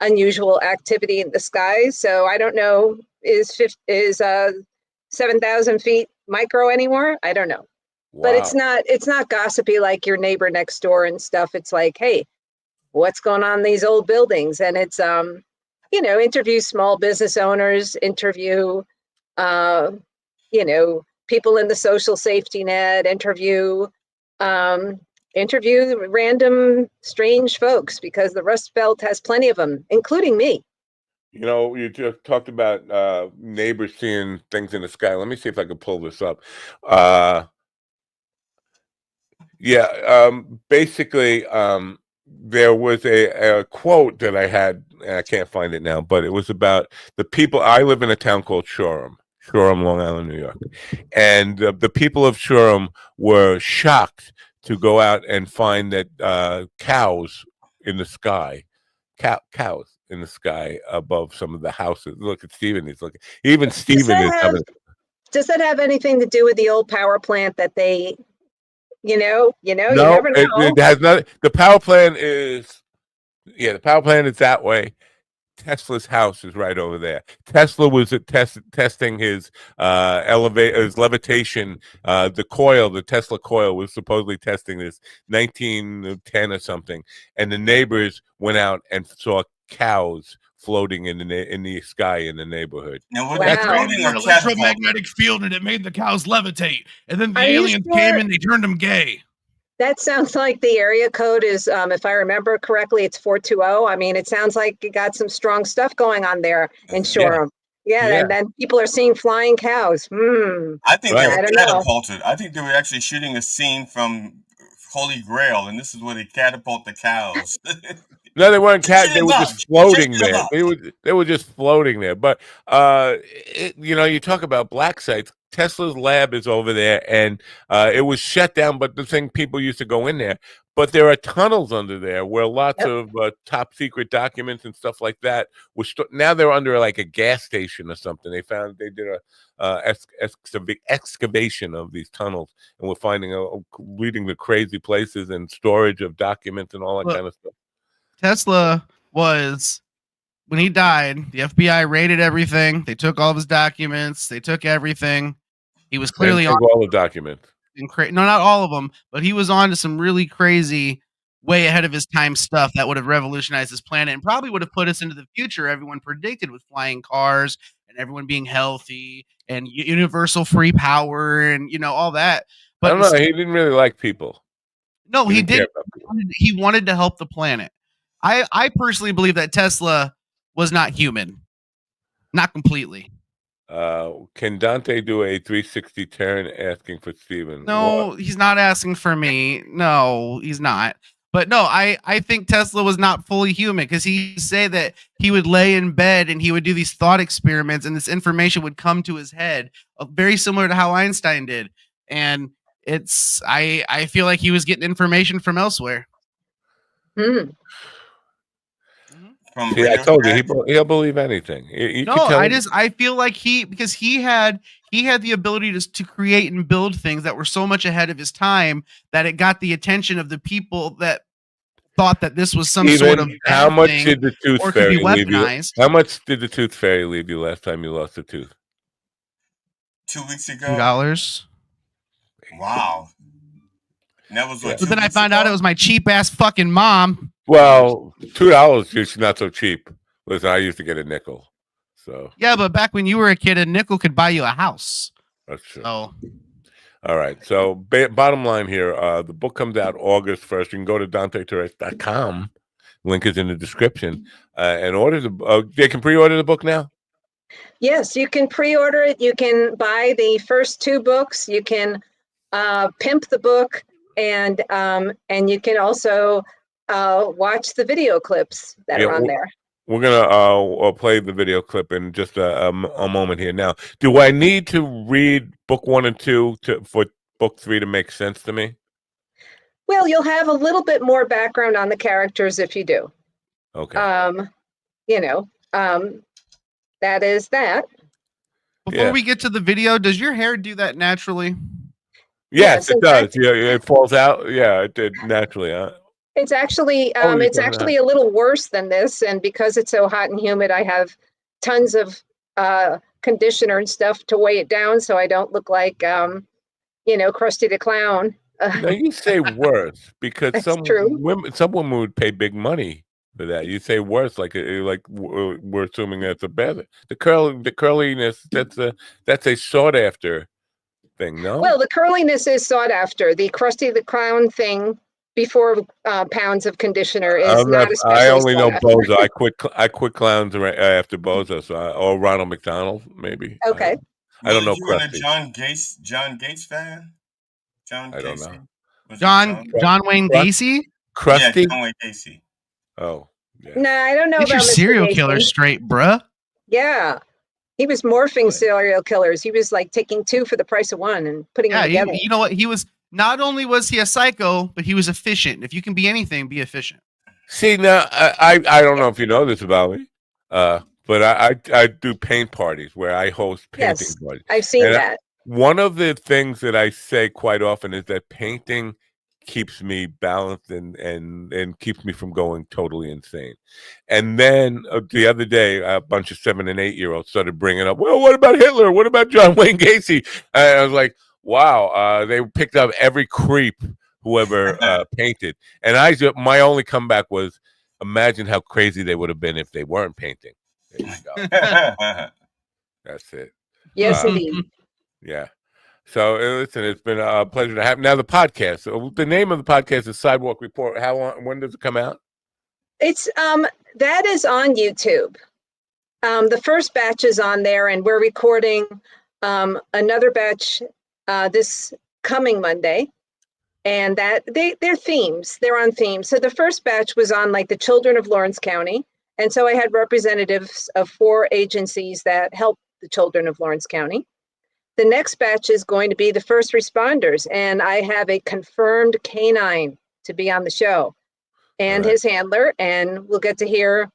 unusual activity in the skies. So I don't know, is 7,000 feet micro anymore? I don't know. Wow. But it's not gossipy like your neighbor next door and stuff. It's like, hey, what's going on in these old buildings? And it's interview small business owners, interview people in the social safety net, interview random strange folks, because the Rust Belt has plenty of them, including me. You just talked about neighbors seeing things in the sky. Let me see if I can pull this up. Basically, there was a quote that I had, and I can't find it now, but it was about the people. I live in a town called Shoreham, Long Island, New York. And the people of Shoreham were shocked to go out and find that cows in the sky, cows in the sky above some of the houses. Look at Stephen. He's looking. Even Stephen is having. Does that have anything to do with the old power plant that they, No, you never know. It has nothing. The power plant is, the power plant is that way. Tesla's house is right over there. Tesla was testing his his levitation. The Tesla coil was supposedly testing this 1910 or something, and the neighbors went out and saw cows floating in the sky in the neighborhood. Now, were they floating or electromagnetic field, and it made the cows levitate. And then the aliens came and they turned them gay. That sounds like the area code is, if I remember correctly, it's 420. I mean, it sounds like you got some strong stuff going on there in Shoreham. Yeah, and then people are seeing flying cows. I think they were catapulted. I think they were actually shooting a scene from Holy Grail, and this is where they catapult the cows. No, they weren't cats. They were just floating there. They were just floating there. But you talk about black sites. Tesla's lab is over there, and it was shut down. But the thing, people used to go in there. But there are tunnels under there where lots of top secret documents and stuff like that were now they're under like a gas station or something. They did a excavation of these tunnels, and we're finding reading the crazy places and storage of documents and all that kind of stuff. Tesla was, when he died, the FBI raided everything. They took all of his documents. They took everything. He was clearly on all the documents. No, not all of them, but he was on to some really crazy, way ahead of his time stuff that would have revolutionized this planet and probably would have put us into the future everyone predicted, with flying cars and everyone being healthy and universal free power and all that. But I don't know. He didn't really like people. No, he didn't. He wanted to help the planet. I personally believe that Tesla was not human. Not completely. Can Dante do a 360 turn asking for Steven? No, he's not asking for me. No, he's not. But no, I think Tesla was not fully human, because he say that he would lay in bed and he would do these thought experiments and this information would come to his head, very similar to how Einstein did. And I feel like he was getting information from elsewhere. I told you he'll believe anything. I feel like because he had the ability to create and build things that were so much ahead of his time that it got the attention of the people that thought that this was some sort of how much did the tooth fairy leave you? How much did the tooth fairy leave you last time you lost a tooth? 2 weeks ago. $2. Wow. And that was what. But then I found out it was my cheap ass fucking mom. Well, $2 is not so cheap. Listen, I used to get a nickel. So yeah, but back when you were a kid, a nickel could buy you a house. That's true. So. All right. So bottom line here, the book comes out August 1st. You can go to DanteTerres.com. Link is in the description. And order they can pre-order the book now? Yes, you can pre-order it. You can buy the first 2 books. You can pimp the book, and you can also watch the video clips that are on there. We're gonna play the video clip in just a moment here. Now, do I need to read book 1 and 2 for book 3 to make sense to me? Well, you'll have a little bit more background on the characters if you do. Okay. That is that. Before we get to the video, does your hair do that naturally? Yes, it does. Yeah, it falls out. Yeah, it did naturally. It's actually a little worse than this, and because it's so hot and humid, I have tons of conditioner and stuff to weigh it down, so I don't look like Krusty the Clown. Now you say worse because some women would pay big money for that. You say worse, like we're assuming that's a better. The curliness that's a sought after thing. No. Well, the curliness is sought after. The Krusty the Clown thing before pounds of conditioner is not especially. I only know Bozo. I quit clowns after Bozo, or Ronald McDonald maybe. Okay. I don't know. You were a John Gates fan? I don't know. John Wayne Gacy? Krusty? Yeah, John Wayne Gacy. Oh. Yeah. No, I don't know. Get your serial killer straight, bruh. Yeah. He was morphing serial killers. He was like taking 2 for the price of 1 and putting them together. You know what? He was, not only was he a psycho, but he was efficient. If you can be anything, be efficient. See, now, I don't know if you know this about me, but I do paint parties where I host painting parties. I've seen that. One of the things that I say quite often is that painting keeps me balanced and keeps me from going totally insane. And then the other day, a bunch of 7 and 8-year-olds started bringing up, well, what about Hitler? What about John Wayne Gacy? And I was like, wow, they picked up every creep whoever painted. And my only comeback was, Imagine how crazy they would have been if they weren't painting. There you go. That's it. Yes, indeed. Yeah. So listen, it's been a pleasure to have. Now the podcast. So the name of the podcast is Sidewalk Report. How long? When does it come out? It's that is on YouTube. The first batch is on there, and we're recording another batch this coming Monday. And that they're themes. They're on themes. So the first batch was on like the children of Lawrence County. And so I had representatives of 4 agencies that help the children of Lawrence County. The next batch is going to be the first responders. And I have a confirmed canine to be on the show and his handler. And we'll get to hear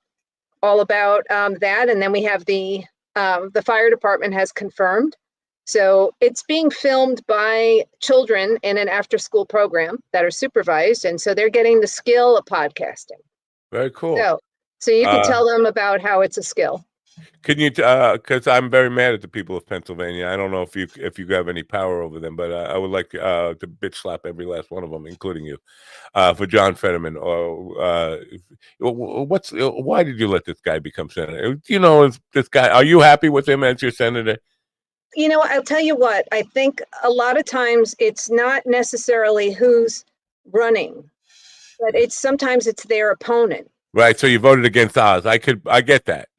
all about that. And then we have the fire department has confirmed. So it's being filmed by children in an after-school program that are supervised, and so they're getting the skill of podcasting. Very cool. So you can tell them about how it's a skill. Can you? Because I'm very mad at the people of Pennsylvania. I don't know if you have any power over them, but I would like to bitch slap every last one of them, including you, for John Fetterman. Or why did you let this guy become senator? You know, is this guy? Are you happy with him as your senator? You know, I'll tell you what, I think a lot of times it's not necessarily who's running, but sometimes it's their opponent. Right. So you voted against Oz. I get that.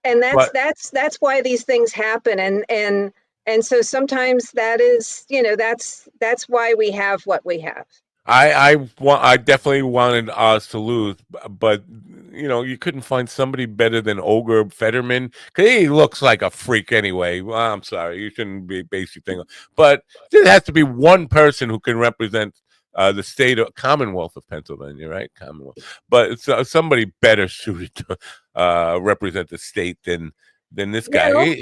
And that's why these things happen. And so sometimes that is, you know, that's why we have what we have. I definitely wanted Oz to lose, but you know, you couldn't find somebody better than Olga Fetterman because he looks like a freak anyway. Well, I'm sorry, you shouldn't be basing thing, but there has to be one person who can represent the state of Commonwealth of Pennsylvania, right? Commonwealth, but it's somebody better suited to represent the state than this guy. Well,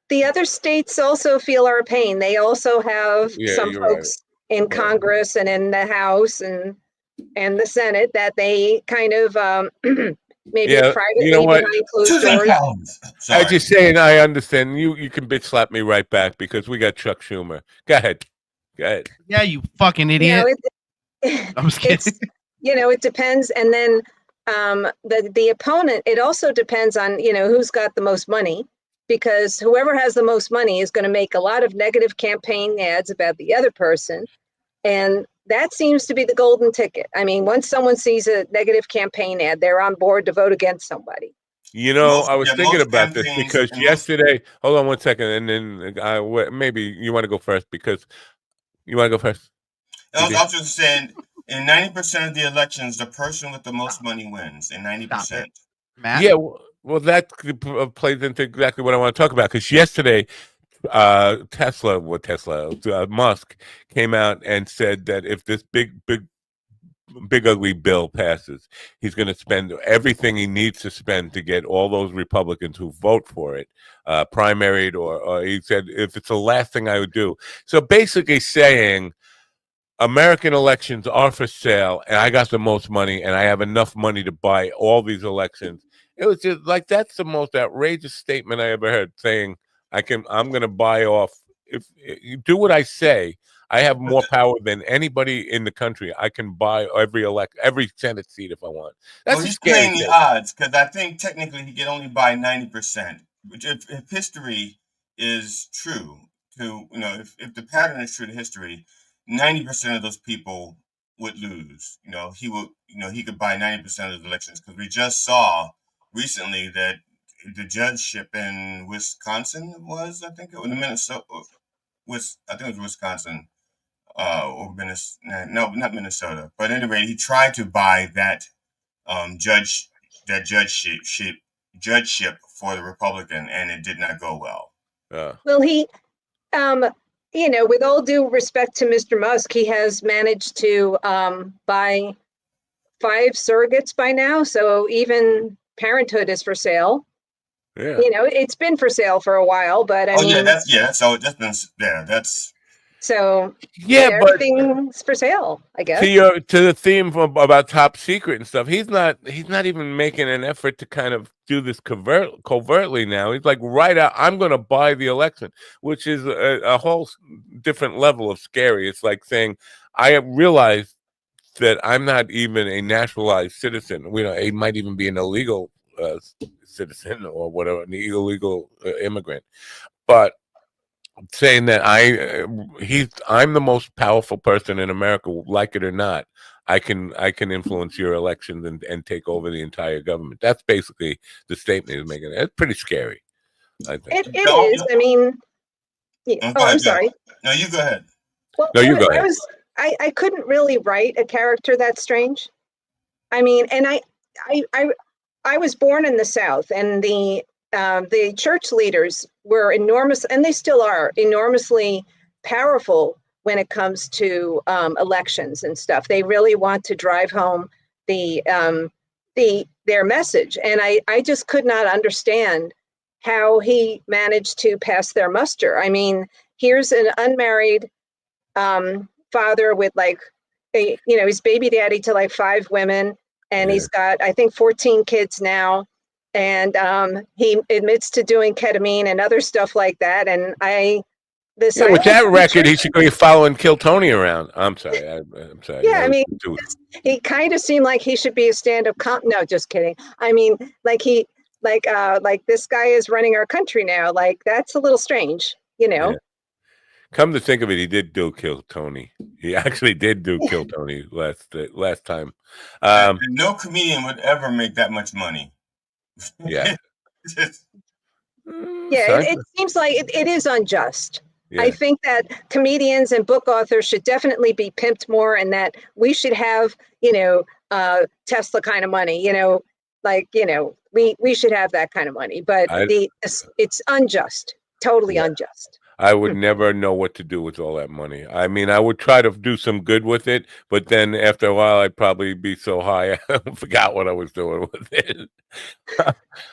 the other states also feel our pain. They also have some folks in Congress and in the House and the Senate that they kind of maybe privately behind closed doors. I just saying, I understand. You can bitch slap me right back because we got Chuck Schumer. Go ahead. Yeah, you fucking idiot. I'm just kidding. You know, it depends. And then the opponent, it also depends on, you know, who's got the most money, because whoever has the most money is going to make a lot of negative campaign ads about the other person. And that seems to be the golden ticket. I mean, once someone sees a negative campaign ad, they're on board to vote against somebody. You know, I was thinking about this because yesterday, hold on one second, and then maybe you want to go first because you want to go first. I was just saying, in 90% of the elections, the person with the most money wins. In 90%. Matt? Yeah, well, that plays into exactly what I want to talk about because yesterday, Musk came out and said that if this big ugly bill passes, he's going to spend everything he needs to spend to get all those Republicans who vote for it primaried, or he said if it's the last thing I would do. So basically saying American elections are for sale and I got the most money and I have enough money to buy all these elections. It was just like, that's the most outrageous statement I ever heard, saying I'm going to buy off. If you do what I say, I have more power than anybody in the country. I can buy every Senate seat if I want. That's he's playing the odds, because I think technically he can only buy 90%. Which, if history is true, if the pattern is true to history, 90% of those people would lose. He could buy 90% of the elections, because we just saw recently that the judgeship in Wisconsin was, I think it was Minnesota. I think it was Wisconsin, or Minnesota. No, not Minnesota. But anyway, he tried to buy that judgeship for the Republican, and it did not go well. Well, he, with all due respect to Mr. Musk, he has managed to buy 5 surrogates by now. So even parenthood is for sale. Yeah. It's been for sale for a while, but that's been that's. So yeah, but everything's for sale, I guess. To the theme about top secret and stuff, he's not even making an effort to kind of do this covertly now. He's like, right out, I'm going to buy the election, which is a whole different level of scary. It's like saying, I realize that I'm not even a naturalized citizen. He might even be an illegal citizen or whatever, an illegal immigrant. But saying that I'm the most powerful person in America, like it or not. I can influence your elections and take over the entire government. That's basically the statement he's making. It's pretty scary, I think. It is. I mean, I'm sorry. No, you go ahead. Well, no, you go ahead. I couldn't really write a character that strange. I mean, and I was born in the South, and the church leaders were enormous, and they still are enormously powerful when it comes to elections and stuff. They really want to drive home their message, and I just could not understand how he managed to pass their muster. I mean, here's an unmarried father with he's baby daddy to like 5 women, and he's got, I think, 14 kids now. And he admits to doing ketamine and other stuff like that. And with that record, he should be following Kill Tony around. I'm sorry. I'm sorry. Yeah, I mean, he kind of seemed like he should be a stand-up no, just kidding. I mean, like this guy is running our country now. Like, that's a little strange, Yeah. Come to think of it, he did do Kill Tony. He actually did do Kill Tony last time. No comedian would ever make that much money. Yeah. It seems like it is unjust. Yeah. I think that comedians and book authors should definitely be pimped more, and that we should have, Tesla kind of money, we should have that kind of money, but it's unjust, totally unjust. I would never know what to do with all that money. I mean, I would try to do some good with it, but then after a while, I'd probably be so high I forgot what I was doing with it.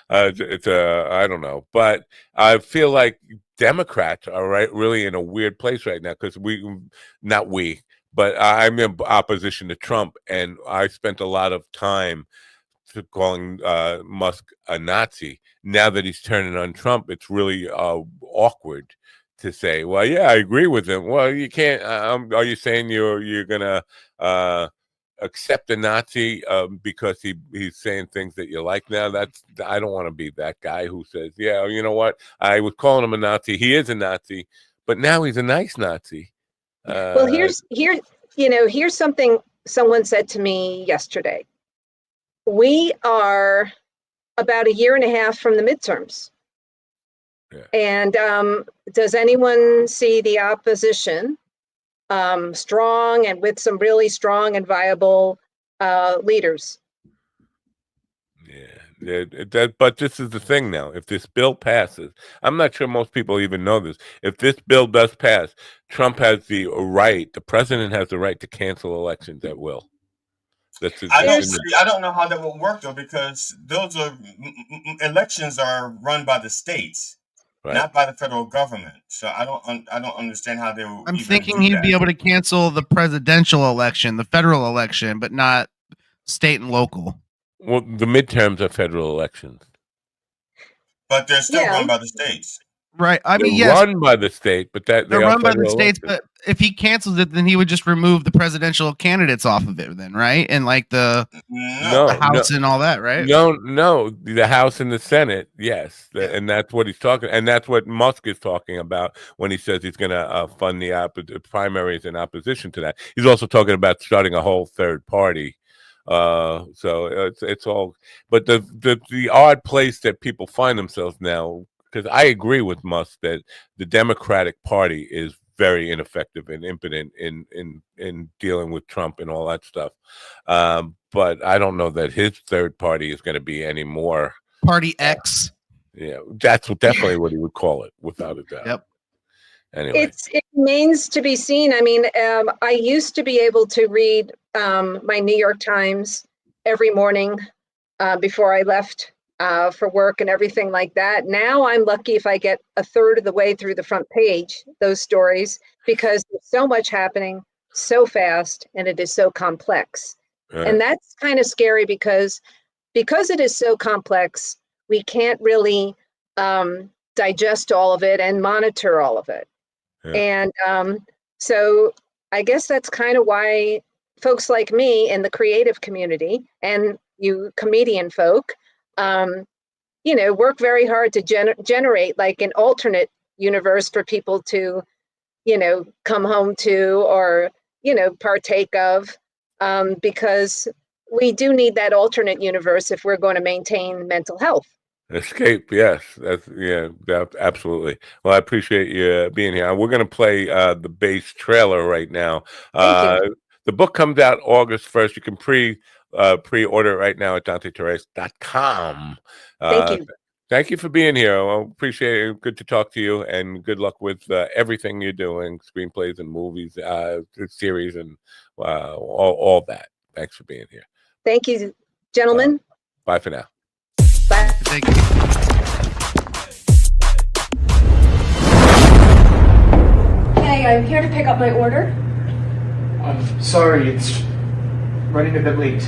I don't know, but I feel like Democrats are really in a weird place right now because but I'm in opposition to Trump, and I spent a lot of time calling Musk a Nazi. Now that he's turning on Trump, it's really awkward to say, well, yeah, I agree with him. Well, you can't. Are you saying you're gonna accept a Nazi because he's saying things that you like now? I don't want to be that guy who says, yeah, you know what? I was calling him a Nazi. He is a Nazi, but now he's a nice Nazi. Well, here's something someone said to me yesterday. We are about a year and a half from the midterms. Yeah. And does anyone see the opposition strong and with some really strong and viable leaders? Yeah, but this is the thing now. If this bill passes, I'm not sure most people even know this. If this bill does pass, Trump has the president has the right to cancel elections at will. I don't know how that will work though, because those elections are run by the states. Right. Not by the federal government, so I don't understand how they will. I'm thinking he'd be able to cancel the presidential election, the federal election, but not state and local. Well, the midterms are federal elections, but they're still run by the states. Right. I mean, yes, run by the state, but they're run by the states. But if he cancels it, then he would just remove the presidential candidates off of it, then, right? And like the House and all that, right? No, the House and the Senate, yes, and that's what he's talking, and that's what Musk is talking about when he says he's going to fund the primaries in opposition to that. He's also talking about starting a whole third party. So it's all, but the odd place that people find themselves now. Because I agree with Musk that the Democratic Party is very ineffective and impotent in dealing with Trump and all that stuff. But I don't know that his third party is going to be any more. Party X. Yeah, that's definitely what he would call it, without a doubt. Yep. Anyway. It remains to be seen. I mean, I used to be able to read my New York Times every morning before I left for work and everything like that. Now I'm lucky if I get a third of the way through the front page, those stories, because there's so much happening so fast and it is so complex. Right. And that's kind of scary because it is so complex, we can't really digest all of it and monitor all of it. Yeah. And so I guess that's kind of why folks like me in the creative community and you comedian folk, work very hard to generate like an alternate universe for people to, come home to or, partake of, because we do need that alternate universe if we're going to maintain mental health. Escape, yes, absolutely. Well, I appreciate you being here. We're going to play the base trailer right now. The book comes out August 1st. You can pre-order it right now at DanteTerrace.com. Thank you. Thank you for being here. I appreciate it. Good to talk to you, and good luck with everything you're doing, screenplays and movies, series, and all that. Thanks for being here. Thank you, gentlemen. Bye for now. Bye. Thank you. Hey, I'm here to pick up my order. I'm sorry, it's running a bit late.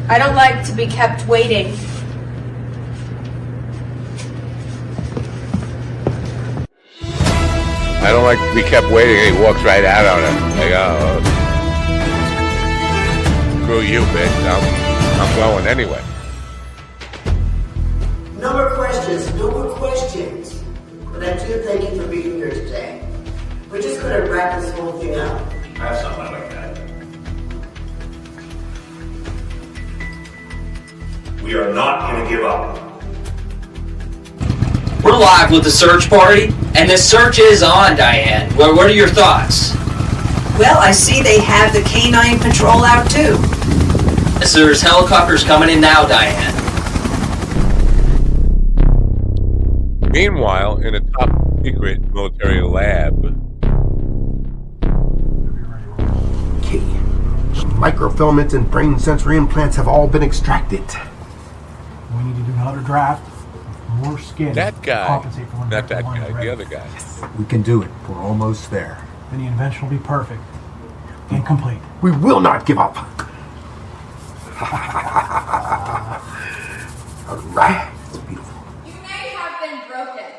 I don't like to be kept waiting. I don't like to be kept waiting. He walks right out on him. Like, oh, screw you, bitch. I'm going anyway. No more questions. No more questions. But I do thank you for being here today. We're just going to wrap this whole thing up. I have something like that. We are not going to give up. We're live with the search party, and the search is on, Diane. What are your thoughts? Well, I see they have the canine patrol out too. So there's helicopters coming in now, Diane. Meanwhile, in a top secret military lab. Okay. Microfilaments and brain sensory implants have all been extracted. We need to do another draft. More skin. That guy. Compensate for Not that guy, the other guy. Yes, we can do it. We're almost there. Then the invention will be perfect and complete. We will not give up. All right. It's beautiful. You may have been broken.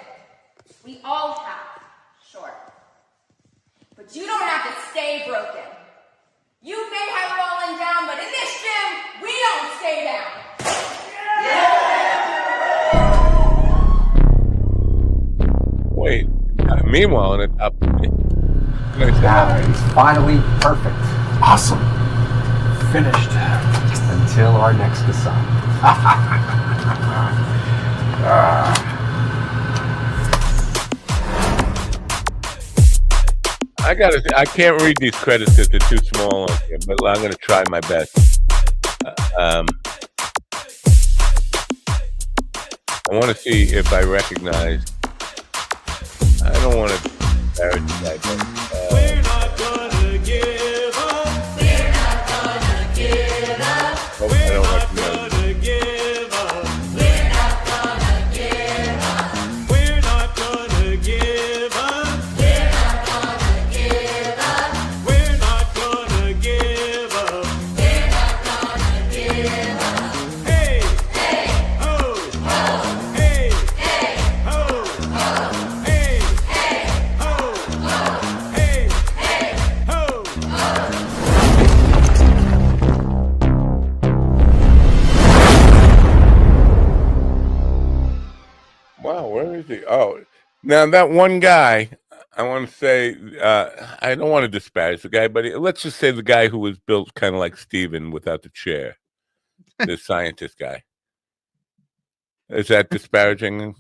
We all have, sure. But you don't have to stay broken. You may have fallen down, but in this gym, we don't stay down. Wait. Meanwhile, in a top. It's finally perfect. Awesome. Finished. Until our next assignment. I can't read these credits because they're too small on here, but I'm going to try my best. I want to see if I recognize. I don't want to disparage the guy, but we're not gonna give up. We're not gonna give up. I don't recognize. Give up. We're not gonna give up. We're not gonna give up. We're not gonna give up. We're not gonna give up. We're not gonna give up. Hey, hey, ho, ho. Hey, hey, ho, ho. Hey, hey, ho, ho. Hey, hey, ho, ho. Wow, where is he? Oh, now that one guy, I want to say, I don't want to disparage the guy, but let's just say the guy who was built kind of like Steven without the chair, the scientist guy. Is that disparaging?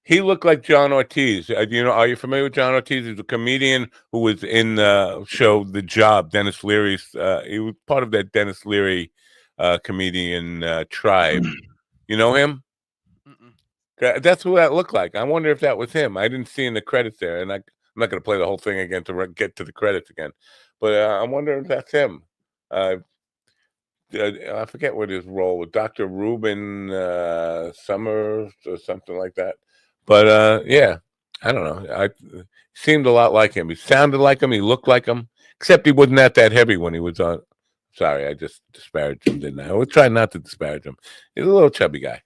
He looked like John Ortiz. Are you familiar with John Ortiz? He's a comedian who was in the show The Job, Dennis Leary's. He was part of that Dennis Leary comedian tribe. You know him? That's who that looked like. I wonder if that was him. I didn't see in the credits there, and I'm not going to play the whole thing again to get to the credits again. But I wonder if that's him. I forget what his role was. Dr. Reuben Summers or something like that. But yeah, I don't know. He seemed a lot like him. He sounded like him. He looked like him, except he wasn't that heavy when he was on. Sorry, I just disparaged him, didn't I? I was trying not to disparage him. He's a little chubby guy.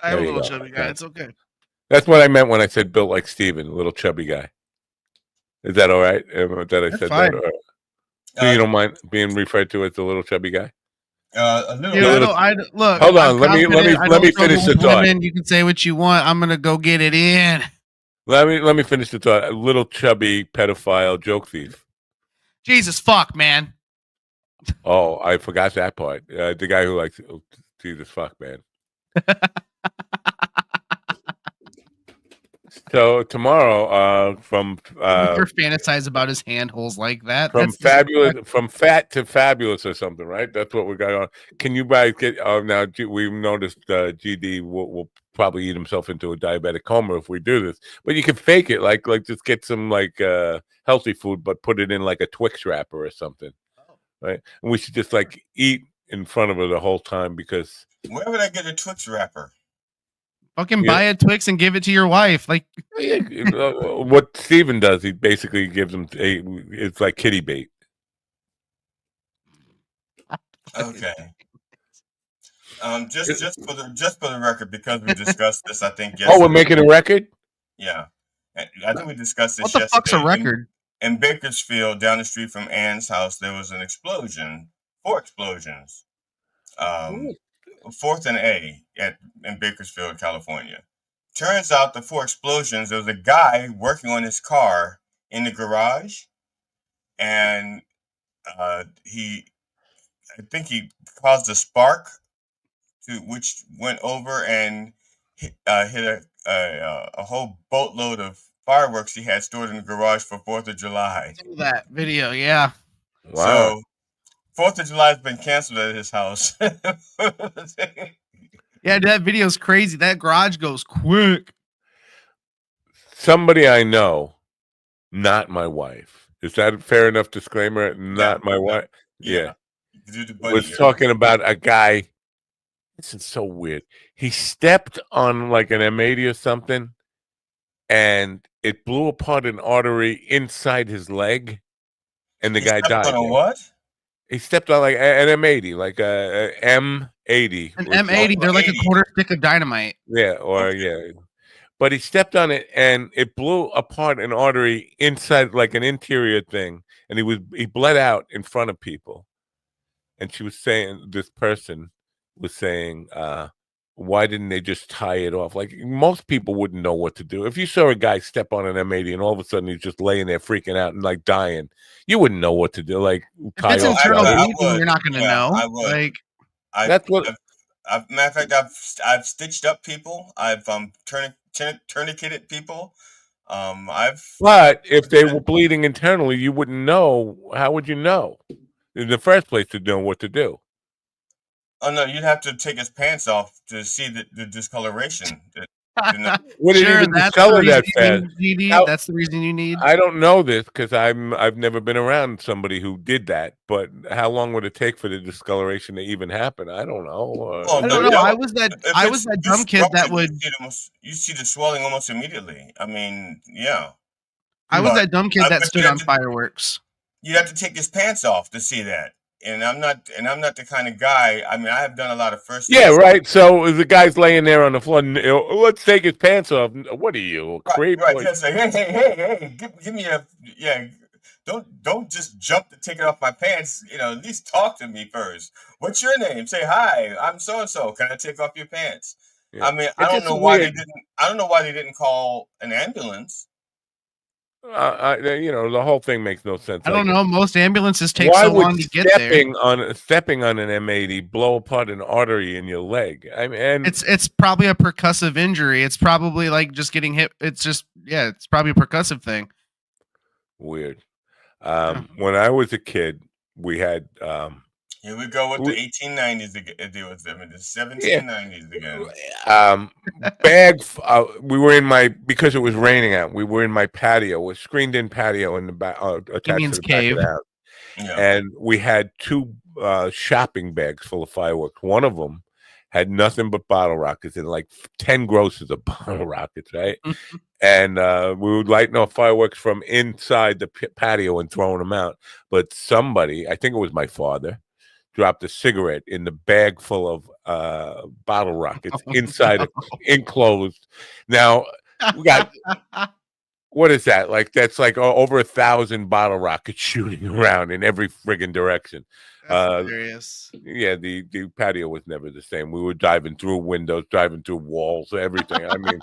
I am a little chubby guy. It's okay. That's what I meant when I said built like Steven, a little chubby guy. Is that all right? That I said fine. that? All right. So you don't mind being referred to as the little chubby guy? A little. Dude, look. Hold on. I'm Let me finish the thought. Women. You can say what you want. I'm gonna go get it in. Let me finish the thought. A little chubby pedophile joke thief. Jesus fuck, man. Oh, I forgot that part. The guy who likes Jesus fuck, man. So tomorrow, from never fantasize about his handholes like that. From fat to fabulous or something, right? That's what we got on. Can you guys get? Now we've noticed GD will probably eat himself into a diabetic coma if we do this. But you can fake it, like just get some healthy food, but put it in like a Twix wrapper or something, right? And we should just eat in front of her the whole time because. Where would I get a Twix wrapper? Fucking buy a Twix and give it to your wife. Like what Steven does, he basically gives them it's like kitty bait. Okay. Just for the record, because we discussed this, I think yesterday. Oh, we're making a record? Yeah. I think we discussed this yesterday. What the fuck's a record? In Bakersfield, down the street from Ann's house, there was an explosion. 4 explosions. 4th and A in Bakersfield, California. Turns out the 4 explosions, there was a guy working on his car in the garage, and I think he caused a spark which went over and hit a whole boatload of fireworks he had stored in the garage for 4th of July. That video, yeah. Wow. So 4th of July has been canceled at his house. Yeah, that video's crazy. That garage goes quick. Somebody I know, not my wife. Is that a fair enough disclaimer? Not my wife. Yeah. Was talking about a guy. This is so weird. He stepped on like an M80 or something, and it blew apart an artery inside his leg, and the guy died. On what? He stepped on like an M80, like a M80. An M80, they're like a quarter stick of dynamite. Yeah, but he stepped on it and it blew apart an artery inside, like an interior thing, and he bled out in front of people. And she was saying, this person was saying, why didn't they just tie it off? Like most people wouldn't know what to do. If you saw a guy step on an M80 and all of a sudden he's just laying there freaking out and like dying, you wouldn't know what to do. Like if it's internal bleeding, you're not going to know. I would. Like that's what. Matter of fact, I've stitched up people. I've tourniqueted people. But if they were bleeding internally, you wouldn't know. How would you know in the first place to know what to do? Oh no, you'd have to take his pants off to see the discoloration. Would it even discolor that fast? That's the reason you need. I don't know this because I've never been around somebody who did that. But how long would it take for the discoloration to even happen? I don't know. I don't know. I was that dumb kid that would. You see the swelling almost immediately. I mean, yeah. I was that dumb kid that stood on fireworks. You have to take his pants off to see that. And I'm not the kind of guy. I mean, I have done a lot of first. Yeah, right. So the guy's laying there on the floor. Let's take his pants off. What are you, a creep? Right. Yes. Hey. Give me a Don't just jump to take it off my pants. At least talk to me first. What's your name? Say hi. I'm so and so. Can I take off your pants? Yeah. I mean, I don't know why they didn't call an ambulance. The whole thing makes no sense. I don't know. Most ambulances take so long to get there. Stepping on an M80 blow apart an artery in your leg? I mean, it's probably a percussive injury. It's probably like just getting hit. It's probably a percussive thing. Weird. When I was a kid, we had. Here we go with the 1890s to deal with them, and the 1790s again. We were because it was raining out. We were in my patio, a screened-in patio in the back, attached to the back of the house. Yeah. And we had 2 shopping bags full of fireworks. One of them had nothing but bottle rockets and like 10 grosses of bottle rockets, right? And we would lighting off fireworks from inside the patio and throwing them out. But somebody, I think it was my father, dropped a cigarette in the bag full of bottle rockets inside enclosed. Now What is that? Like that's like over 1,000 bottle rockets shooting around in every friggin' direction. That's hilarious. Yeah, the patio was never the same. We were driving through windows, driving through walls, everything. I mean,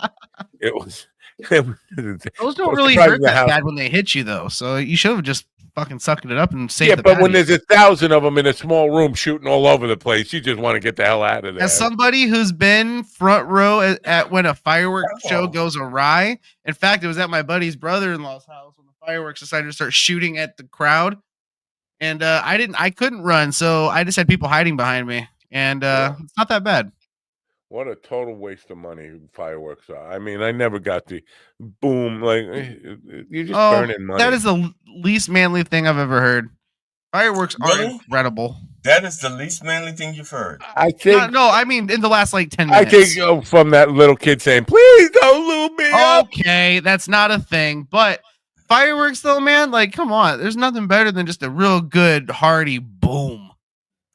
it was. Those don't really hurt that bad when they hit you, though. So you should have just fucking sucked it up and saved the patio. But when there's 1,000 of them in a small room shooting all over the place, you just want to get the hell out of there. As somebody who's been front row at when a fireworks show goes awry, in fact, it was at my buddy's brother-in-law's house when the fireworks decided to start shooting at the crowd, and I couldn't run, so I just had people hiding behind me, and it's not that bad. What a total waste of money fireworks are. I mean, I never got the boom. Like, you're just burning money. That is the least manly thing I've ever heard. Fireworks are incredible. That is the least manly thing you've heard. I think. No, I mean, in the last, 10 minutes. I think from that little kid saying, please don't lube me up. Okay, that's not a thing. But fireworks, though, man, come on. There's nothing better than just a real good, hearty boom.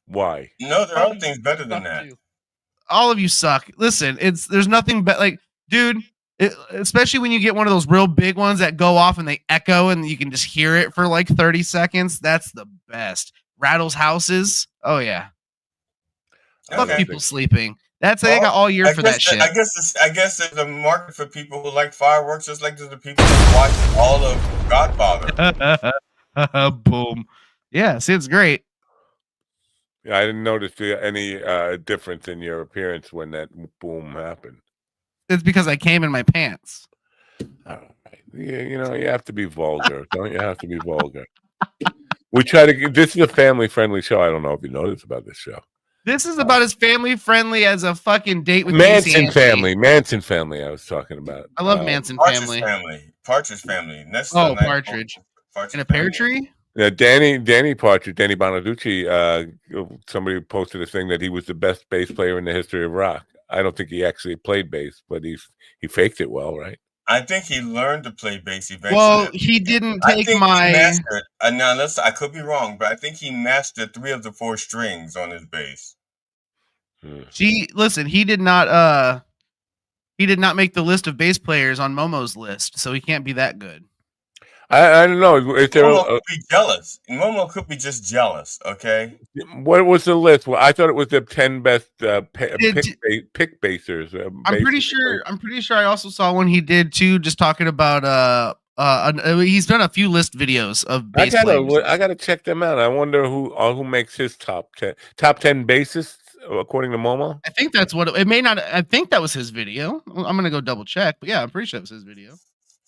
Why? No, there are things better than that. All of you suck. Listen, there's nothing but dude, especially when you get one of those real big ones that go off and they echo and you can just hear it for 30 seconds. That's the best. Rattles houses. Oh yeah. Fuck people sleeping. That's I got all year for that shit. I guess there's a market for people who like fireworks, just like there's the people who watch all of Godfather. Boom. Yeah, see, it's great. I didn't notice any difference in your appearance when that boom happened. It's because I came in my pants. All right. You have to be vulgar. Don't you have to be vulgar? We try to. This is a family-friendly show. I don't know if you noticed about this show. This is about as family-friendly as a fucking date with Manson family. Manson family. I was talking about. I love Manson family. Partridge family. Partridge. In a pear tree. Yeah, Danny Partridge, Danny Bonaducci, somebody posted a thing that he was the best bass player in the history of rock. I don't think he actually played bass, but he faked it well, right? I think he learned to play bass eventually. Well, he didn't take my. Now, I could be wrong, but I think he mastered 3 of the 4 strings on his bass. Listen, he did not make the list of bass players on Momo's list, so he can't be that good. I don't know. Momo could be jealous. Momo could be just jealous. Okay. What was the list? Well, I thought it was the 10 best pick basers. I'm pretty sure. I also saw one he did too, just talking about. He's done a few list videos of bass players. I gotta check them out. I wonder who makes his top 10 bassists according to Momo. I think that's what it may not. I think that was his video. I'm gonna go double check, but yeah, I'm pretty sure it was his video.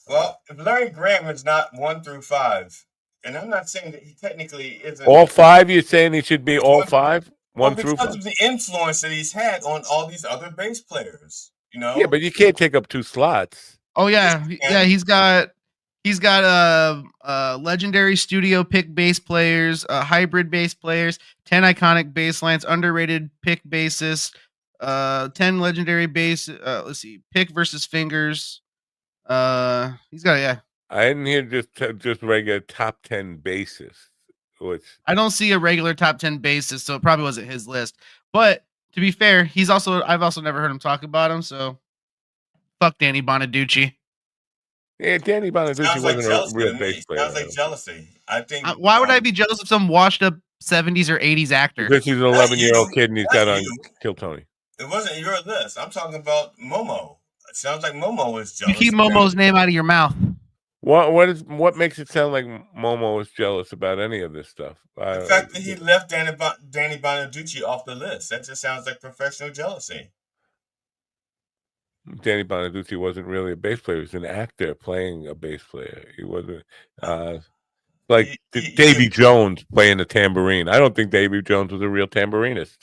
Well, if Larry Graham is not 1 through 5, and I'm not saying that he technically isn't all 5. You're saying he should be all 5, 1 through 5, because of the influence that he's had on all these other bass players. Yeah, but you can't take up 2 slots. Oh yeah, He's got legendary studio pick bass players, hybrid bass players, 10 iconic bass lines, underrated pick bassists, 10 legendary bass. Let's see, pick versus fingers. He's got I didn't hear just regular top 10 bassists. I don't see a regular top 10 bassist, so it probably wasn't his list. But to be fair, I've also never heard him talk about him. So fuck Danny Bonaducci. Yeah, Danny Bonaducci wasn't a real bass player. Sounds like jealousy. I think. Why would I be jealous of some washed up 70s or 80s actor? Because he's an 11-year-old kid and he's got on Kill Tony. It wasn't your list. I'm talking about Momo. It sounds like Momo is jealous. You keep Momo's name out of your mouth. What makes it sound like Momo is jealous about any of this stuff? The fact that he left Danny Bonaducci off the list. That just sounds like professional jealousy. Danny Bonaducci wasn't really a bass player. He was an actor playing a bass player. He wasn't Davy Jones playing the tambourine. I don't think Davy Jones was a real tambourinist.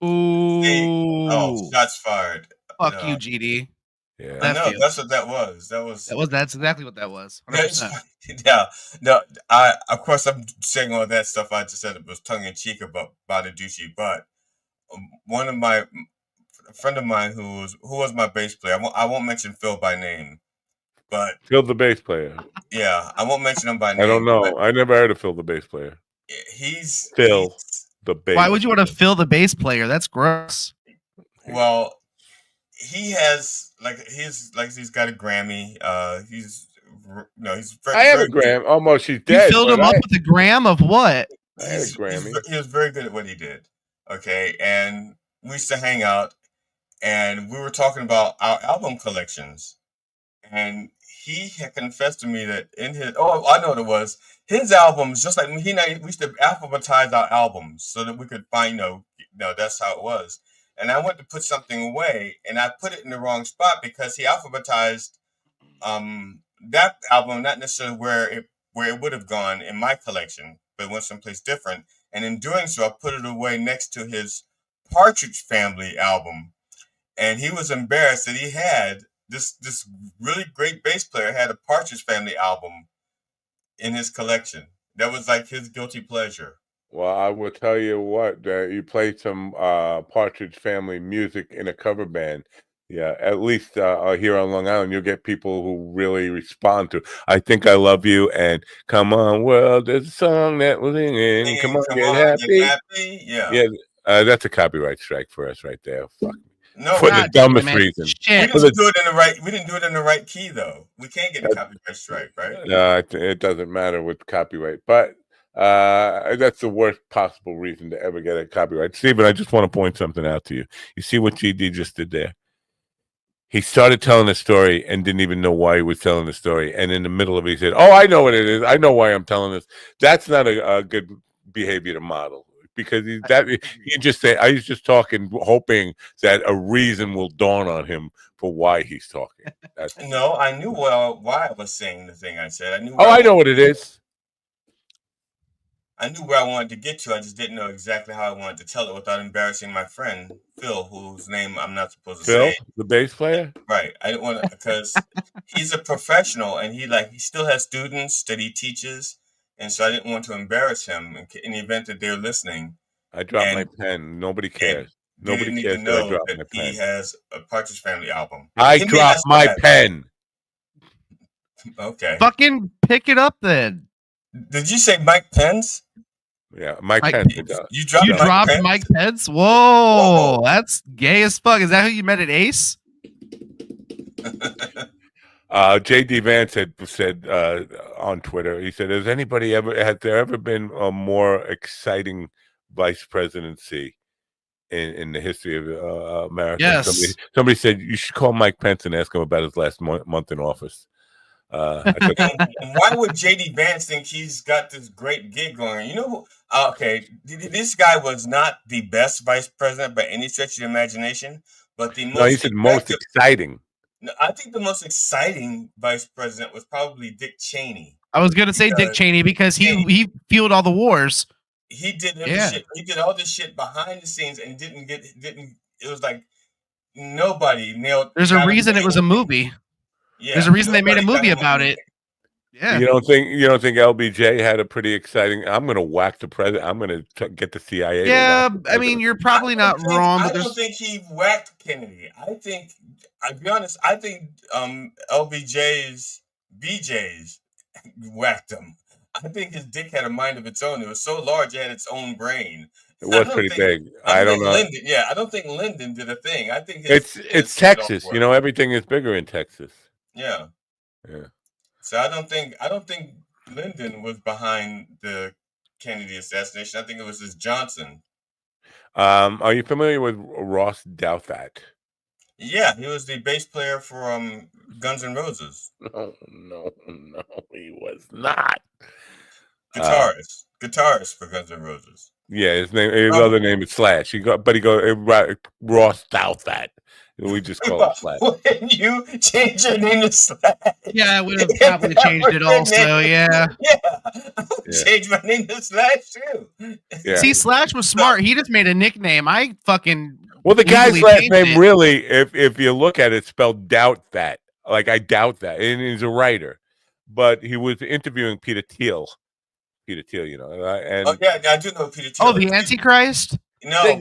Ooh. Shots fired. Fuck you, GD. Yeah, I know. That's what that was. That's exactly what that was. 100%. Yeah. No, of course I'm saying all that stuff I just said it was tongue in cheek about Bonaducci, but a friend of mine who was my bass player. I won't mention Phil by name, but Phil the bass player. Yeah, I won't mention him by name. I don't know. I never heard of Phil the bass player. He's Phil the bass. Why would you want to Phil the bass player? That's gross. Well, he has he's got a Grammy. He's No, he's I have a gram. Almost, she's dead. You filled him up with a gram of what? I had a Grammy. He was very good at what he did. Okay, and we used to hang out, and we were talking about our album collections, and he had confessed to me that in his I know what it was. His albums, just like we used to alphabetize our albums so that we could find, that's how it was. And I went to put something away, and I put it in the wrong spot because he alphabetized that album not necessarily where it would have gone in my collection, but went someplace different. And in doing so, I put it away next to his Partridge Family album, and he was embarrassed that he had this really great bass player had a Partridge Family album in his collection. That was like his guilty pleasure. Well, I will tell you what, you played some Partridge Family music in a cover band. Yeah, at least here on Long Island, you'll get people who really respond to I Think I Love You and Come On World, there's a song that was singing, Come On, Get Happy. Yeah. That's a copyright strike for us right there. Fuck. No, for the dumbest reason. We didn't do it in the right key, though. We can't get a copyright strike, right? No, it doesn't matter with copyright, but that's the worst possible reason to ever get a copyright. Stephen, I just want to point something out to you. You see what GD just did there? He started telling a story and didn't even know why he was telling the story. And in the middle of it, he said, "Oh, I know what it is. I know why I'm telling this." That's not a good behavior to model. Because he just say, I was just talking, hoping that a reason will dawn on him for why he's talking. No, I knew why I was saying the thing I said. I know what it is. I knew where I wanted to get to. I just didn't know exactly how I wanted to tell it without embarrassing my friend Phil, whose name I'm not supposed to say. Phil, the bass player. Right. I didn't want to because he's a professional and he still has students that he teaches. And so I didn't want to embarrass him in the event that they're listening. I dropped my pen. Nobody cares. Nobody cares that I dropped my pen. He has a Partridge Family album. I dropped my pen. Okay. Fucking pick it up then. Did you say Mike Pence? Yeah, Mike Pence. You dropped Mike Pence? Whoa, that's gay as fuck. Is that who you met at Ace? J.D. Vance said on Twitter, he said, has there ever been a more exciting vice presidency in the history of America? Yes. Somebody said, you should call Mike Pence and ask him about his last month in office. Why would J.D. Vance think he's got this great gig going? You know, this guy was not the best vice president by any stretch of the imagination, but the most he said most exciting. I think the most exciting vice president was probably Dick Cheney. I was going to say Dick Cheney because he fueled all the wars. He did shit. He did all this shit behind the scenes and didn't. It was like nobody nailed. There's a reason it was a movie. Yeah, there's a reason they made a movie about it. Yeah. You don't think LBJ had a pretty exciting? I'm going to whack the president. I'm going to get the CIA. Yeah, I mean, you're probably not wrong. I don't think he whacked Kennedy. I'll be honest. I think LBJ's BJ's whacked him. I think his dick had a mind of its own. It was so large, it had its own brain. It was pretty big. I don't know. I don't think Lyndon did a thing. I think it's Texas. You know, everything is bigger in Texas. Yeah. Yeah. So I don't think Lyndon was behind the Kennedy assassination. I think it was this Johnson. Are you familiar with Ross Douthat? Yeah, he was the bass player for Guns N' Roses. No, he was not. Guitarist for Guns N' Roses. Yeah, his other name is Slash. Ross Douthat. We just call it Slash. When you change your name to Slash. Yeah, I would have probably changed it also, yeah. Change my name to Slash too. Yeah. See, Slash was smart. He just made a nickname. Well, the guy's last name really, if you look at it, spelled doubt that. Like, I doubt that. And he's a writer. But he was interviewing Peter Thiel. You know. And I do know Peter Thiel. Oh, the Antichrist? No,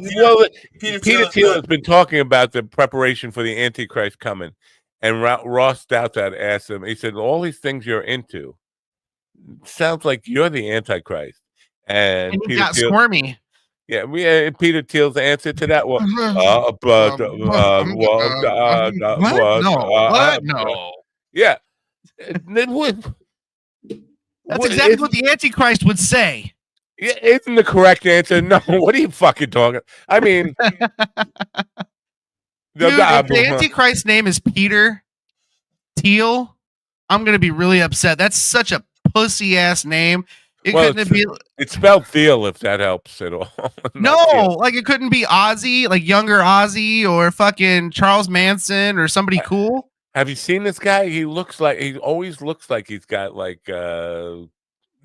Peter Thiel has been talking about the preparation for the Antichrist coming, and Ross Douthat asked him. He said, "All these things you're into sounds like you're the Antichrist." And he got squirmy. Yeah, Peter Thiel's answer to that was, no. yeah. That's exactly what the Antichrist would say. Isn't the correct answer? No. What are you fucking talking? I mean, dude, if the Antichrist's name is Peter Thiel, I'm gonna be really upset. That's such a pussy ass name. It's spelled Thiel, if that helps at all. No, like it couldn't be Ozzy, like younger Ozzy or fucking Charles Manson or somebody cool. Have you seen this guy? He always looks like he's got like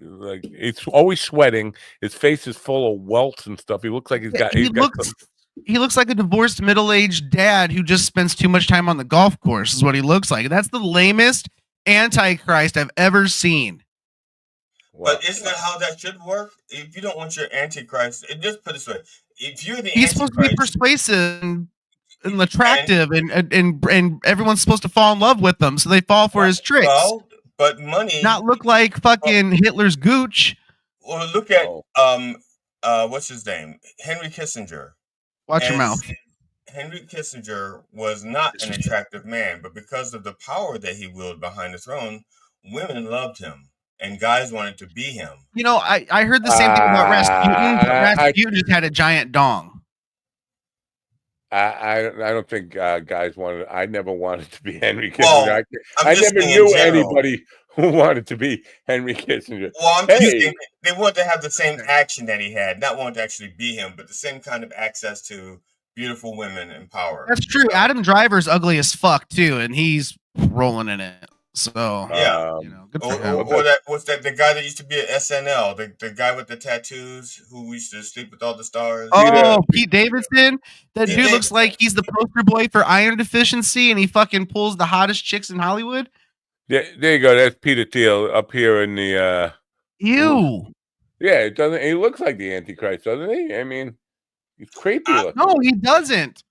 he's always sweating. His face is full of welts and stuff. He looks like he looks like a divorced middle-aged dad who just spends too much time on the golf course is what he looks like. That's the lamest Antichrist I've ever seen. But isn't that how that should work? If you don't want your Antichrist, just put it this way: if you're the he's supposed to be persuasive and attractive, and everyone's supposed to fall in love with him, so they fall for his tricks. Well, but money, not look like fucking Hitler's gooch. Well, look at what's his name, Henry Kissinger. Watch your mouth. Henry Kissinger was not an attractive man, but because of the power that he wielded behind the throne, women loved him. And guys wanted to be him. You know, I heard the same thing about Rasputin, but Rasputin just had a giant dong. I don't think guys wanted. I never wanted to be Henry Kissinger. Well, I never knew anybody who wanted to be Henry Kissinger. Well, I'm just thinking they wanted to have the same action that he had, not wanting to actually be him, but the same kind of access to beautiful women and power. That's true. Adam Driver's ugly as fuck too, and he's rolling in it. So yeah, good for him. Or the guy that used to be at SNL, the guy with the tattoos who used to sleep with all the stars. Oh, Pete Davidson. That dude looks like he's the poster boy for iron deficiency, and he fucking pulls the hottest chicks in Hollywood. Yeah, there you go. That's Peter Thiel up here in the. Ew. Yeah, it doesn't. He looks like the Antichrist, doesn't he? I mean, he's creepy looking. No, he doesn't.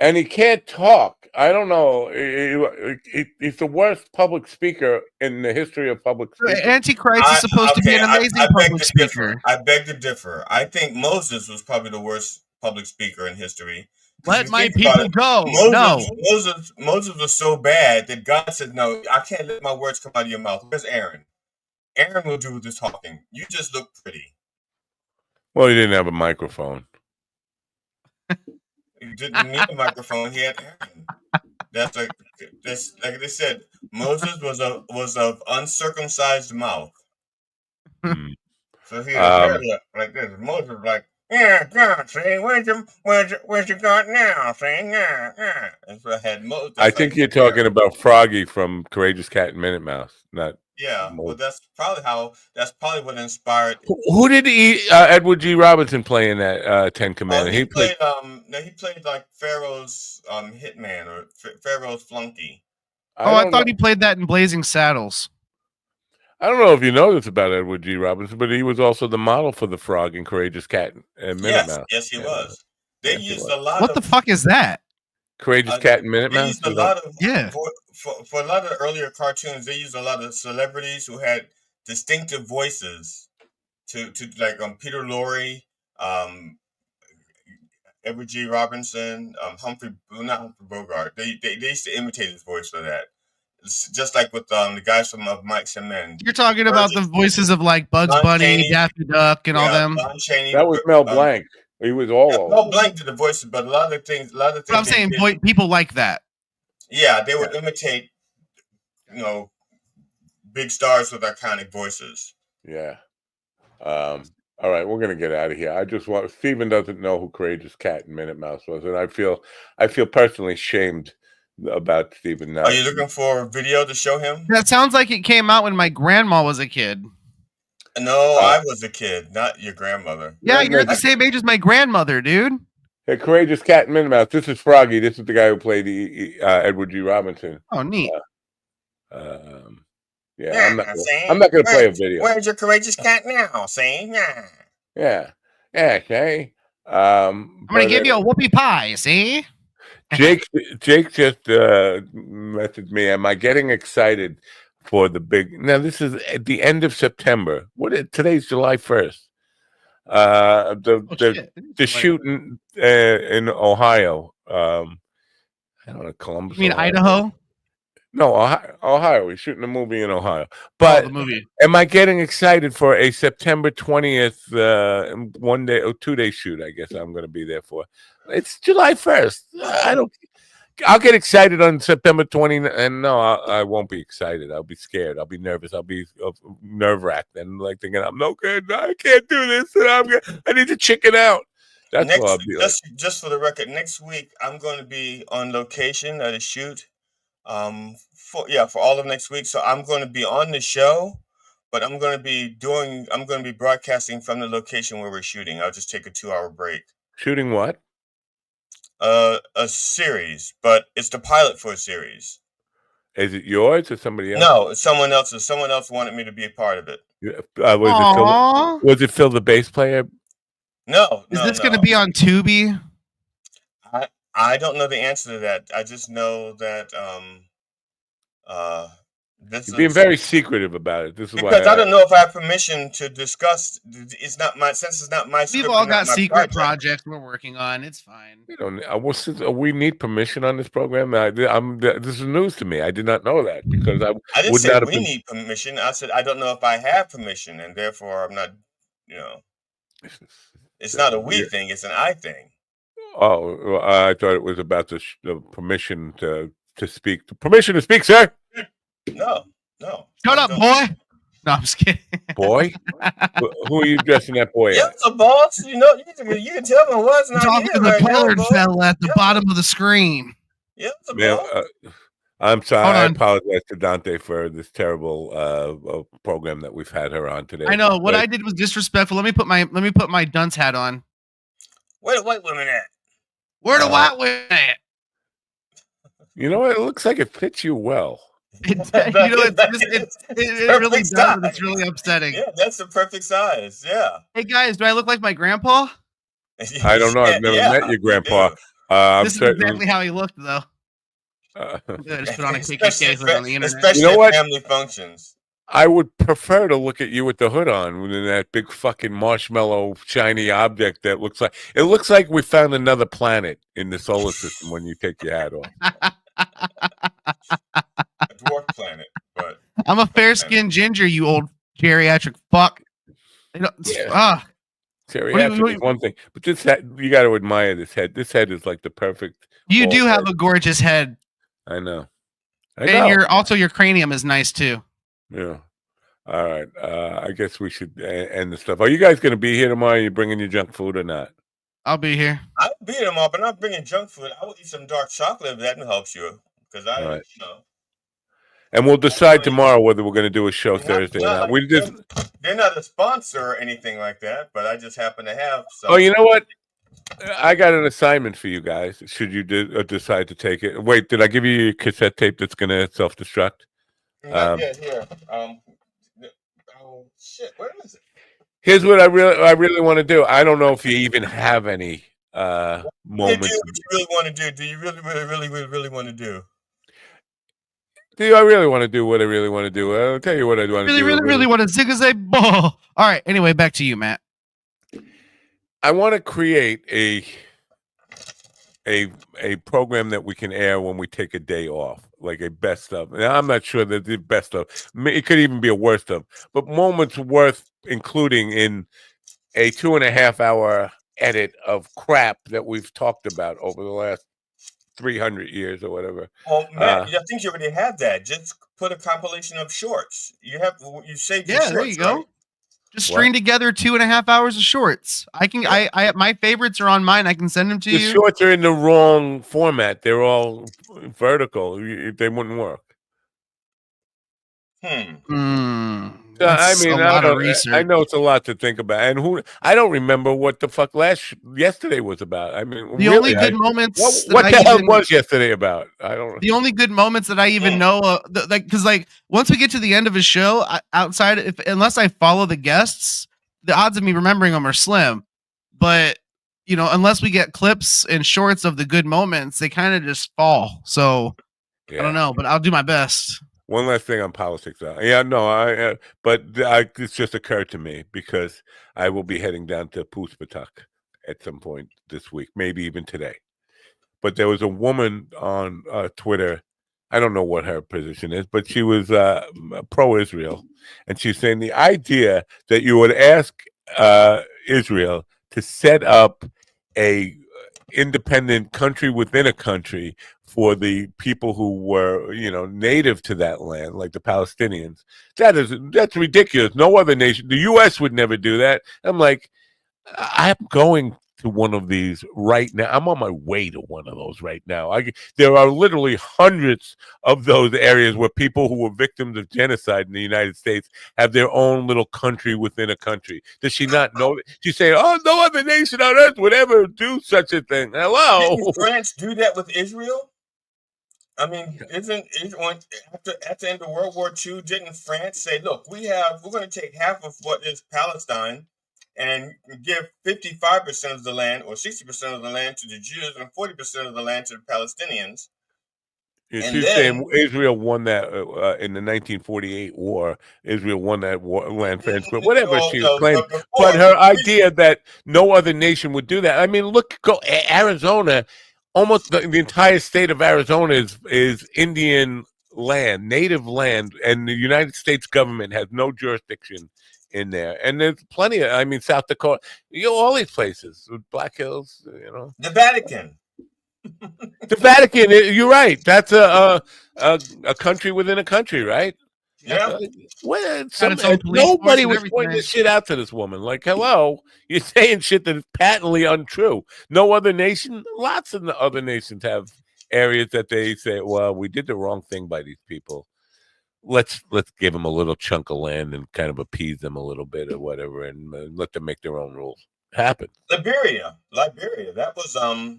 And he can't talk. I don't know. He's the worst public speaker in the history of public speaking. Antichrist is supposed to be an amazing public speaker. I beg to differ. I think Moses was probably the worst public speaker in history. Let my people go. Moses was so bad that God said, "No, I can't let my words come out of your mouth." Where's Aaron? Aaron will do the talking. You just look pretty. Well, he didn't have a microphone. He didn't need a microphone. He had Aaron. That's like they said. Moses was of uncircumcised mouth. So he had like this. Moses was like, "Yeah, God, see, where's your God now? See, yeah." And so I had Moses. I think you're talking about Froggy from Courageous Cat and Minute Mouse, not. Yeah, well, that's probably what inspired. Who did Edward G. Robinson play in that Ten Commandments? He played like Pharaoh's hitman or Pharaoh's flunky. I thought he played that in Blazing Saddles. I don't know if you know this about Edward G. Robinson, but he was also the model for the frog in Courageous Cat and Minute Mouse. Yes, he was. They used a lot. What the fuck is that? Courageous Cat and Minute Mouse. For a lot of earlier cartoons, they used a lot of celebrities who had distinctive voices to like Peter Lorre, Edward G. Robinson, not Humphrey Bogart. They used to imitate his voice for that. It's just like with the guys from Mike's and Men. You're talking about the voices of like Bugs Bunny, Daffy Duck, and all them. That was Mel Blanc. He was all over. Mel Blanc did the voices, but a lot of things. But I'm saying people like that. Yeah, they would imitate, big stars with iconic voices. Yeah. All right, we're gonna get out of here. I just want. Steven doesn't know who Courageous Cat and Minute Mouse was, and I feel personally shamed about Steven now. Are you looking for a video to show him? That sounds like it came out when my grandma was a kid. No, I was a kid, not your grandmother. Yeah, you're the same age as my grandmother, dude. Hey, Courageous Cat and Minute Mouse. This is Froggy. This is the guy who played Edward G. Robinson. Oh, neat. I'm not going to play a video. Where's your Courageous Cat now? See? Yeah. Okay. I'm going to give you a whoopie pie. See? Jake just messaged me. Am I getting excited for the big? Now this is at the end of September. Today's July 1st. The shooting in Ohio. I don't know, Columbus. You mean Ohio? Idaho? No, Ohio. We're shooting a movie in Ohio. But the movie. Am I getting excited for a September 20th 1 day or 2 day shoot? I guess I'm going to be there for. It's July 1st. I'll get excited on September 20th, and no, I won't be excited. I'll be scared. I'll be nervous. I'll be nerve-wracked and like thinking I'm no good. I can't do this. I need to chicken out. That's what I'll be like. Just for the record, next week I'm going to be on location at a shoot. For all of next week. So I'm going to be on the show, but I'm going to be broadcasting from the location where we're shooting. I'll just take a 2-hour break. Shooting what? A series, but it's the pilot for a series. Is it yours or somebody else? No, it's someone else's. Someone else wanted me to be a part of it. Was it Phil the bass player? No. Is this going to be on Tubi? I don't know the answer to that. I just know that You're being very secretive about it. This is because I don't know if I have permission to discuss. It's not my script. We've all got secret projects we're working on. It's fine. We don't. We need permission on this program. This is news to me. I did not know that because I didn't say we need permission. I said I don't know if I have permission, and therefore I'm not. It's not a we thing. It's an I thing. Oh, well, I thought it was about the permission to speak. Permission to speak, sir. No. Shut up, boy. No, I'm just kidding. Boy? Who are you dressing that boy as? The boss. You can tell me what's not talking to the colored fella at the bottom of the screen. Yep, the boss. I'm sorry. I apologize to Dante for this terrible program that we've had her on today. I know what I did was disrespectful. Let me put my dunce hat on. Where the white women at? Where the white women at? You know what? It looks like it fits you well. It really does. And it's really upsetting. Yeah, that's the perfect size. Yeah. Hey guys, do I look like my grandpa? I don't know. I've never met your grandpa. This is exactly how he looked, though. Just put on a KKK on the internet. Especially at family functions. I would prefer to look at you with the hood on than that big fucking marshmallow shiny object that looks like we found another planet in the solar system when you take your hat off. A dwarf planet, but I'm a fair-skinned ginger, you old geriatric fuck. Geriatric is one thing, but this head, you got to admire this head. This head is like the perfect. You do have a gorgeous head. I know. And your cranium is nice too. Yeah. All right. I guess we should end the stuff. Are you guys going to be here tomorrow? Are you bringing your junk food or not? I'll be here. I'll be here tomorrow, but I'm not bringing junk food. I will eat some dark chocolate if that helps you. Because and we'll decide tomorrow whether we're going to do a show Thursday or not. They're not a sponsor or anything like that, but I just happen to have some. Oh, you know what? I got an assignment for you guys. Should you decide to take it? Wait, did I give you your cassette tape that's going to self-destruct? Here. Oh shit! Where is it? Here's what I really want to do. I don't know if you even have any moments. What you really want to do? Do you really want to do? Do I really want to do what I really want to do? I'll tell you what I want to do. Really want to zig-a-zag ball. All right. Anyway, back to you, Matt. I want to create a program that we can air when we take a day off, like a best of. Now, I'm not sure that the best of. It could even be a worst of, but moments worth including in a 2.5-hour edit of crap that we've talked about over the last 300 years or whatever. Well, Matt, I think you already have that. Just put a compilation of shorts. You saved your shorts, there you go. Right? Just string together 2.5 hours of shorts. I my favorites are on mine. I can send them to you. The shorts are in the wrong format. They're all vertical. They wouldn't work. I mean, I know it's a lot to think about, and I don't remember what the fuck yesterday was about. I mean, the only good moments. What the hell was yesterday about? I don't. The only good moments that I even know, because once we get to the end of a show, unless I follow the guests, the odds of me remembering them are slim. But unless we get clips and shorts of the good moments, they kind of just fall. So I don't know, but I'll do my best. One last thing on politics. But it's just occurred to me because I will be heading down to Puspatak at some point this week, maybe even today. But there was a woman on Twitter I don't know what her position is, but she was pro-Israel, and she's saying the idea that you would ask Israel to set up a independent country within a country for the people who were, native to that land, like the Palestinians. That's ridiculous. No other nation, the U.S. would never do that. I'm like, I'm going to one of these right now. I'm on my way to one of those right now. There are literally hundreds of those areas where people who were victims of genocide in the United States have their own little country within a country. Does she not know that? She's saying, "Oh, no other nation on earth would ever do such a thing." Hello. Didn't France do that with Israel? I mean, isn't at the end of World War II, didn't France say, "Look, we're going to take half of what is Palestine and give 55% of the land or 60% of the land to the Jews and 40% of the land to the Palestinians"? She's saying Israel won that in the 1948 war. Israel won that land transfer, whatever she claimed. But her idea that no other nation would do that. I mean, go Arizona. Almost the entire state of Arizona is Indian land, native land, and the United States government has no jurisdiction in there. And there's plenty of, South Dakota, all these places, Black Hills, The Vatican. The Vatican, you're right. That's a country within a country, right? Yeah. Nobody was pointing this shit out to this woman. Like, hello, you're saying shit that is patently untrue. No other nation, lots of the other nations have areas that they say, well, we did the wrong thing by these people. Let's give them a little chunk of land and kind of appease them a little bit or whatever, and let them make their own rules. Happen. Liberia. That was I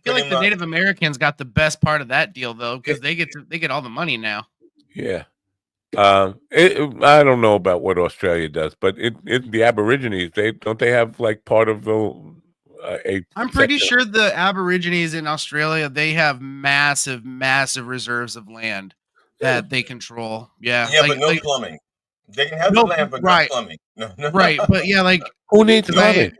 feel like the Native Americans got the best part of that deal though, because they get all the money now. Yeah. I don't know about what Australia does, but the Aborigines, they have like part of the I'm pretty sure the Aborigines in Australia, they have massive reserves of land that they control. Yeah. Yeah, but no plumbing. They can have the land, but no plumbing. No. Right, but yeah, like who needs plumbing?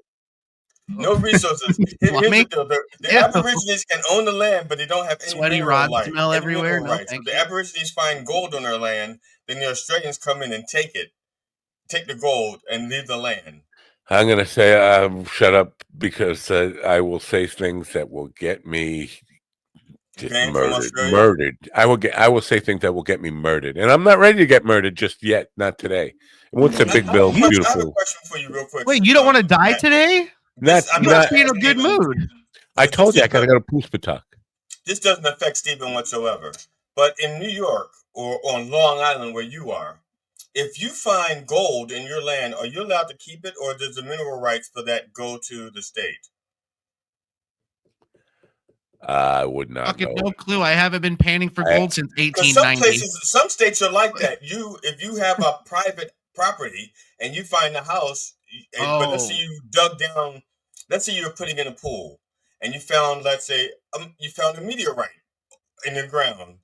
No resources. Here's the deal. The Aborigines can own the land, but they don't have any sweaty rod smell everywhere. No, so the Aborigines find gold on their land, then the Australians come in and take the gold, and leave the land. I'm going to say shut up because I will say things that will get me just murdered. I will say things that will get me murdered, and I'm not ready to get murdered just yet. Not today. What's the big bill? Beautiful. I have a question for you, real quick. Wait, you don't want to die today? You must be in a good mood. I told you I gotta go to Puspatak. This doesn't affect Stephen whatsoever. But in New York or on Long Island where you are, if you find gold in your land, are you allowed to keep it, or does the mineral rights for that go to the state? I would not know. No clue. I haven't been panning for gold since 1890. Some states are like that. If you have a private property and you find a house, but let's say you dug down, let's say you're putting in a pool and you found, you found a meteorite in the ground,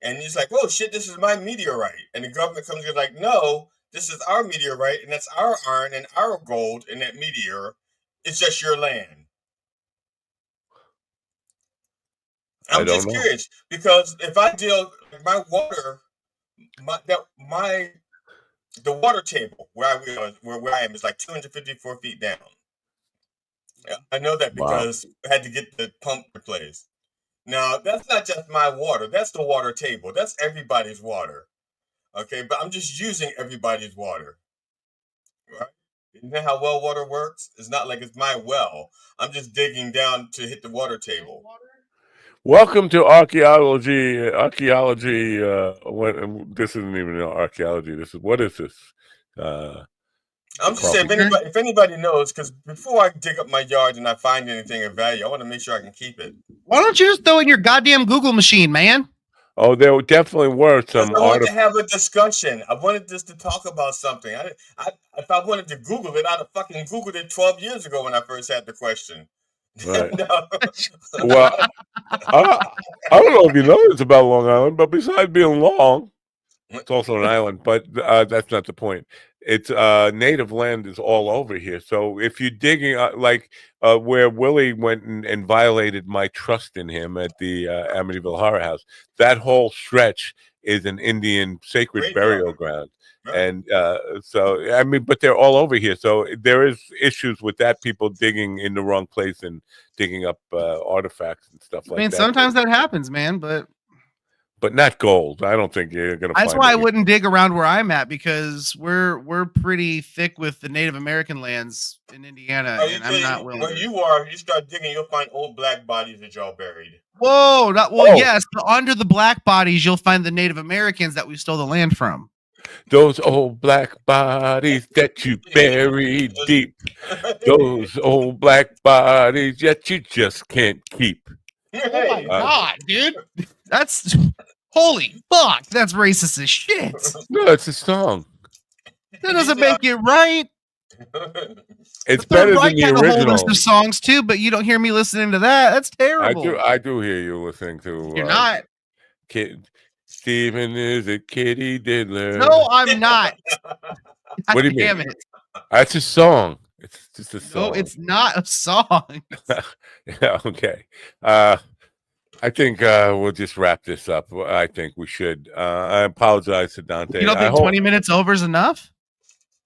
and it's like, oh shit, this is my meteorite, and the government comes in like, no, this is our meteorite, and that's our iron and our gold in that meteor. It's just your land. I'm just curious because if I deal my water, the water table where I am is like 254 feet down. I know that because I had to get the pump replaced. Now, that's not just my water. That's the water table. That's everybody's water. Okay, but I'm just using everybody's water. Right? Isn't that how well water works? It's not like it's my well. I'm just digging down to hit the water table. Welcome to archaeology. This isn't even archaeology. What is this? I'm just saying, if anybody knows, because before I dig up my yard and I find anything of value, I want to make sure I can keep it. Why don't you just throw in your goddamn Google machine, man? Oh, there definitely were some. I wanted to have a discussion. I wanted just to talk about something. If I wanted to Google it, I'd have fucking Googled it 12 years ago when I first had the question. Right. Well, I don't know if you know this about Long Island, but besides being long, it's also an island. But that's not the point. it's native land is all over here. So if you're digging where Willie went and violated my trust in him at the Amityville Horror House, that whole stretch is an Indian sacred burial ground. Right. And so, I mean, but they're all over here. So there is issues with that, people digging in the wrong place and digging up artifacts and stuff like that. I mean, sometimes that happens, man, but not gold. I don't think you're going to That's why I wouldn't dig around where I'm at, because we're pretty thick with the Native American lands in Indiana, and I'm not willing. Where you are, you start digging, you'll find old black bodies that y'all buried. Whoa, yes, under the black bodies, you'll find the Native Americans that we stole the land from. Those old black bodies that you buried deep. Those old black bodies that you just can't keep. Oh my God, dude. That's holy fuck. That's racist as shit. No, it's a song. That doesn't make it right. It's better than the original. A whole list of songs too, but you don't hear me listening to that. That's terrible. I do hear you listening to. You're not. Steven is a kitty diddler. No, I'm not. What do you mean? Damn it. That's a song. It's just a song. No, it's not a song. Yeah, okay. I think we'll just wrap this up. I think we should. I apologize to Dante. You don't think 20 minutes over is enough?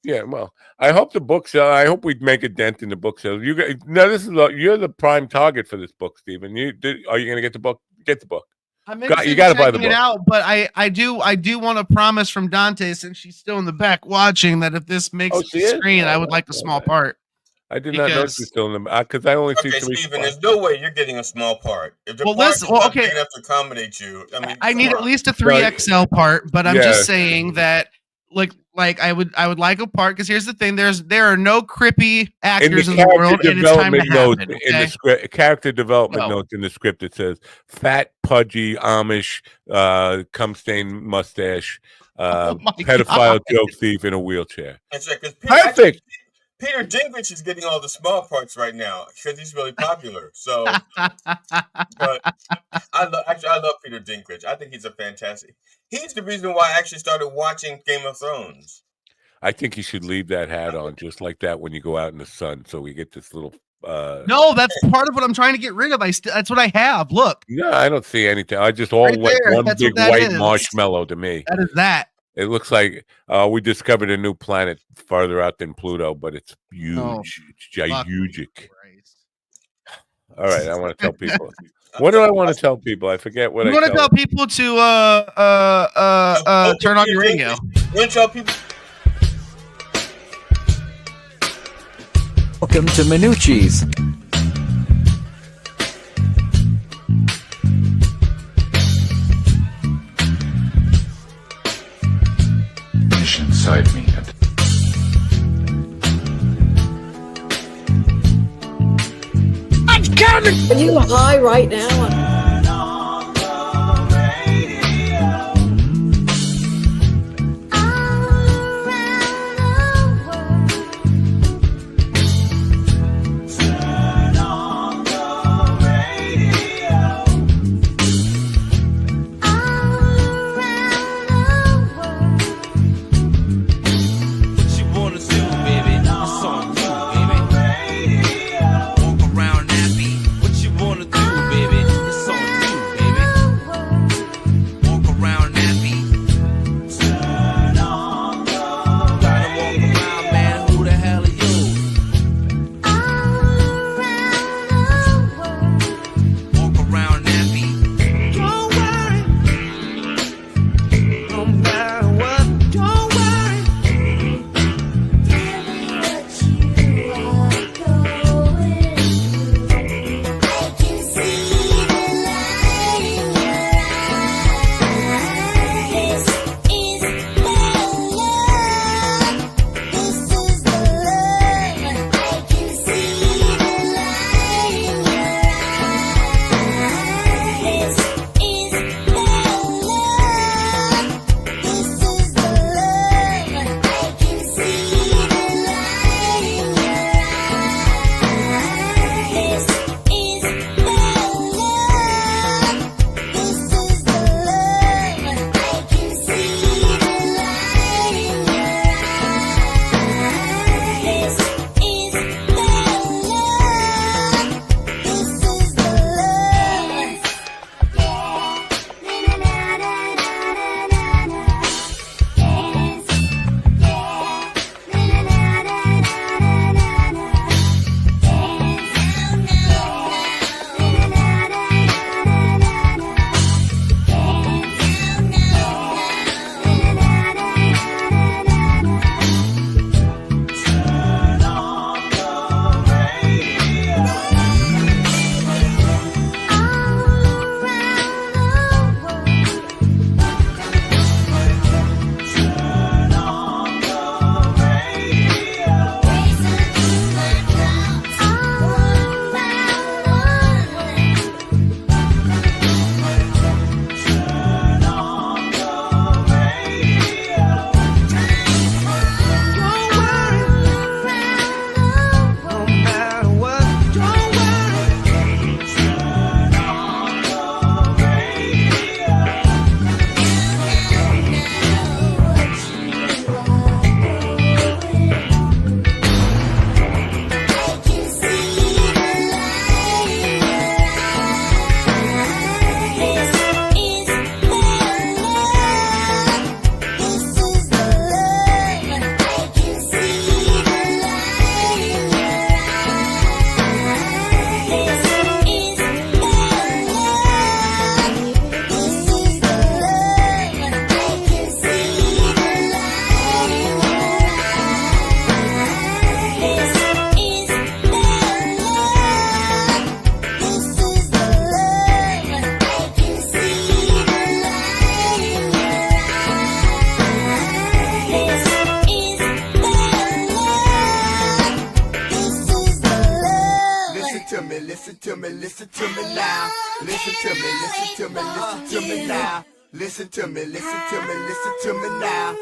Yeah, well, I hope the book sale. I hope we make a dent in the book sales. You're the prime target for this book, Stephen. Are you going to get the book? Get the book. You got to buy the book. Out, but I do want to promise from Dante, since she's still in the back watching, that if this makes it to the screen, I would like a small part. I did not know she's still in the because I only see 3. Stephen, there's no way you're getting a small part. If the part is not big enough to accommodate you, I mean, I need at least a 3XL part. But I'm just saying that, like I would like a part, because here's the thing: there are no crippy actors in the world, and it's time to happen. In the script, character development notes in the script, it says fat, pudgy Amish, cum stained mustache, pedophile joke thief in a wheelchair. That's right, Perfect. Peter Dinklage is getting all the small parts right now because he's really popular. So, but I love Peter Dinklage. I think he's he's the reason why I actually started watching Game of Thrones. I think you should leave that hat on just like that when you go out in the sun, so we get this little. No, that's part of what I'm trying to get rid of. That's what I have. Look. No, I don't see anything. I just one big white marshmallow to me. That is that. It looks like we discovered a new planet farther out than Pluto, but it's huge. It's gigantic. All right, I want to tell people. What do I want to tell people? I forget what I want to tell people to turn on your radio. You want to tell people? Welcome to Minucci's. Inside me. I'm coming! Are you high right now? me, listen to me, listen to me now. Listen to me, listen to me, listen to me now. Listen to me, listen to me, listen to me now.